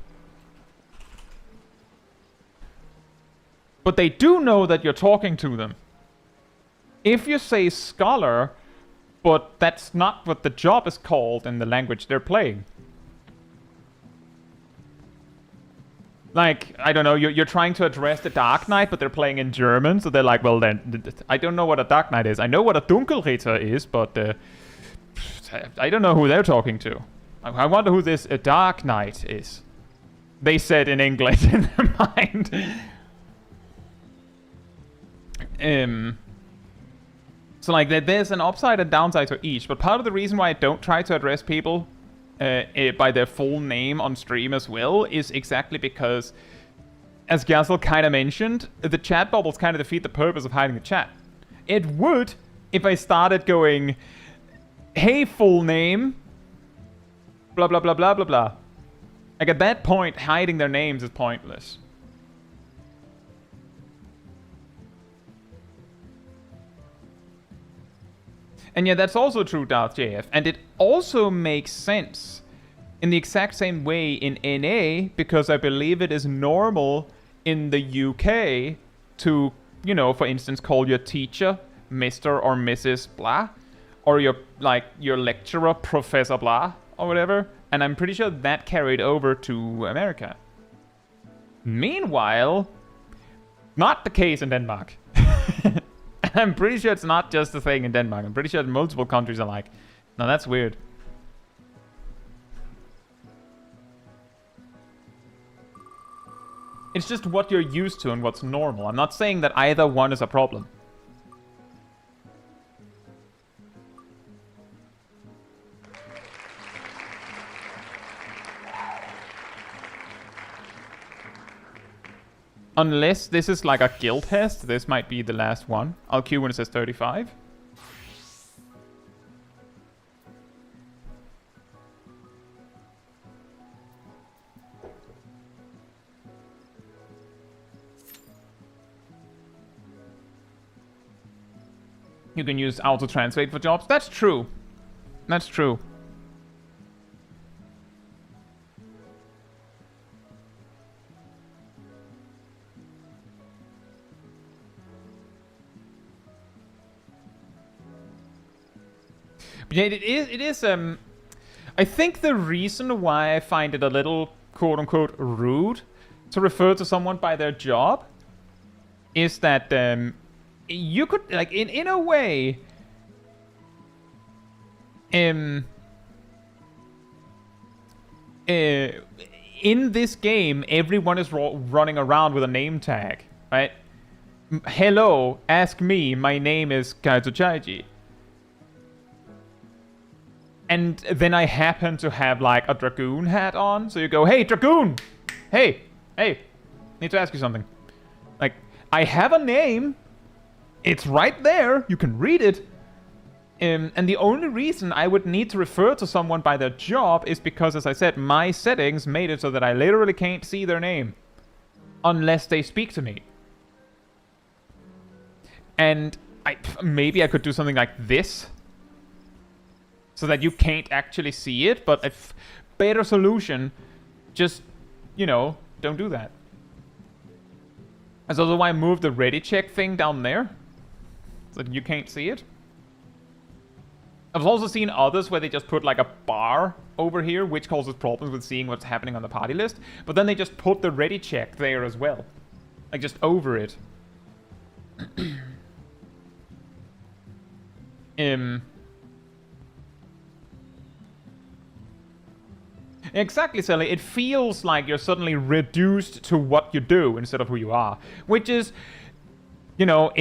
But they do know that you're talking to them. If you say scholar, but that's not what the job is called in the language they're playing. Like, I don't know, you're trying to address the Dark Knight, but they're playing in German, so they're like, well then, I don't know what a Dark Knight is. I know what a Dunkelritter is, but I don't know who they're talking to. I wonder who this Dark Knight is. They said in English in their mind. So like there's an upside and downside to each, but part of the reason why I don't try to address people by their full name on stream as well is exactly because, as Gazel kind of mentioned, the chat bubbles kind of defeat the purpose of hiding the chat. It would if I started going, hey, full name, blah blah blah blah blah blah. Like at that point, hiding their names is pointless. And yeah, that's also true, Darth JF. And it also makes sense in the exact same way in NA, because I believe it is normal in the UK to, you know, for instance, call your teacher Mr. or Mrs. blah, or your lecturer Professor blah, or whatever. And I'm pretty sure that carried over to America. Meanwhile, not the case in Denmark. I'm pretty sure it's not just a thing in Denmark. I'm pretty sure multiple countries are like, no, that's weird. It's just what you're used to and what's normal. I'm not saying that either one is a problem. Unless this is like a guild test, this might be the last one. I'll queue when it says 35. You can use auto-translate for jobs. That's true. That's true. But yeah, it is, I think the reason why I find it a little, quote-unquote, rude to refer to someone by their job is that, you could, like, in a way, in this game, everyone is running around with a name tag, right? Hello, ask me, my name is Caetsu Chaiji. And then I happen to have, like, a Dragoon hat on. So you go, hey, Dragoon! Hey, need to ask you something. Like, I have a name. It's right there. You can read it. And the only reason I would need to refer to someone by their job is because, as I said, my settings made it so that I literally can't see their name. Unless they speak to me. And maybe I could do something like this. So that you can't actually see it, but a better solution, just, you know, don't do that. That's also why I moved the ready check thing down there, so that you can't see it. I've also seen others where they just put like a bar over here, which causes problems with seeing what's happening on the party list, but then they just put the ready check there as well. Like, just over it. Exactly, Sally. It feels like you're suddenly reduced to what you do instead of who you are. Which is, you know,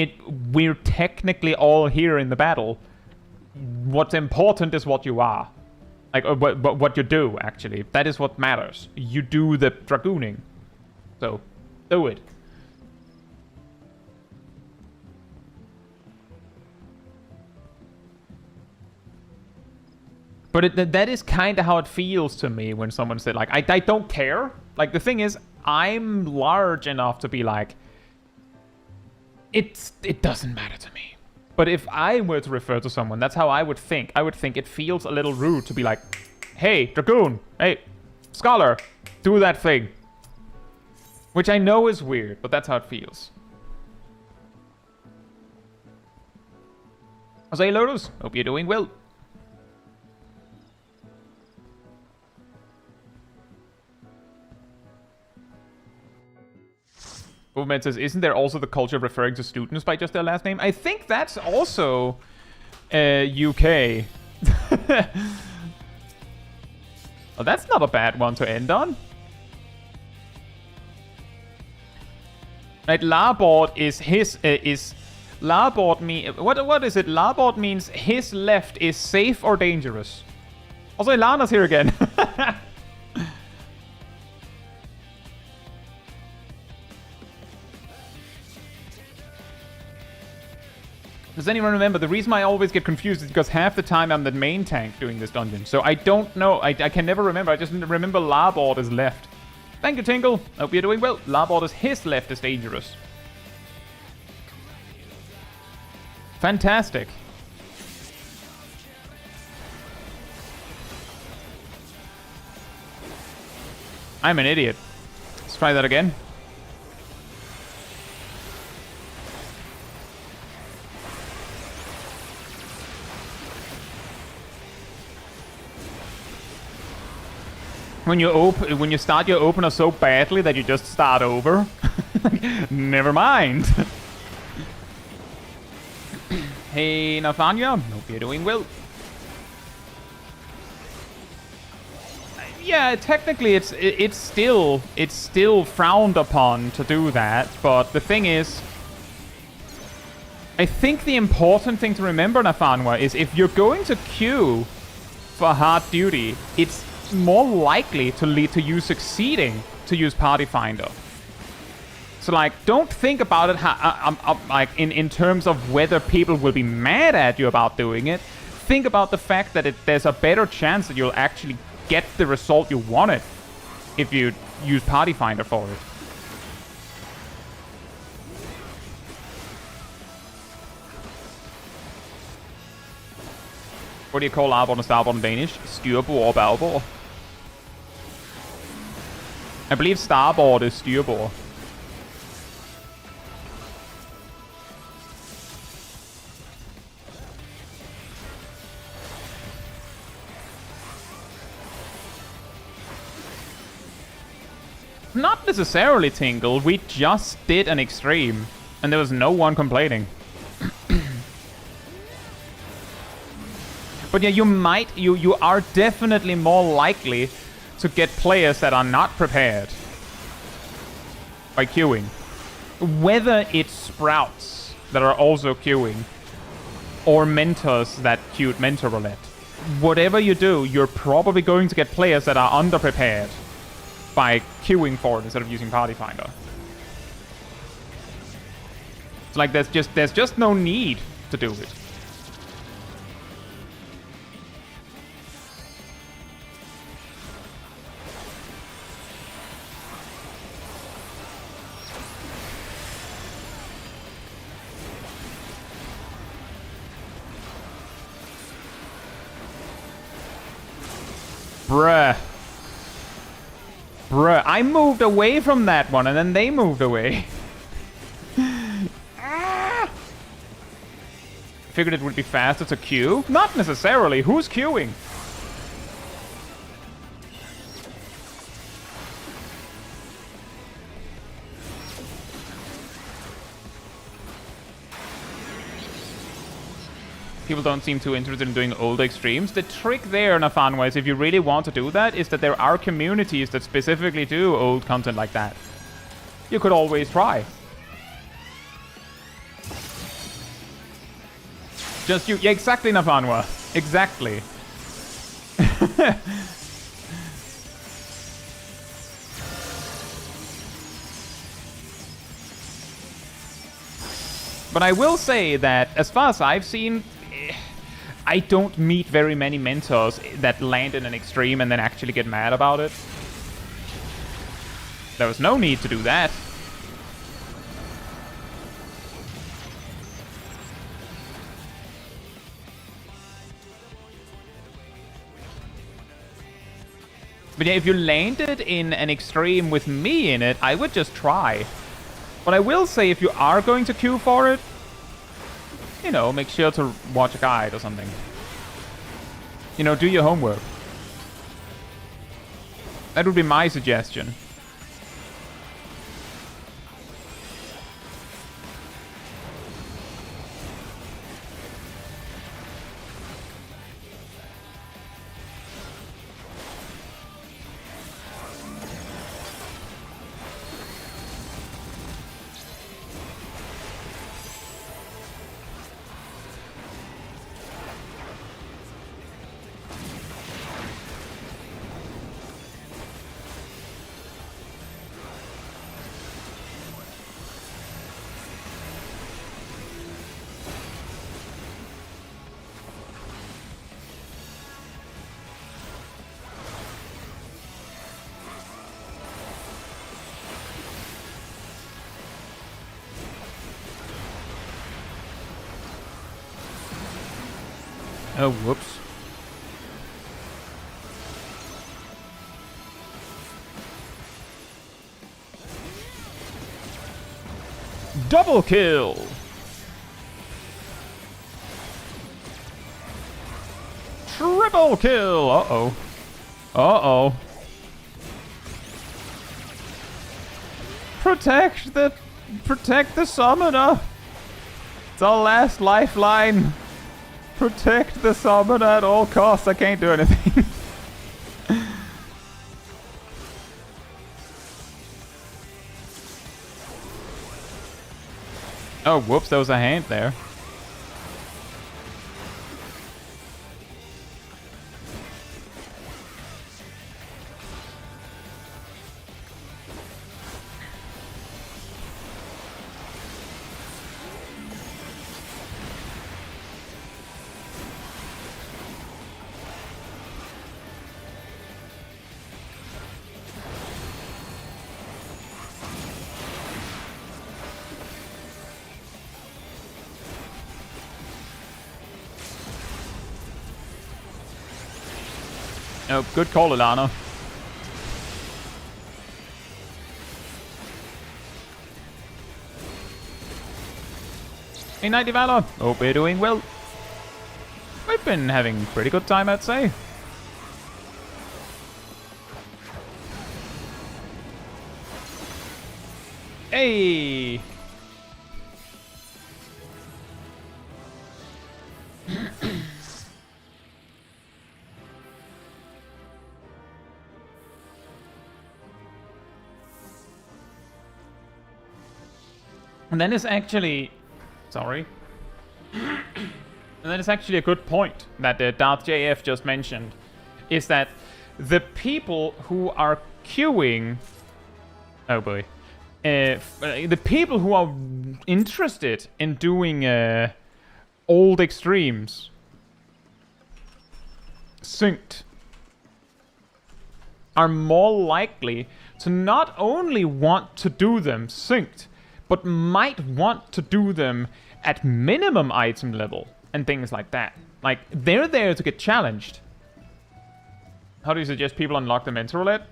we're technically all here in the battle. What's important is what you are. Like, what you do, actually. That is what matters. You do the dragooning. So, do it. But that is kind of how it feels to me when someone said, like, I don't care. Like, the thing is, I'm large enough to be like, it doesn't matter to me. But if I were to refer to someone, that's how I would think. I would think it feels a little rude to be like, hey, Dragoon, hey, Scholar, do that thing. Which I know is weird, but that's how it feels. Hey, Lotus, hope you're doing well. Movement says, isn't there also the culture of referring to students by just their last name? I think that's also UK. Oh, that's not a bad one to end on. Right, Larbord is Larboard what is it? Larboard means his left is safe or dangerous. Also, Ilana's here again. Does anyone remember? The reason I always get confused is because half the time I'm the main tank doing this dungeon. So I don't know. I can never remember. I just remember Larboard is left. Thank you, Tingle. Hope you're doing well. Larboard is his left is dangerous. Fantastic. I'm an idiot. Let's try that again. When you start your opener so badly that you just start over. Never mind. Hey, Nafanya. Hope you're doing well. Yeah, technically it's still frowned upon to do that, but the thing is, I think the important thing to remember, Nafanwa, is if you're going to queue for hard duty, it's more likely to lead to you succeeding to use Party Finder. So, like, don't think about it like in terms of whether people will be mad at you about doing it. Think about the fact that there's a better chance that you'll actually get the result you wanted if you use Party Finder for it. What do you call Arbor and Starboard in Danish? Styrbord or Balbord? I believe Starboard is Styrbord. Not necessarily, Tingle. We just did an extreme, and there was no one complaining. But yeah, you are definitely more likely to get players that are not prepared by queuing. Whether it's sprouts that are also queuing, or mentors that queued Mentor Roulette. Whatever you do, you're probably going to get players that are underprepared by queuing for it instead of using Party Finder. It's like there's just no need to do it. Bruh, I moved away from that one, and then they moved away. Figured it would be faster to queue. Not necessarily. Who's queuing? People don't seem too interested in doing old extremes. The trick there, Nafanwa, is if you really want to do that, is that there are communities that specifically do old content like that. You could always try. Just you. Yeah, exactly, Nafanwa. Exactly. But I will say that, as far as I've seen, I don't meet very many mentors that land in an extreme and then actually get mad about it. There was no need to do that. But yeah, if you landed in an extreme with me in it, I would just try. But I will say, if you are going to queue for it, you know, make sure to watch a guide or something. You know, do your homework. That would be my suggestion. Oh, whoops. Double kill! Triple kill! Uh-oh. Uh-oh. Protect the summoner! It's our last lifeline! Protect the summoner at all costs. I can't do anything. Oh, whoops, there was a hand there. Oh, good call, Ilana. Hey, Knighty Valor. Hope we're doing well. We've been having a pretty good time, I'd say. Hey! And then it's actually... Sorry. And then it's actually a good point that Darth JF just mentioned. Is that the people who are queuing... Oh boy. The people who are interested in doing old extremes synced are more likely to not only want to do them synced, but might want to do them at minimum item level and things like that. Like, they're there to get challenged. How do you suggest people unlock the mental roulette?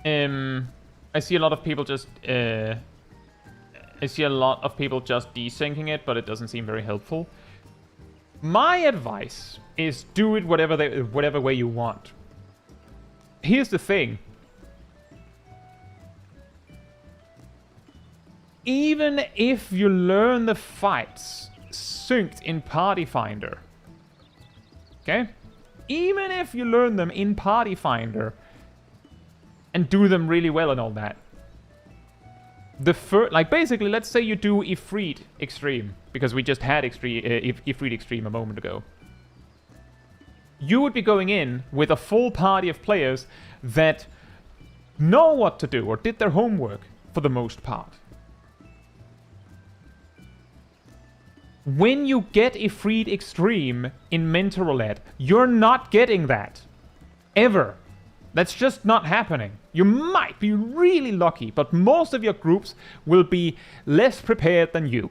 I see a lot of people just desyncing it, but it doesn't seem very helpful. My advice is do it whatever way you want. Here's the thing. Even if you learn the fights synced in Party Finder, okay? Even if you learn them in Party Finder and do them really well and all that, like basically, let's say you do Ifrit Extreme, because we just had Ifrit Extreme a moment ago. You would be going in with a full party of players that know what to do or did their homework for the most part. When you get Ifrit Extreme in Mentor Roulette, you're not getting that. Ever. That's just not happening. You might be really lucky, but most of your groups will be less prepared than you.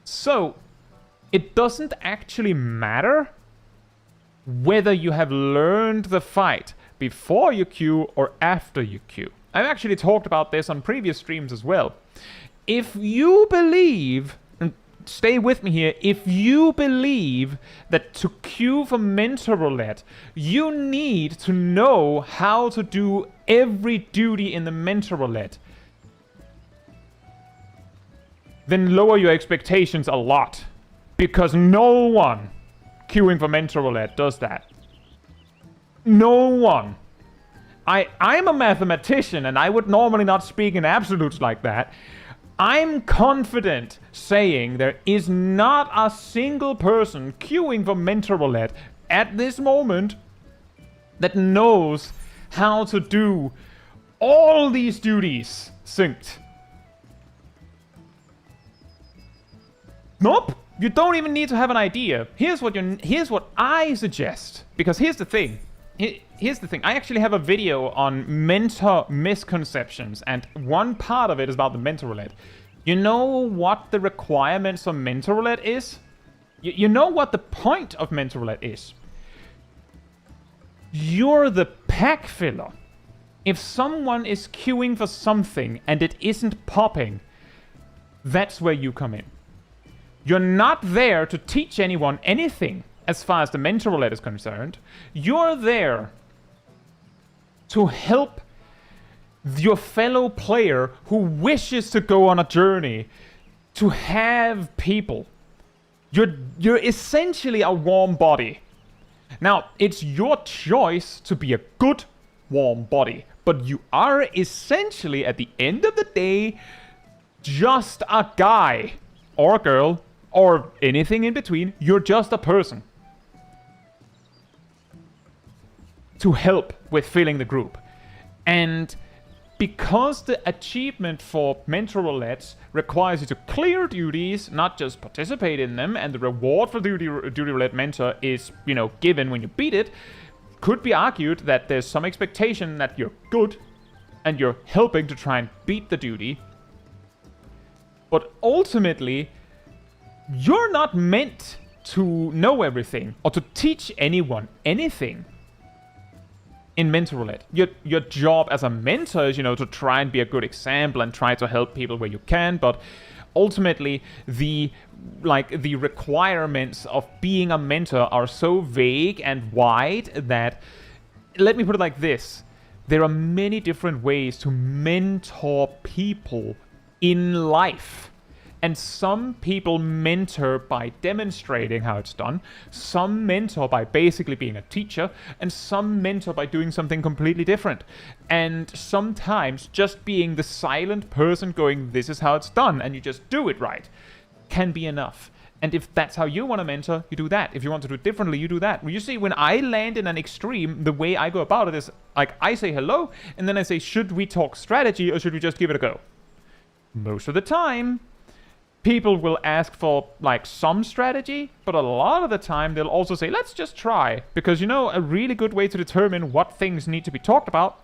So, it doesn't actually matter whether you have learned the fight before you queue or after you queue. I've actually talked about this on previous streams as well. If you believe... Stay with me here. If you believe that to queue for Mentor Roulette, you need to know how to do every duty in the Mentor Roulette, then lower your expectations a lot. Because no one queuing for Mentor Roulette does that. No one. I'm a mathematician, and I would normally not speak in absolutes like that. I'm confident saying there is not a single person queuing for Mentor Roulette at this moment that knows how to do all these duties synced. Nope. You don't even need to have an idea. Here's what I suggest. Because here's the thing. Here's the thing. I actually have a video on mentor misconceptions, and one part of it is about the Mentor Roulette. You know what the requirements of Mentor Roulette is? You know what the point of Mentor Roulette is? You're the pack filler. If someone is queuing for something and it isn't popping, that's where you come in. You're not there to teach anyone anything as far as the Mentor Roulette is concerned. You're there to help your fellow player who wishes to go on a journey to have people. You're essentially a warm body. Now, it's your choice to be a good warm body, but you are essentially, at the end of the day, just a guy or a girl or anything in between. You're just a person to help with filling the group. And because the achievement for Mentor Roulettes requires you to clear duties, not just participate in them, and the reward for Duty Roulette Mentor is, you know, given when you beat it, could be argued that there's some expectation that you're good and you're helping to try and beat the duty. But ultimately, you're not meant to know everything or to teach anyone anything in Mentor Roulette. Your job as a mentor is, you know, to try and be a good example and try to help people where you can, but ultimately the requirements of being a mentor are so vague and wide that, let me put it like this, there are many different ways to mentor people in life. And some people mentor by demonstrating how it's done, some mentor by basically being a teacher, and some mentor by doing something completely different. And sometimes just being the silent person going, this is how it's done, and you just do it right, can be enough. And if that's how you want to mentor, you do that. If you want to do it differently, you do that. Well, you see, when I land in an extreme, the way I go about it is, like, I say hello, and then I say, should we talk strategy, or should we just give it a go? Most of the time, people will ask for, like, some strategy, but a lot of the time they'll also say, let's just try. Because, you know, a really good way to determine what things need to be talked about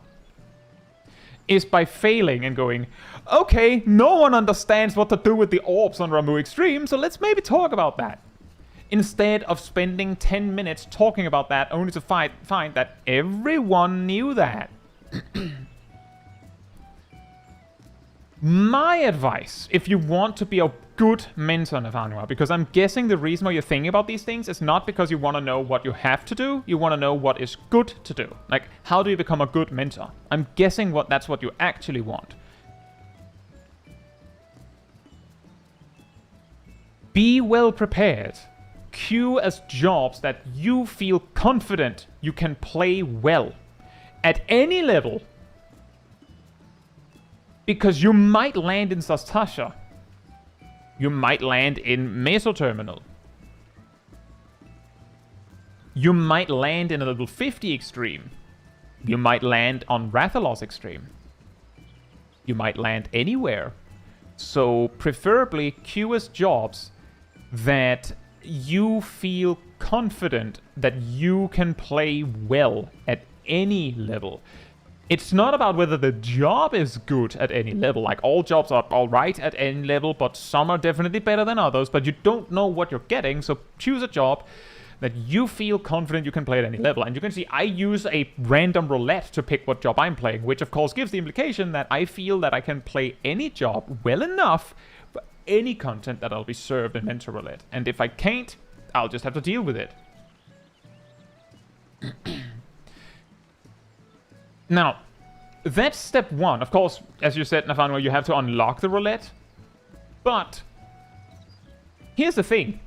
is by failing and going, okay, no one understands what to do with the orbs on Ramu Extreme, so let's maybe talk about that. Instead of spending 10 minutes talking about that only to find that everyone knew that. My advice, if you want to be a good mentor, Navanua, because I'm guessing the reason why you're thinking about these things is not because you want to know what you have to do, you want to know what is good to do. Like, how do you become a good mentor? I'm guessing that's what you actually want. Be well prepared. Queue as jobs that you feel confident you can play well. At any level. Because you might land in Sastasha. You might land in Mesoterminal. You might land in a level 50 extreme. You might land on Rathalos extreme. You might land anywhere. So preferably queue as jobs that you feel confident that you can play well at any level. It's not about whether the job is good at any level. Like, all jobs are alright at any level, but some are definitely better than others. But you don't know what you're getting, so choose a job that you feel confident you can play at any level. And you can see I use a random roulette to pick what job I'm playing, which of course gives the implication that I feel that I can play any job well enough for any content that I'll be served in Mentor Roulette. And if I can't, I'll just have to deal with it. Now, that's step one. Of course, as you said, Nathaniel, you have to unlock the roulette. But here's the thing.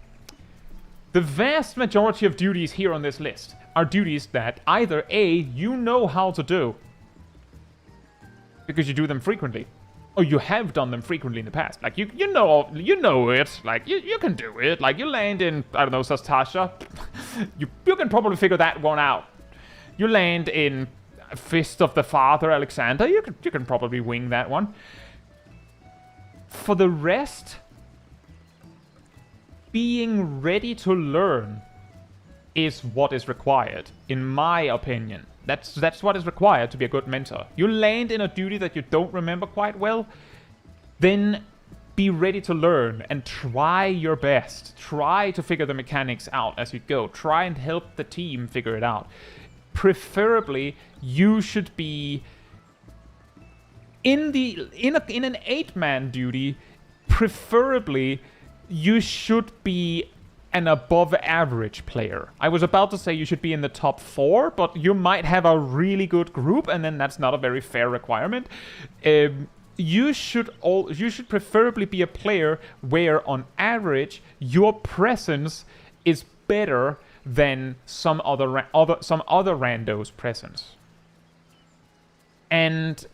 The vast majority of duties here on this list are duties that either A, you know how to do, because you do them frequently, or you have done them frequently in the past. Like, you know it. Like, you can do it. Like, you land in, I don't know, Sastasha. you can probably figure that one out. You land in Fist of the Father, Alexander. You can probably wing that one. For the rest, being ready to learn is what is required, in my opinion. That's what is required to be a good mentor. You land in a duty that you don't remember quite well, then be ready to learn and try your best. Try to figure the mechanics out as you go. Try and help the team figure it out. Preferably, you should be in an 8-man duty. Preferably, you should be an above average player. I was about to say you should be in the top 4, but you might have a really good group, and then that's not a very fair requirement. You should preferably be a player where, on average, your presence is better than some other randos' presence. And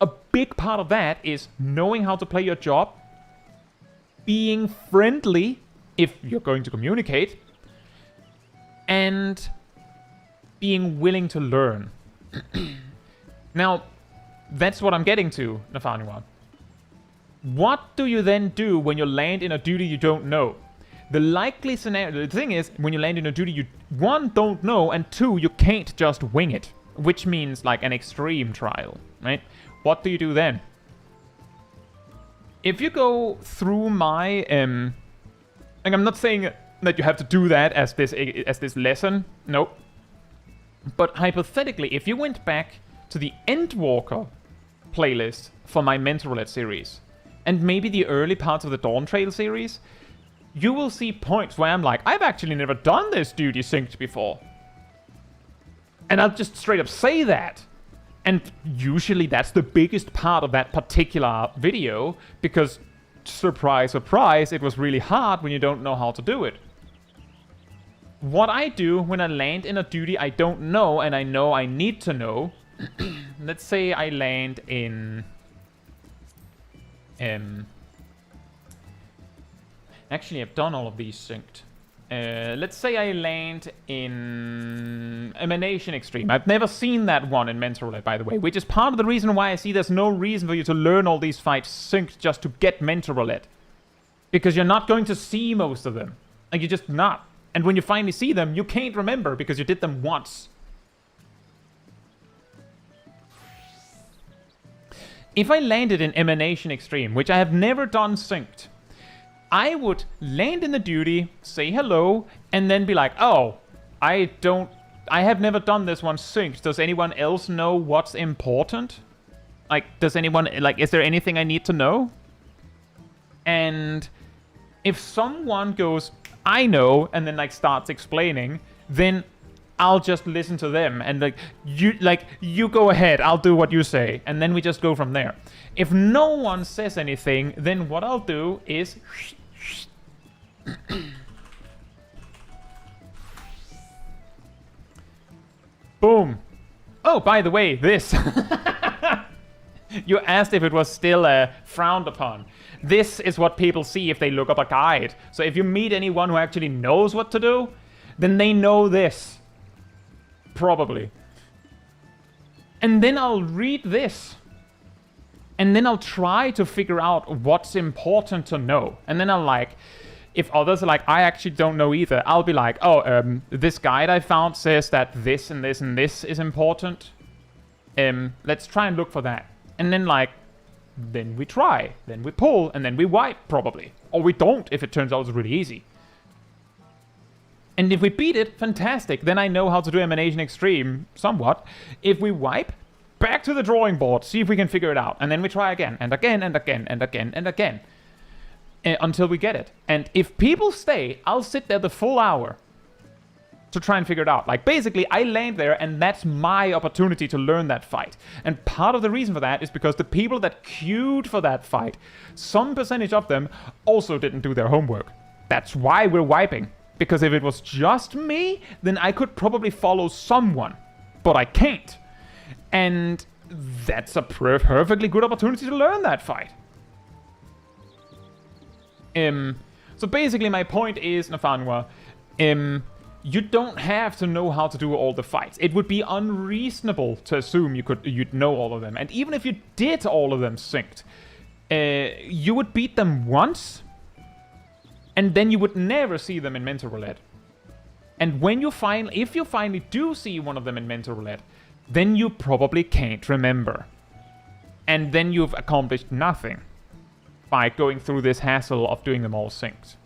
a big part of that is knowing how to play your job, being friendly if you're going to communicate, and being willing to learn. Now, that's what I'm getting to, Nathaniel. What do you then do when you land in a duty you don't know? The likely scenario, the thing is, when you land in a duty you, 1, don't know, and 2, you can't just wing it. Which means like an extreme trial, right? What do you do then? If you go through my, like, I'm not saying that you have to do that as this lesson, no. But hypothetically, if you went back to the Endwalker playlist for my Mentorship series, and maybe the early parts of the Dawntrail series, you will see points where I'm like, I've actually never done this duty synced before. And I'll just straight up say that. And usually that's the biggest part of that particular video, because, surprise, surprise, it was really hard when you don't know how to do it. What I do when I land in a duty I don't know and I know I need to know, let's say I land in... Actually, I've done all of these synced. Let's say I land in Emanation Extreme. I've never seen that one in Mentorship, by the way, which is part of the reason why I see there's no reason for you to learn all these fights synced just to get Mentorship. Because you're not going to see most of them. Like, you're just not. And when you finally see them, you can't remember because you did them once. If I landed in Emanation Extreme, which I have never done synced, I would land in the duty, say hello, and then be like, oh, I have never done this one synced. Does anyone else know what's important? Like, is there anything I need to know? And if someone goes, I know, and then, like, starts explaining, then I'll just listen to them, and you go ahead, I'll do what you say, and then we just go from there. If no one says anything, then what I'll do is boom. Oh, by the way, this. You asked if it was still frowned upon. This is what people see if they look up a guide. So if you meet anyone who actually knows what to do, then they know this. Probably. And then I'll read this. And then I'll try to figure out what's important to know. And then I'll like, if others are like, I actually don't know either, I'll be like, oh, this guide I found says that this and this and this is important. Let's try and look for that. And then like, then we try, then we pull, and then we wipe, probably. Or we don't, if it turns out it's really easy. And if we beat it, fantastic. Then I know how to do Emanation Extreme, somewhat. If we wipe, back to the drawing board, see if we can figure it out. And then we try again, and again, and again, and again, and again. Until we get it. And if people stay, I'll sit there the full hour to try and figure it out. Like, basically, I land there, and that's my opportunity to learn that fight. And part of the reason for that is because the people that queued for that fight, some percentage of them also didn't do their homework. That's why we're wiping. Because if it was just me, then I could probably follow someone. But I can't. And that's a perfectly good opportunity to learn that fight. So basically my point is, Nafanwa, you don't have to know how to do all the fights. It would be unreasonable to assume you'd know all of them. And even if you did all of them synced, you would beat them once, and then you would never see them in Mentor Roulette. And when if you finally do see one of them in Mentor Roulette, then you probably can't remember. And then you've accomplished nothing. by going through this hassle of doing them all synced.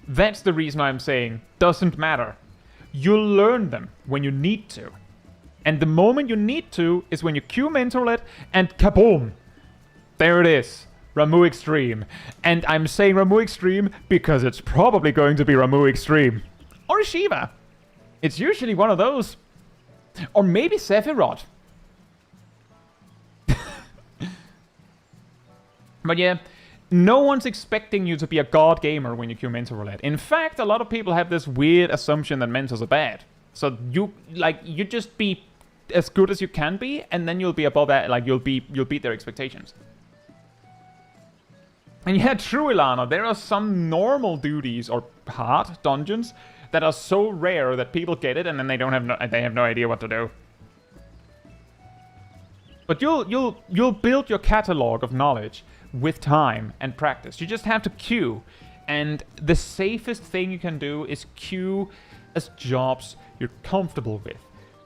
That's the reason I'm saying doesn't matter. You'll learn them when you need to. And the moment you need to is when you queue Mentorship and kaboom! There it is. Ramuh Extreme. And I'm saying Ramuh Extreme because it's probably going to be Ramuh Extreme. Or Shiva. It's usually one of those. Or maybe Sephiroth. But yeah, no one's expecting you to be a god gamer when you queue Mentor Roulette. In fact, a lot of people have this weird assumption that Mentors are bad. So you just be as good as you can be, and then you'll be above that, like you'll beat their expectations. And yeah, true, Ilana, there are some normal duties or hard dungeons that are so rare that people get it and then they have no idea what to do. But you'll build your catalog of knowledge with time and practice. You just have to queue, and the safest thing you can do is queue as jobs you're comfortable with.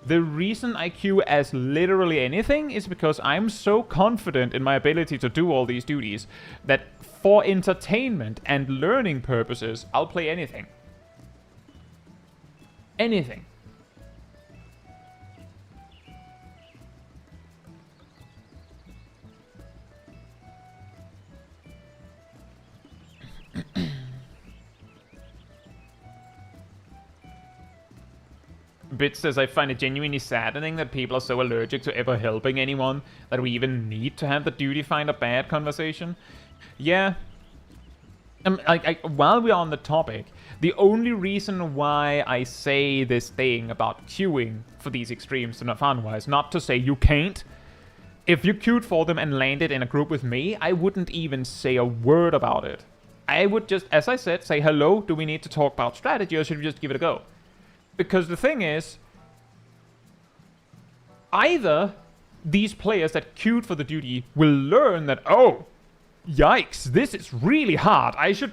The reason I queue as literally anything is because I'm so confident in my ability to do all these duties that for entertainment and learning purposes, I'll play anything. Anything. Bit says, I find it genuinely saddening that people are so allergic to ever helping anyone that we even need to have the duty find a bad conversation. Yeah. While we're on the topic, the only reason why I say this thing about queuing for these extremes to not fun-wise, not to say you can't. If you queued for them and landed in a group with me, I wouldn't even say a word about it. I would just, as I said, say, hello, do we need to talk about strategy or should we just give it a go? Because the thing is, either these players that queued for the duty will learn that, oh, yikes, this is really hard. I should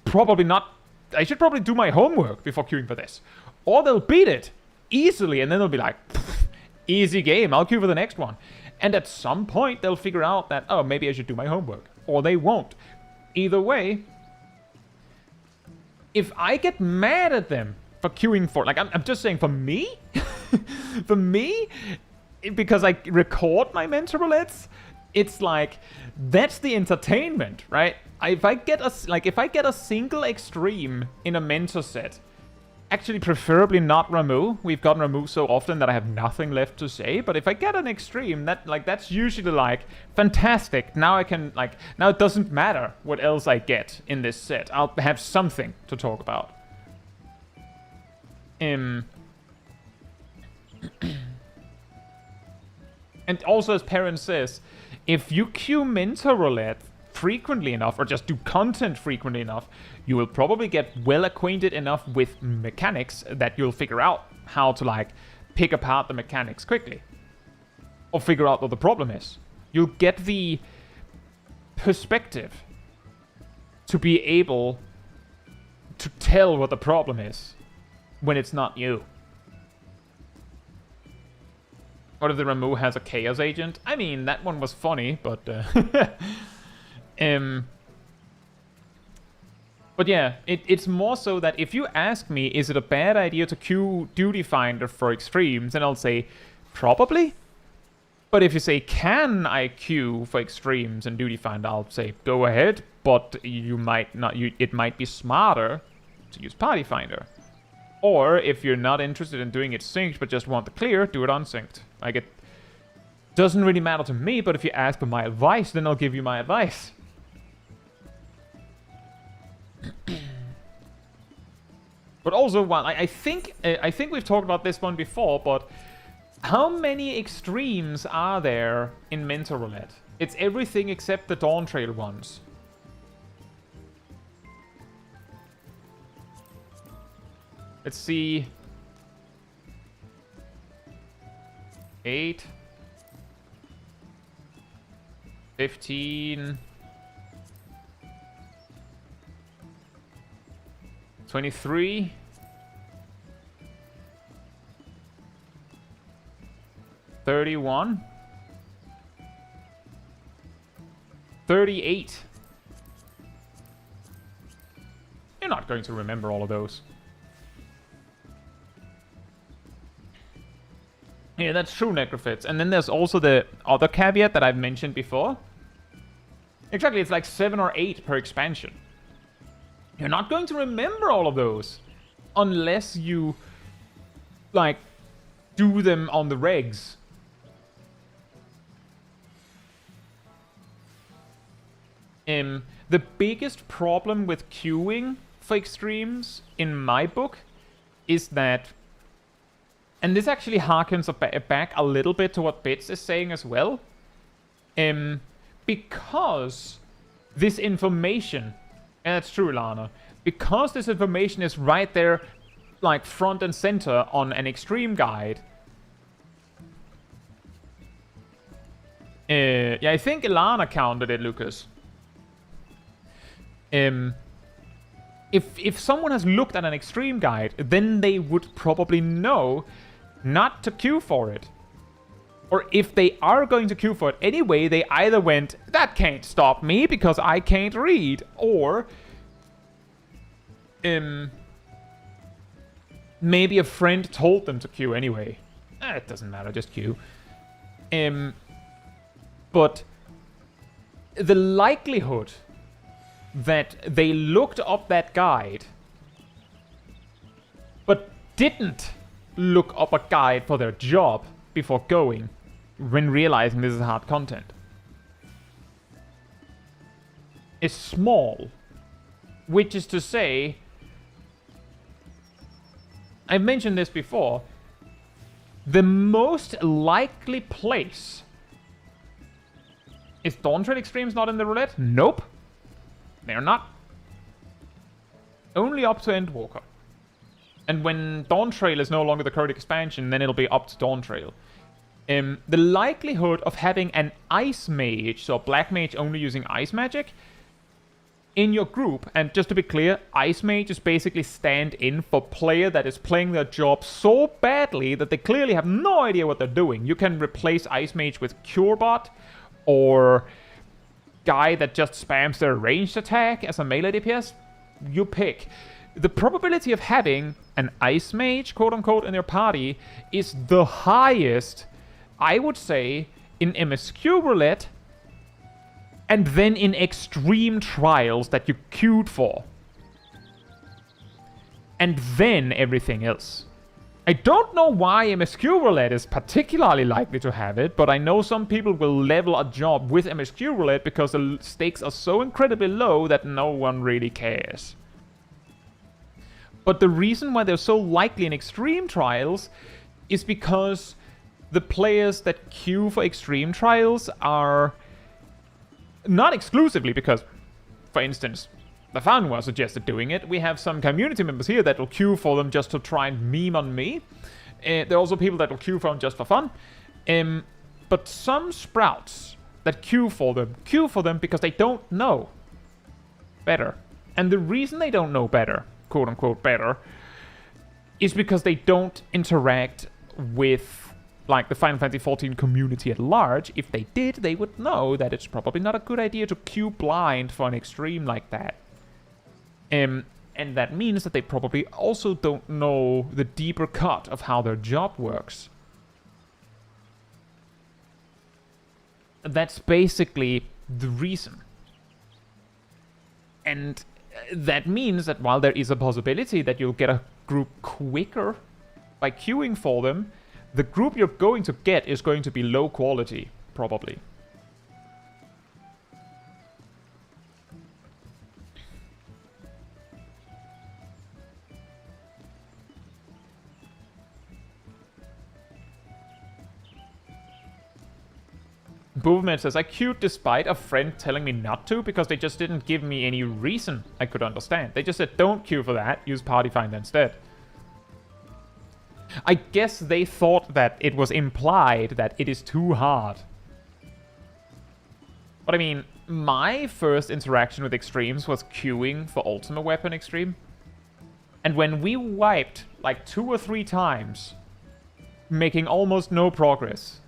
probably do my homework before queuing for this. Or they'll beat it easily and then they'll be like, easy game, I'll queue for the next one. And at some point they'll figure out that, oh, maybe I should do my homework. Or they won't. Either way, if I get mad at them for queuing for, like, I'm just saying, for me, for me, because I record my mentor roulettes, it's like, that's the entertainment, right? If I get a single extreme in a mentor set, actually preferably not Ramuh. We've gotten Ramuh so often that I have nothing left to say. But if I get an extreme, that's usually like, fantastic. Now I can, like, now it doesn't matter what else I get in this set. I'll have something to talk about. And also, as Perrin says, if you queue Mentor Roulette frequently enough, or just do content frequently enough, you will probably get well acquainted enough with mechanics that you'll figure out how to, like, pick apart the mechanics quickly. Or figure out what the problem is. You'll get the perspective to be able to tell what the problem is when it's not you. What if the Ramuh has a Chaos Agent? I mean, that one was funny, but... But yeah, it's more so that if you ask me, is it a bad idea to queue Duty Finder for extremes? And I'll say, probably. But if you say, can I queue for extremes and Duty Finder? I'll say, go ahead, but you might not. It might be smarter to use Party Finder. Or if you're not interested in doing it synced but just want the clear, do it unsynced. Like, it doesn't really matter to me, but if you ask for my advice, then I'll give you my advice. But also, well, I think we've talked about this one before, but how many extremes are there in Mentor Roulette? It's everything except the Dawntrail ones. Let's see. 8. 15. 23. 31. 38. You're not going to remember all of those. Yeah, that's true, Necrophits. And then there's also the other caveat that I've mentioned before. Exactly, it's like 7 or 8 per expansion. You're not going to remember all of those unless you, like, do them on the regs. The biggest problem with queuing for extremes, in my book, is that, and this actually harkens back a little bit to what Bits is saying as well, because this information, and that's true, Lana, because this information is right there, like front and center on an extreme guide. Yeah, I think Ilana counted it, Lucas. If someone has looked at an extreme guide, then they would probably know not to queue for it. Or if they are going to queue for it anyway, they either went, that can't stop me because I can't read, or maybe a friend told them to queue anyway. It doesn't matter, just queue. But the likelihood that they looked up that guide but didn't look up a guide for their job before going when realizing this is hard content is small. Which is to say, I've mentioned this before, the most likely place... Is Dawntrail Extremes not in the roulette? Nope. They're not. Only up to Endwalker. And when Dawntrail is no longer the current expansion, then it'll be up to Dawntrail. The likelihood of having an Ice Mage, so a Black Mage only using Ice Magic, in your group, and just to be clear, Ice Mage is basically stand-in for player that is playing their job so badly that they clearly have no idea what they're doing. You can replace Ice Mage with Curebot, or guy that just spams their ranged attack as a melee DPS. You pick. The probability of having an Ice Mage, quote-unquote, in your party is the highest, I would say, in MSQ Roulette, and then in extreme trials that you queued for. And then everything else. I don't know why MSQ Roulette is particularly likely to have it, but I know some people will level a job with MSQ Roulette because the stakes are so incredibly low that no one really cares. But the reason why they're so likely in extreme trials is because the players that queue for extreme trials are not exclusively because, for instance, the Fanwa suggested doing it. We have some community members here that will queue for them just to try and meme on me. There are also people that will queue for them just for fun. But some sprouts that queue for them because they don't know better. And the reason they don't know better, quote-unquote better, is because they don't interact with, like, the Final Fantasy XIV community at large. If they did, they would know that it's probably not a good idea to queue blind for an extreme like that. And that means that they probably also don't know the deeper cut of how their job works. That's basically the reason. And that means that while there is a possibility that you'll get a group quicker by queuing for them, the group you're going to get is going to be low quality, probably. Boovman says, I queued despite a friend telling me not to because they just didn't give me any reason I could understand. They just said, don't queue for that, use Party Finder instead. I guess they thought that it was implied that it is too hard. But I mean, my first interaction with extremes was queuing for Ultimate Weapon Extreme. And when we wiped like 2 or 3 times, making almost no progress,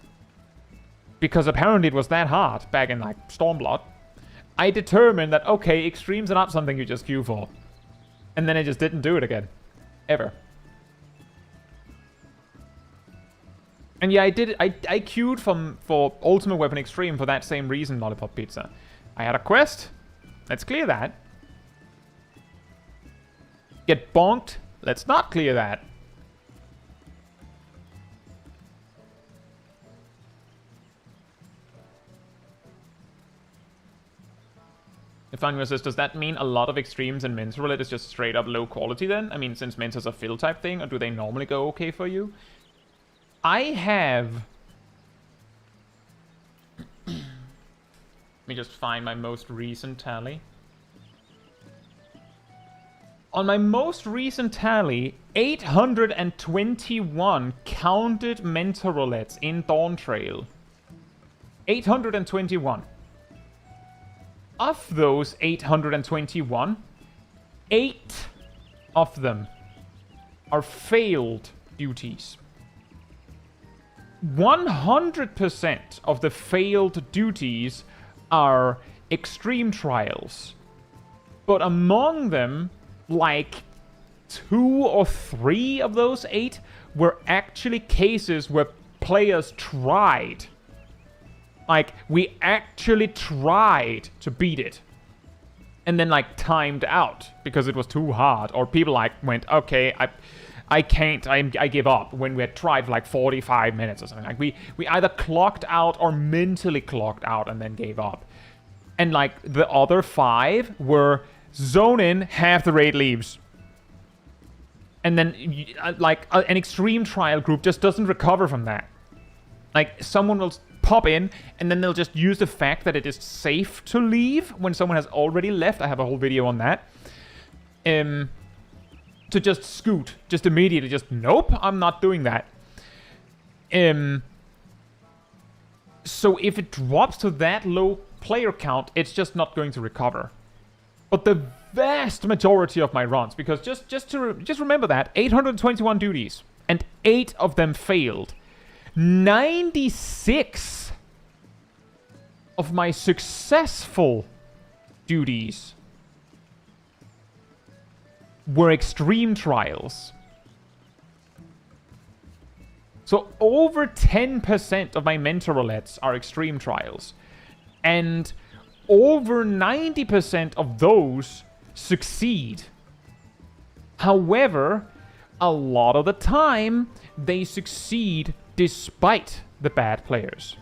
because apparently it was that hard back in like Stormblood, I determined that, okay, extremes are not something you just queue for. And then I just didn't do it again. Ever. And yeah, I did it. I queued for Ultimate Weapon Extreme for that same reason, Lollipop Pizza. I had a quest. Let's clear that. Get bonked. Let's not clear that. If says, does that mean a lot of extremes in Mentor Roulette is just straight up low quality then? I mean, since Mentor's a fill type thing, or do they normally go okay for you? I have... Let me just find my most recent tally. On my most recent tally, 821 counted Mentor Roulettes in Dawntrail. 821. Of those 821, 8 of them are failed duties. 100% of the failed duties are extreme trials. But among them, like 2 or 3 of those 8 were actually cases where players tried. Like, we actually tried to beat it. And then, like, timed out because it was too hard. Or people, like, went, okay, I can't, I give up, when we had tried for, like, 45 minutes or something. Like, we either clocked out or mentally clocked out and then gave up. And, like, the other 5 were zone in, half the raid leaves. And then, like, an extreme trial group just doesn't recover from that. Like, someone will pop in, and then they'll just use the fact that it is safe to leave when someone has already left. I have a whole video on that. To just scoot. Just immediately, just, nope, I'm not doing that. So if it drops to that low player count, it's just not going to recover. But the vast majority of my runs, because just remember that, 821 duties, and 8 of them failed. 96 of my successful duties were extreme trials. So over 10% of my Mentor Roulettes are extreme trials. And over 90% of those succeed. However, a lot of the time, they succeed despite the bad players.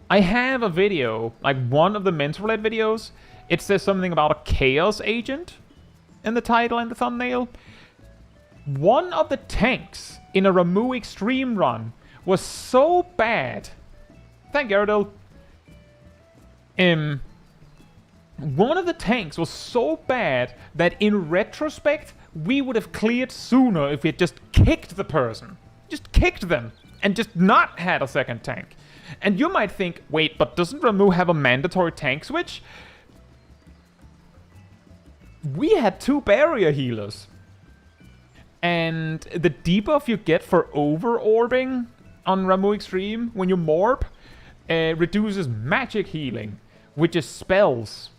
I have a video, like one of the Mentor Roulette videos. It says something about a Chaos Agent in the title and the thumbnail. One of the tanks in a Ramu Extreme run was so bad. Thank you, Erdl. One of the tanks was so bad that in retrospect, we would have cleared sooner if we had just kicked the person. Just kicked them. And just not had a second tank. And you might think, wait, but doesn't Ramu have a mandatory tank switch? We had 2 barrier healers. And the debuff you get for over-orbing on Ramu Extreme when you morph reduces magic healing, which is spells.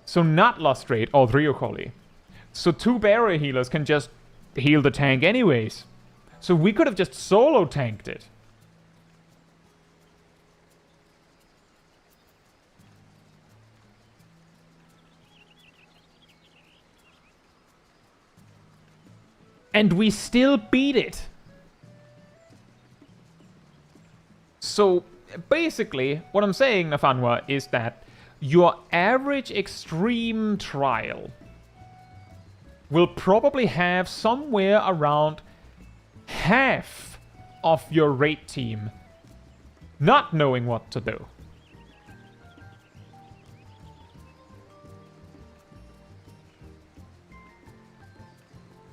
So not Lustrate or Driocoli. So 2 barrier healers can just heal the tank anyways. So we could have just solo tanked it. And we still beat it. So basically, what I'm saying, Nafanwa, is that your average extreme trial will probably have somewhere around half of your raid team not knowing what to do.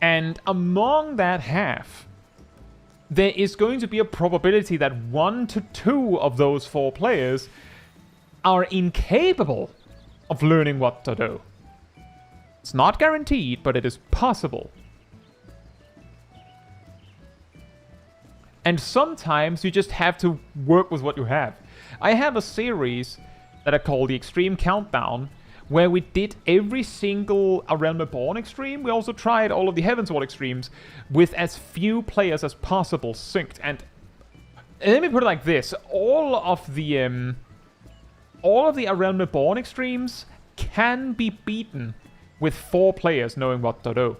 And among that half, there is going to be a probability that 1 to 2 of those 4 players are incapable of learning what to do. It's not guaranteed, but it is possible. And sometimes you just have to work with what you have. I have a series that I call the Extreme Countdown, where we did every single A Realm Reborn extreme. We also tried all of the Heavensward extremes with as few players as possible synced. And let me put it like this: all of the A Realm Reborn extremes can be beaten with 4 players knowing what to do.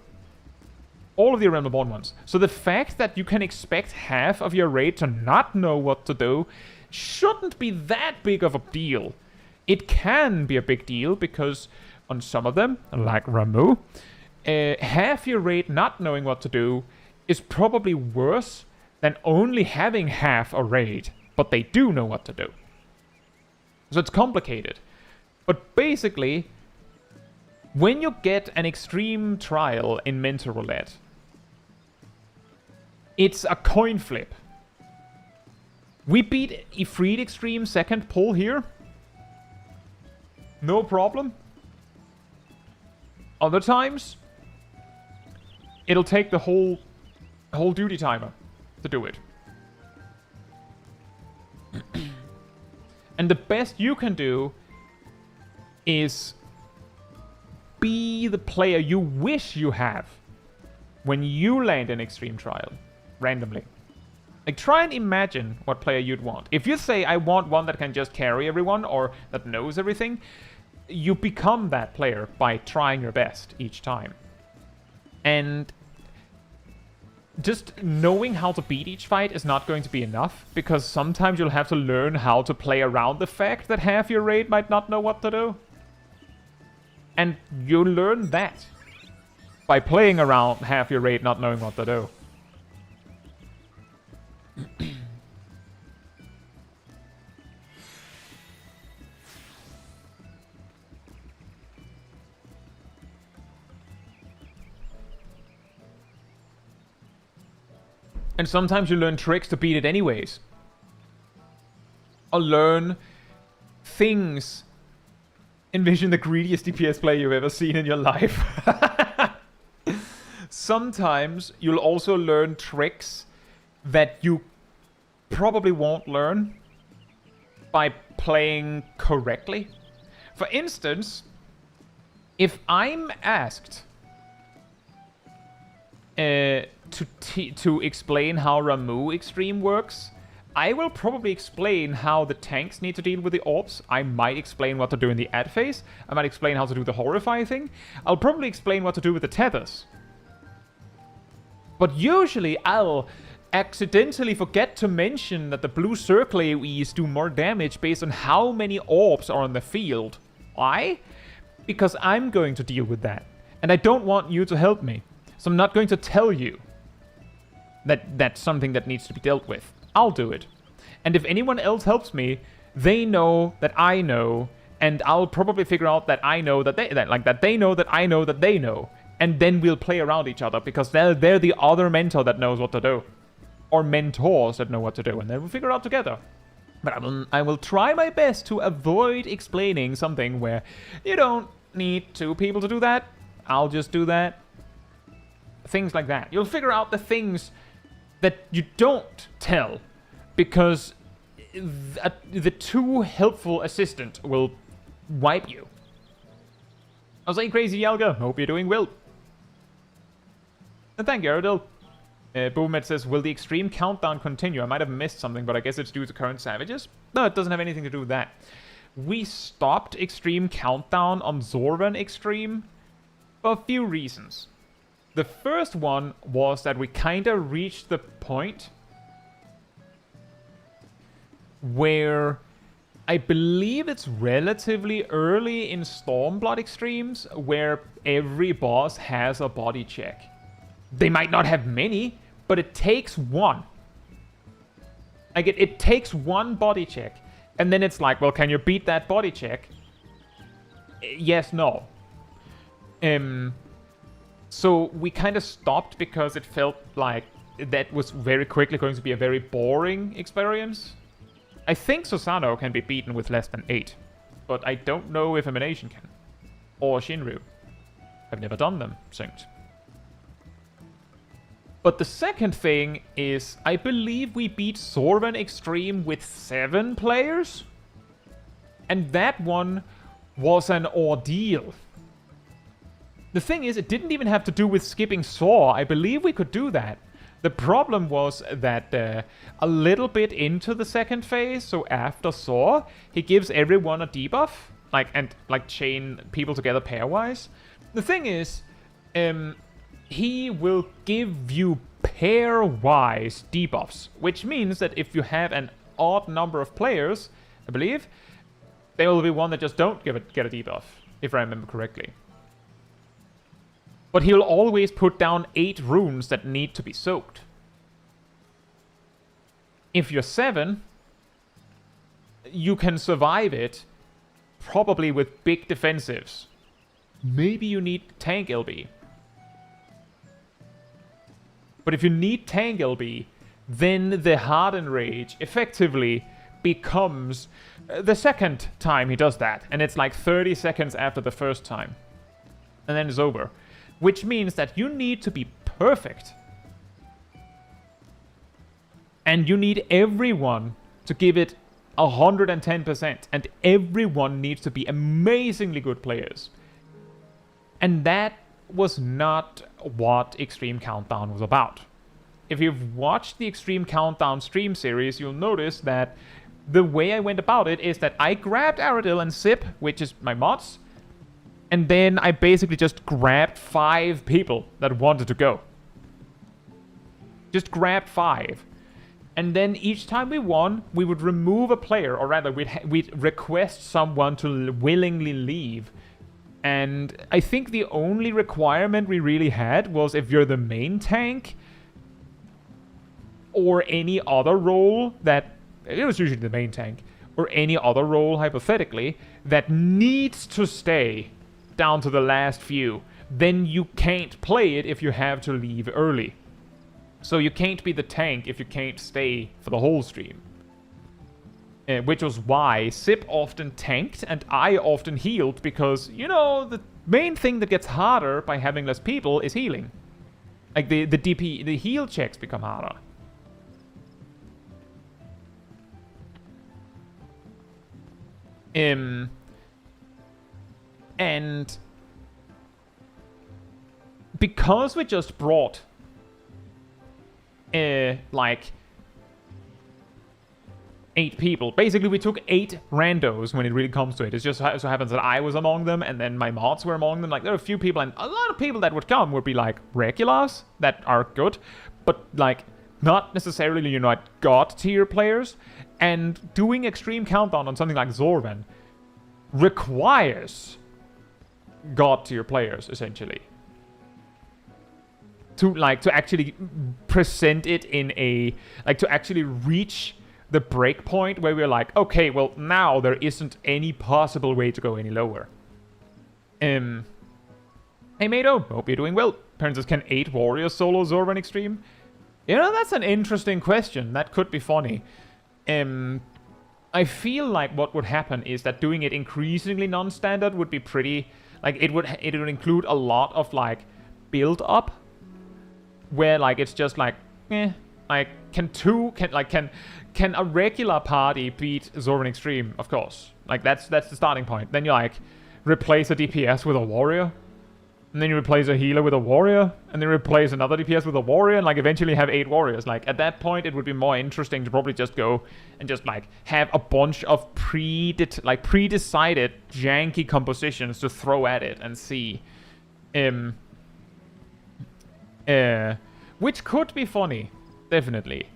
All of the A Realm Reborn ones. So the fact that you can expect half of your raid to not know what to do shouldn't be that big of a deal. It can be a big deal because on some of them, like Ramuh, half your raid not knowing what to do is probably worse than only having half a raid, but they do know what to do. So it's complicated. But basically, when you get an extreme trial in Mentor Roulette, it's a coin flip. We beat Ifrit Extreme second pull here. No problem. Other times, it'll take the whole duty timer to do it. And the best you can do is be the player you wish you have when you land an extreme trial randomly. Like, try and imagine what player you'd want. If you say, I want one that can just carry everyone or that knows everything, you become that player by trying your best each time. And just knowing how to beat each fight is not going to be enough, because sometimes you'll have to learn how to play around the fact that half your raid might not know what to do. And you learn that by playing around half your raid not knowing what to do. And sometimes you learn tricks to beat it anyways. Or learn things. Envision the greediest DPS player you've ever seen in your life. Sometimes you'll also learn tricks that you probably won't learn by playing correctly. For instance, if I'm asked to explain how Ramuh Extreme works, I will probably explain how the tanks need to deal with the orbs. I might explain what to do in the ad phase. I might explain how to do the horrify thing. I'll probably explain what to do with the tethers. But usually I'll accidentally forget to mention that the blue circle AoEs do more damage based on how many orbs are on the field. Why? Because I'm going to deal with that. And I don't want you to help me. So I'm not going to tell you that that's something that needs to be dealt with. I'll do it. And if anyone else helps me, they know that I know, and I'll probably figure out that I know that they know that I know that they know. And then we'll play around each other, because they're the other mentor that knows what to do. Or mentors that know what to do, and then we'll figure it out together. But I will try my best to avoid explaining something where you don't need 2 people to do that. I'll just do that. Things like that. You'll figure out the things that you don't tell, because the too helpful assistant will wipe you. I was like, Crazy Yelga, hope you're doing well. And thank you, Aerodil. Boomet says, will the extreme countdown continue? I might have missed something, but I guess it's due to current savages. No, it doesn't have anything to do with that. We stopped extreme countdown on Zorvan Extreme for a few reasons. The first one was that we kind of reached the point where I believe it's relatively early in Stormblood Extremes where every boss has a body check. They might not have many, but it takes one. Like, it takes one body check. And then it's like, well, can you beat that body check? Yes, no. So we kind of stopped because it felt like that was very quickly going to be a very boring experience. I think Susano can be beaten with less than 8. But I don't know if Emanation can. Or Shinryu. I've never done them synced. But the second thing is, I believe we beat Zorvan Extreme with 7 players. And that one was an ordeal. The thing is, it didn't even have to do with skipping Saw. I believe we could do that. The problem was that a little bit into the second phase, so after Saw, he gives everyone a debuff, and chain people together pairwise. The thing is, he will give you pairwise debuffs, which means that if you have an odd number of players, I believe, there will be one that just don't get a debuff, if I remember correctly. But he'll always put down 8 runes that need to be soaked. If you're 7, you can survive it, probably with big defensives. Maybe you need tank LB. But if you need tank LB, then the Hardened Rage effectively becomes the second time he does that. And it's like 30 seconds after the first time. And then it's over. Which means that you need to be perfect. And you need everyone to give it 110%. And everyone needs to be amazingly good players. And that was not what Extreme Countdown was about. If you've watched the Extreme Countdown stream series, you'll notice that the way I went about it is that I grabbed Aradil and Sip, which is my mods, and then I basically just grabbed 5 people that wanted to go. Just grabbed 5. And then each time we won, we would remove a player, or rather, we'd request someone to willingly leave. And I think the only requirement we really had was if you're the main tank, or any other role that... It was usually the main tank, or any other role, hypothetically, that needs to stay down to the last few. Then you can't play it if you have to leave early. So you can't be the tank if you can't stay for the whole stream. Which was why Sip often tanked and I often healed, because, you know, the main thing that gets harder by having less people is healing. Like the DP, the heal checks become harder. And because we just brought like 8 people. Basically, we took 8 randos when it really comes to it. It just so happens that I was among them, and then my mods were among them. Like, there are a few people, and a lot of people that would come would be, like, regulars that are good, but, like, not necessarily, you know, like, god-tier players. And doing Extreme Countdown on something like Zorvan requires god-tier players, essentially. To actually present it in a... Like, to actually reach the break point where we're like, okay, well, now there isn't any possible way to go any lower. Hey, Mato, hope you're doing well. Princess, can 8 warriors solo Zorvan Extreme? You know, that's an interesting question. That could be funny. I feel like what would happen is that doing it increasingly non-standard would be pretty... Like, it would include a lot of, like, build-up. Where, like, it's just like, like, can a regular party beat Zorvan Extreme? Of course. Like, that's the starting point. Then you, like, replace a DPS with a warrior. And then you replace a healer with a warrior. And then replace another DPS with a warrior. And, like, eventually have 8 warriors. Like, at that point, it would be more interesting to probably just go and just, like, have a bunch of pre-decided janky compositions to throw at it and see. Which could be funny. Definitely.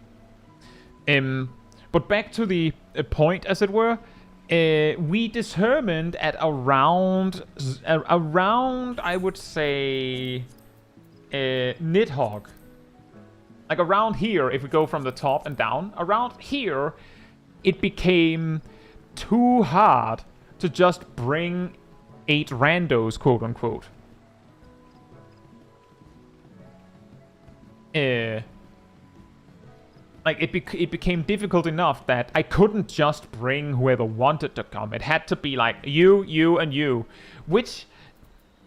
But back to the point, as it were, we determined at around, I would say, Nidhogg. Like around here, if we go from the top and down, around here, it became too hard to just bring 8 randos, quote unquote. Like, it became difficult enough that I couldn't just bring whoever wanted to come. It had to be like, you, and you. Which,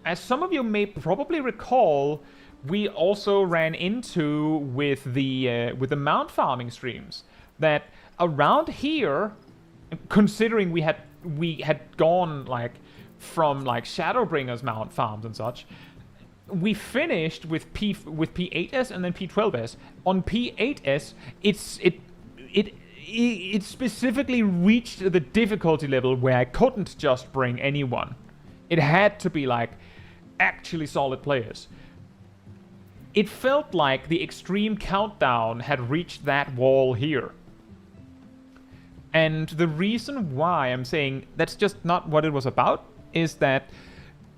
as some of you may probably recall, we also ran into with the mount farming streams that around here, considering we had gone like from like Shadowbringers mount farms and such, we finished with P8S and then P12S. On P8S, it specifically reached the difficulty level where I couldn't just bring anyone. It had to be like actually solid players. It felt like the extreme countdown had reached that wall here. And the reason why I'm saying that's just not what it was about is that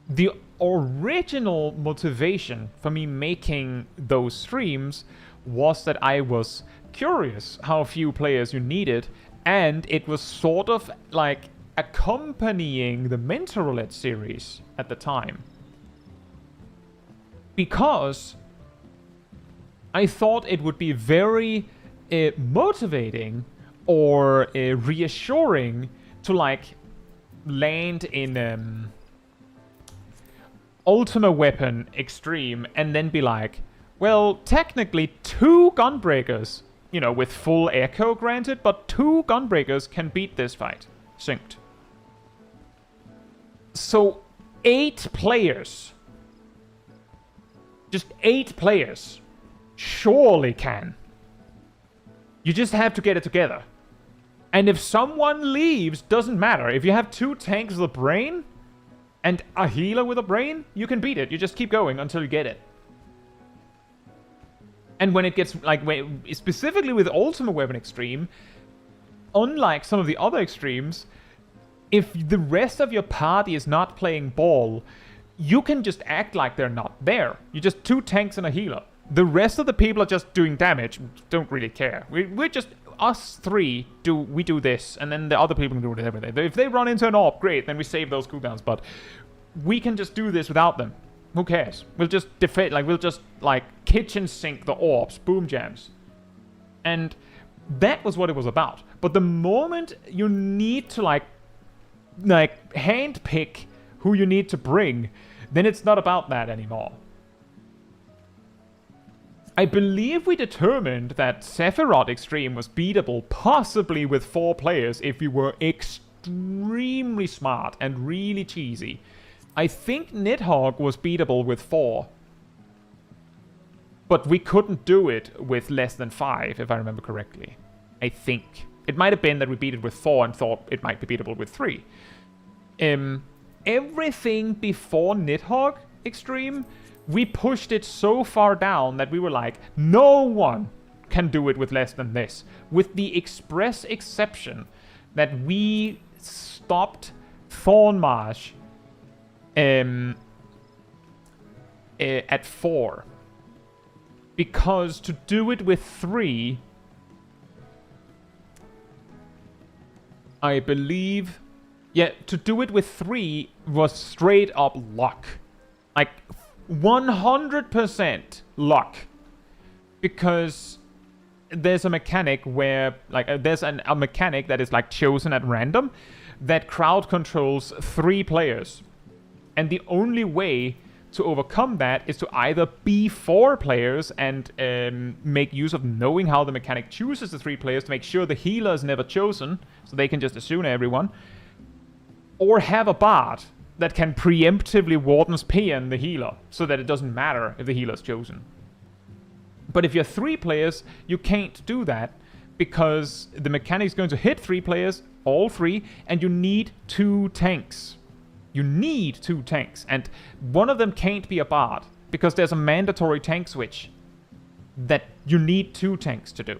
the original motivation for me making those streams was that I was curious how few players you needed, and it was sort of like accompanying the Roulette series at the time. Because I thought it would be very motivating or reassuring to like land in Ultima Weapon Extreme and then be like, well, technically 2 Gunbreakers, you know, with full echo granted, but 2 Gunbreakers can beat this fight, synced. So 8 players, just 8 players, surely can. You just have to get it together. And if someone leaves, doesn't matter. If you have 2 tanks with a brain and a healer with a brain, you can beat it. You just keep going until you get it. And when it gets, like, specifically with Ultima Weapon Extreme, unlike some of the other extremes, if the rest of your party is not playing ball, you can just act like they're not there. You're just 2 tanks and a healer. The rest of the people are just doing damage, don't really care. We're just, us 3, we do this, and then the other people can do whatever they. If they run into an AWP, great, then we save those cooldowns, but we can just do this without them. Who cares? We'll just defend, like, we'll just, like, kitchen sink the AWPs, boom jams. And that was what it was about. But the moment you need to, like hand pick who you need to bring, then it's not about that anymore. I believe we determined that Sephiroth Extreme was beatable possibly with 4 players if you were extremely smart and really cheesy. I think Nidhogg was beatable with 4. But we couldn't do it with less than 5, if I remember correctly. I think. It might have been that we beat it with 4 and thought it might be beatable with 3. Everything before Nidhogg Extreme, we pushed it so far down that we were like, no one can do it with less than this. With the express exception that we stopped Thornmarsh at 4. Because to do it with 3, I believe... Yeah, to do it with 3 was straight up luck. Like, 100% luck. Because there's a mechanic where... Like, there's a mechanic that is, like, chosen at random that crowd controls 3 players. And the only way to overcome that is to either be 4 players and make use of knowing how the mechanic chooses the 3 players to make sure the healer is never chosen, so they can just assume everyone, or have a bard that can preemptively Warden's Paean the healer, so that it doesn't matter if the healer's chosen. But if you're 3 players, you can't do that, because the mechanic's going to hit 3 players, all 3, and you need 2 tanks. You need 2 tanks, and one of them can't be a bard, because there's a mandatory tank switch that you need 2 tanks to do.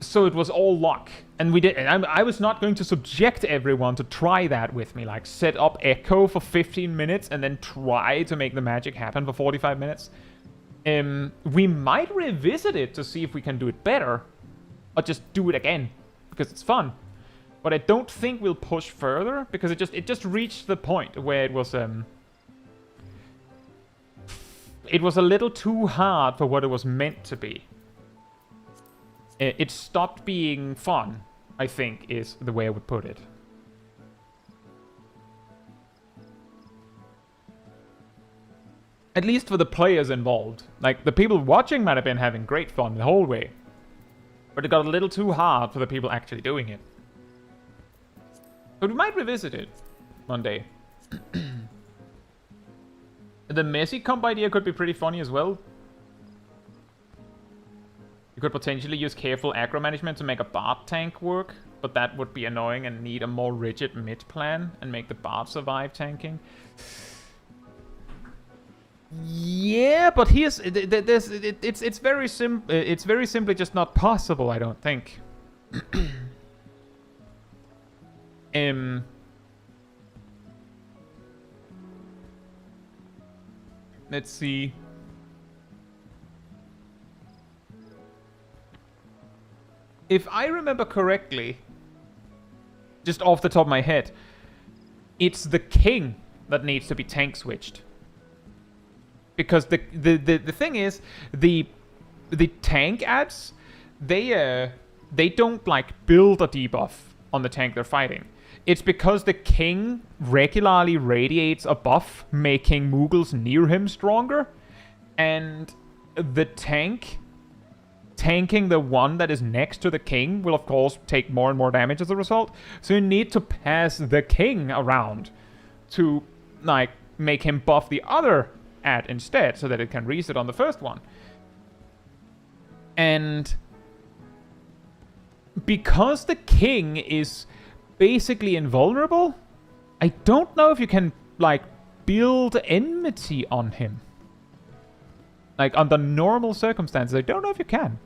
So it was all luck, and we did. And I was not going to subject everyone to try that with me, like set up Echo for 15 minutes and then try to make the magic happen for 45 minutes. We might revisit it to see if we can do it better, or just do it again because it's fun. But I don't think we'll push further because it just reached the point where it was a little too hard for what it was meant to be. It stopped being fun, I think, is the way I would put it. At least for the players involved. Like, the people watching might have been having great fun the whole way. But it got a little too hard for the people actually doing it. But we might revisit it one day. The messy comp idea could be pretty funny as well. You could potentially use careful aggro management to make a Bard tank work, but that would be annoying and need a more rigid mid plan and make the Bard survive tanking. Yeah, but here's it's very it's very simply just not possible, I don't think. Let's see. If I remember correctly, just off the top of my head, it's the king that needs to be tank switched. Because the thing is, the tank ads, they don't like build a debuff on the tank they're fighting. It's because the king regularly radiates a buff, making Moogles near him stronger, and the tanking the one that is next to the king will of course take more and more damage as a result. So you need to pass the king around to like make him buff the other ad instead, so that it can reset on the first one. And because the king is basically invulnerable, I don't know if you can like build enmity on him. Like under normal circumstances, I don't know if you can.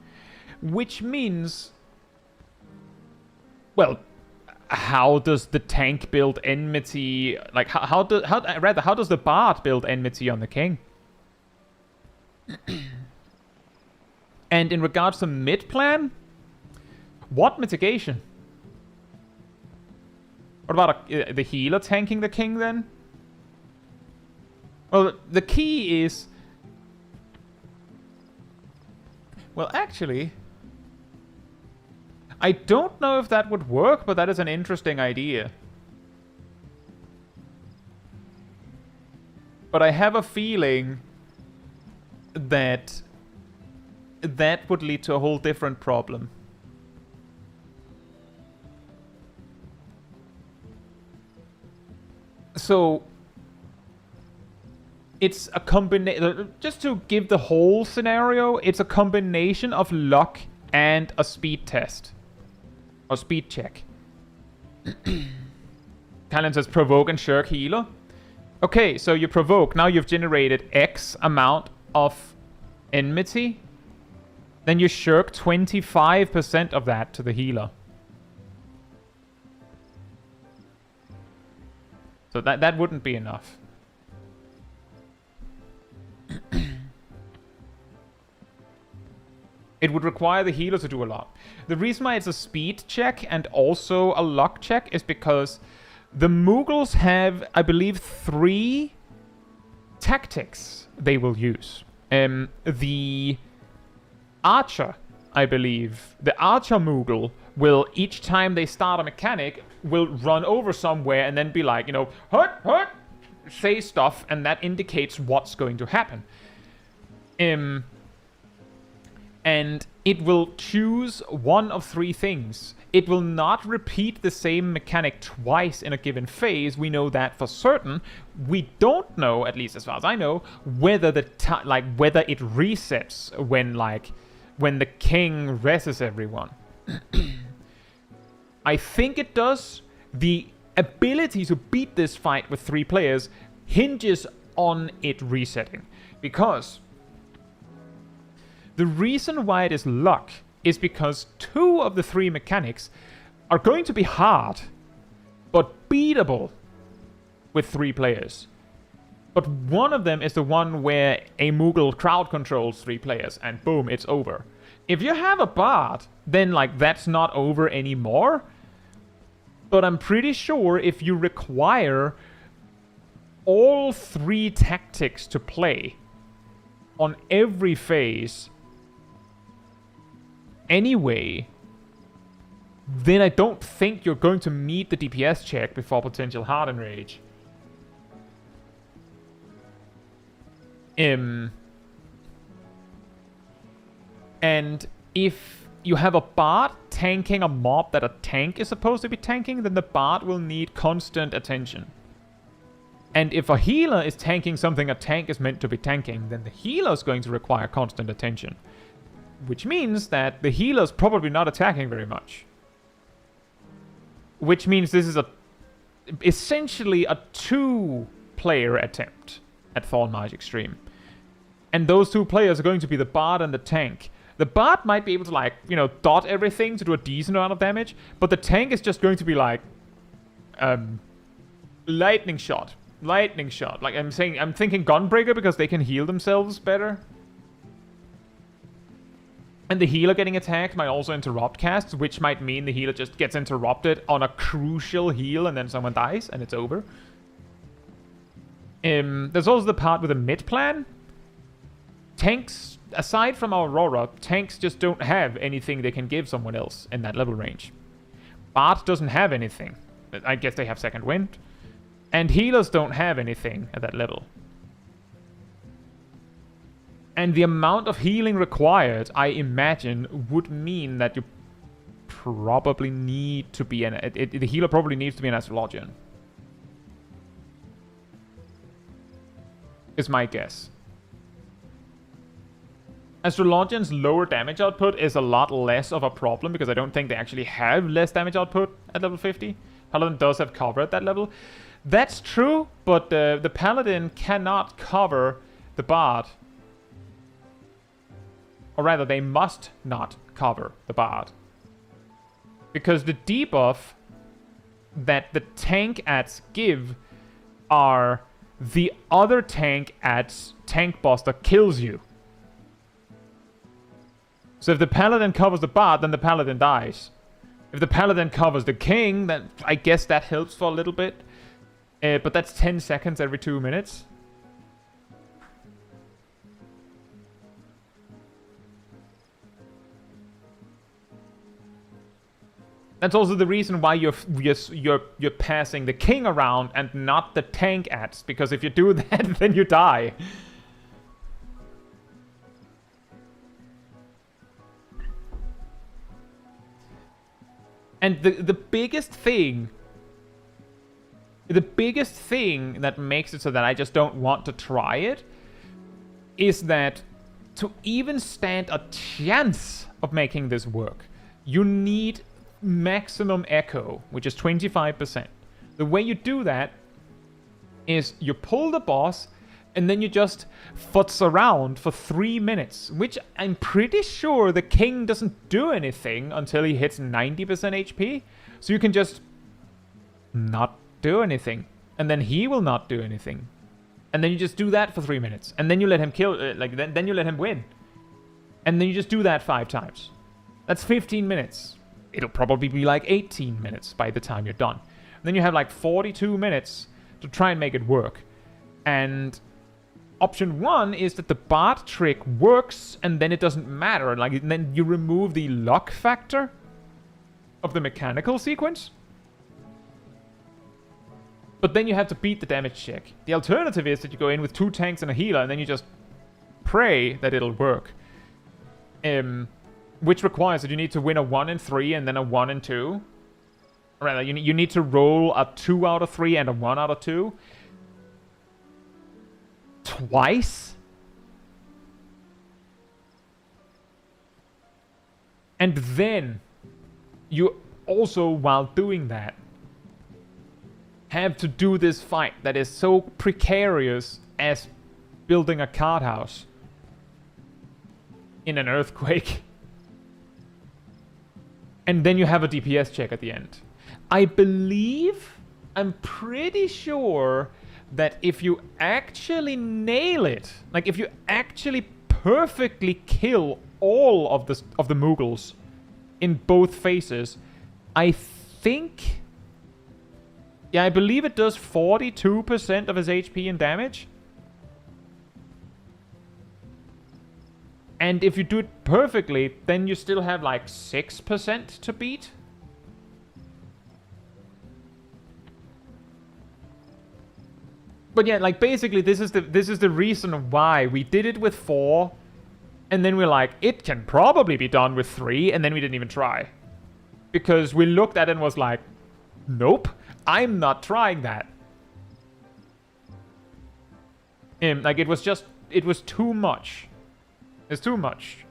Which means, well, how does the tank build enmity? Like how does the Bard build enmity on the king? And in regards to mid plan, what mitigation? What about the healer tanking the king then? Well, the key is... Well, actually... I don't know if that would work, but that is an interesting idea. But I have a feeling that that would lead to a whole different problem. So, it's a combination, just to give the whole scenario, it's a combination of luck and a speed test. Or speed check. Talon says provoke and shirk healer. Okay, so you provoke, now you've generated X amount of enmity. Then you shirk 25% of that to the healer. So that wouldn't be enough. It would require the healer to do a lot. The reason why it's a speed check and also a luck check is because the Moogles have, I believe, 3 tactics they will use. The Archer, I believe, the Archer Moogle will, each time they start a mechanic, will run over somewhere and then be like, you know, hut, hut, say stuff, and that indicates what's going to happen. And it will choose one of 3 things. It will not repeat the same mechanic twice in a given phase. We know that for certain. We don't know, at least as far as I know, whether whether it resets when the king reses everyone. I think it does. The ability to beat this fight with 3 players hinges on it resetting. Because the reason why it is luck is because 2 of the 3 mechanics are going to be hard, but beatable with 3 players. But one of them is the one where a Moogle crowd controls 3 players, and boom, it's over. If you have a Bard, then that's not over anymore. But I'm pretty sure if you require all 3 tactics to play on every phase anyway, then I don't think you're going to meet the DPS check before potential hard enrage. And if you have a bard tanking a mob that a tank is supposed to be tanking, then the bard will need constant attention. And if a healer is tanking something a tank is meant to be tanking, then the healer is going to require constant attention. Which means that the healer's probably not attacking very much. Which means this is essentially a 2-player attempt at Thornmarch Extreme. And those 2 players are going to be the bard and the tank. The bard might be able to, like, you know, dot everything to do a decent amount of damage, but the tank is just going to be like, lightning shot. Lightning shot. Like, I'm thinking Gunbreaker because they can heal themselves better. And the healer getting attacked might also interrupt casts, which might mean the healer just gets interrupted on a crucial heal and then someone dies and it's over. There's also the part with the mid plan. Tanks, aside from Aurora, tanks just don't have anything they can give someone else in that level range. Bard doesn't have anything. I guess they have Second Wind. And healers don't have anything at that level. And the amount of healing required, I imagine, would mean that you probably need to be the healer probably needs to be an Astrologian. Is my guess. Astrologian's lower damage output is a lot less of a problem because I don't think they actually have less damage output at level 50. Paladin does have cover at that level. That's true, but the Paladin cannot cover the Bard. Or rather, they must not cover the Bard. Because the debuff that the tank adds give are the other tank adds Tank Buster kills you. So if the Paladin covers the Bard, then the Paladin dies. If the Paladin covers the King, then I guess that helps for a little bit. But that's 10 seconds every 2 minutes. That's also the reason why you're passing the King around and not the tank adds, because if you do that, then you die. And the biggest thing that makes it so that I just don't want to try it is that to even stand a chance of making this work, you need maximum echo, which is 25%. The way you do that is you pull the boss and then you just futz around for 3 minutes, which I'm pretty sure the King doesn't do anything until he hits 90% HP. So you can just not do anything, and then he will not do anything. And then you just do that for 3 minutes, and then you let him kill, then you let him win. And then you just do that 5 times. That's 15 minutes. It'll probably be like 18 minutes by the time you're done. And then you have like 42 minutes to try and make it work. And option 1 is that the Bard trick works and then it doesn't matter. Like, and then you remove the luck factor of the mechanical sequence. But then you have to beat the damage check. The alternative is that you go in with 2 tanks and a healer and then you just pray that it'll work. Which requires that you need to win a 1 in 3 and then a 1 in 2. Or rather, you need to roll a 2 out of 3 and a 1 out of 2. Twice? And then you also, while doing that, have to do this fight that is so precarious as building a card house in an earthquake. And then you have a DPS check at the end. I'm pretty sure that if you actually nail it, like if you actually perfectly kill all of the Mughals in both phases, I believe it does 42% of his HP and damage. And if you do it perfectly, then you still have like 6% to beat. But yeah, like basically this is the reason why we did it with 4, and then we're like, it can probably be done with 3, and then we didn't even try. Because we looked at it and was like, nope, I'm not trying that. Like it was too much. It's too much.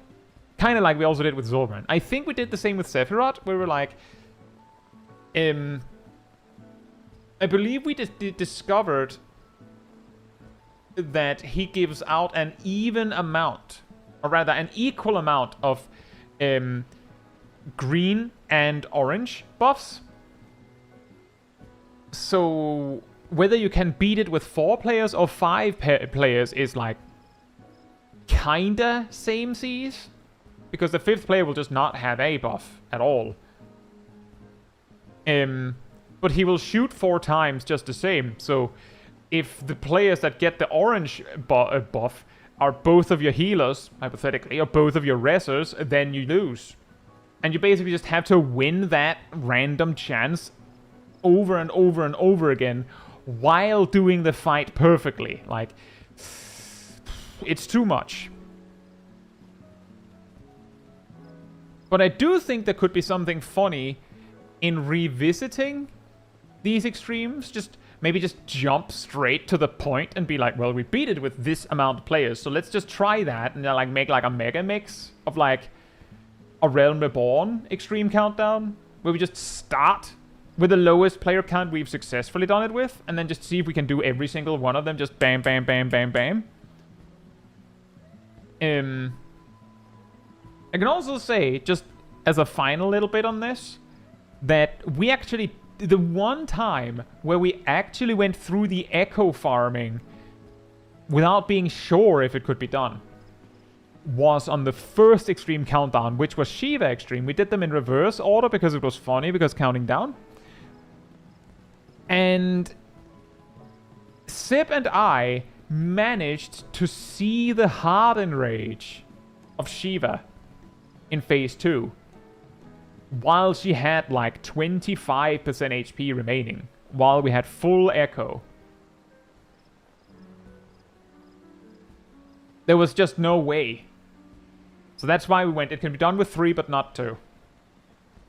Kind of like we also did with Zolran. I think we did the same with Sephiroth, where we're like, I believe we discovered that he gives out an even amount, or rather an equal amount of green and orange buffs. So whether you can beat it with 4 players or 5 players is like kinda same seas, because the 5th player will just not have a buff at all. But he will shoot 4 times just the same. So if the players that get the orange buff are both of your healers, hypothetically, or both of your resers, then you lose. And you basically just have to win that random chance over and over and over again while doing the fight perfectly. Like, it's too much. But I do think there could be something funny in revisiting these extremes. Maybe just jump straight to the point and be like, well, we beat it with this amount of players, so let's just try that and then like make like a mega mix of like a Realm Reborn extreme countdown, where we just start with the lowest player count we've successfully done it with, and then just see if we can do every single one of them, just bam, bam, bam, bam, bam. I can also say, just as a final little bit on this, that we actually, the one time where we actually went through the echo farming without being sure if it could be done was on the first extreme countdown, which was Shiva extreme. We did them in reverse order because it was funny, because counting down. And Sib and I managed to see the Harden Rage of Shiva in phase 2 while she had like 25% HP remaining, while we had full echo. There was just no way. So that's why we went, it can be done with 3 but not 2.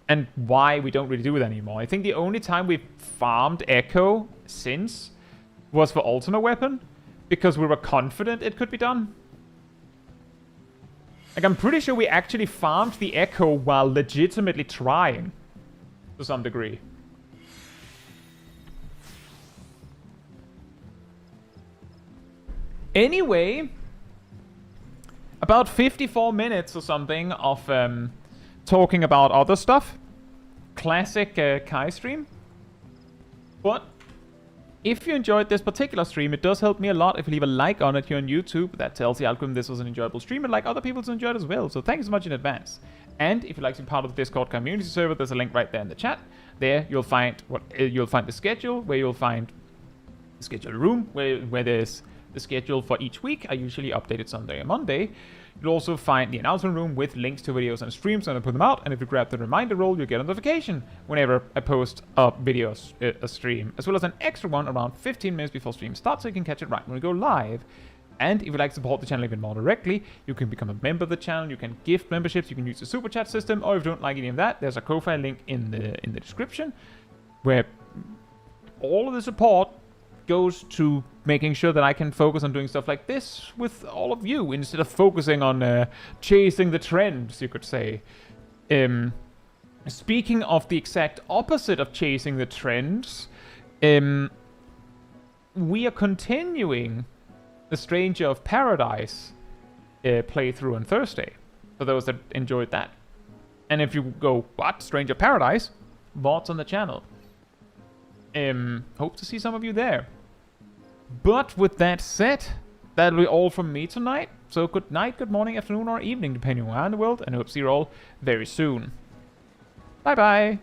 And why we don't really do it anymore. I think the only time we've farmed echo since was for Ultimate Weapon, because we were confident it could be done. Like, I'm pretty sure we actually farmed the echo while legitimately trying, to some degree. Anyway, about 54 minutes or something of talking about other stuff. Classic Kai stream. But if you enjoyed this particular stream, it does help me a lot if you leave a like on it here on YouTube. That tells the algorithm this was an enjoyable stream and like other people to enjoy it as well. So thank you so much in advance. And if you'd like to be part of the Discord community server, there's a link right there in the chat. There you'll find the schedule, where you'll find the schedule room, where there's the schedule for each week. I usually update it Sunday and Monday. You'll also find the announcement room with links to videos and streams when I put them out. And if you grab the reminder roll, you'll get a notification whenever I post a video, a stream, as well as an extra one around 15 minutes before stream starts, so you can catch it right when we go live. And if you'd like to support the channel even more directly, you can become a member of the channel, you can gift memberships, you can use the super chat system, or if you don't like any of that, there's a Ko-Fi link in the description, where all of the support goes to making sure that I can focus on doing stuff like this with all of you, instead of focusing on chasing the trends, you could say. Speaking of the exact opposite of chasing the trends, we are continuing the Stranger of Paradise playthrough on Thursday, for those that enjoyed that. And if you go, what? Stranger of Paradise? VODs on the channel. Hope to see some of you there. But with that said, that'll be all from me tonight. So good night, good morning, afternoon, or evening, depending on where in the world, and I hope to see you all very soon. Bye bye!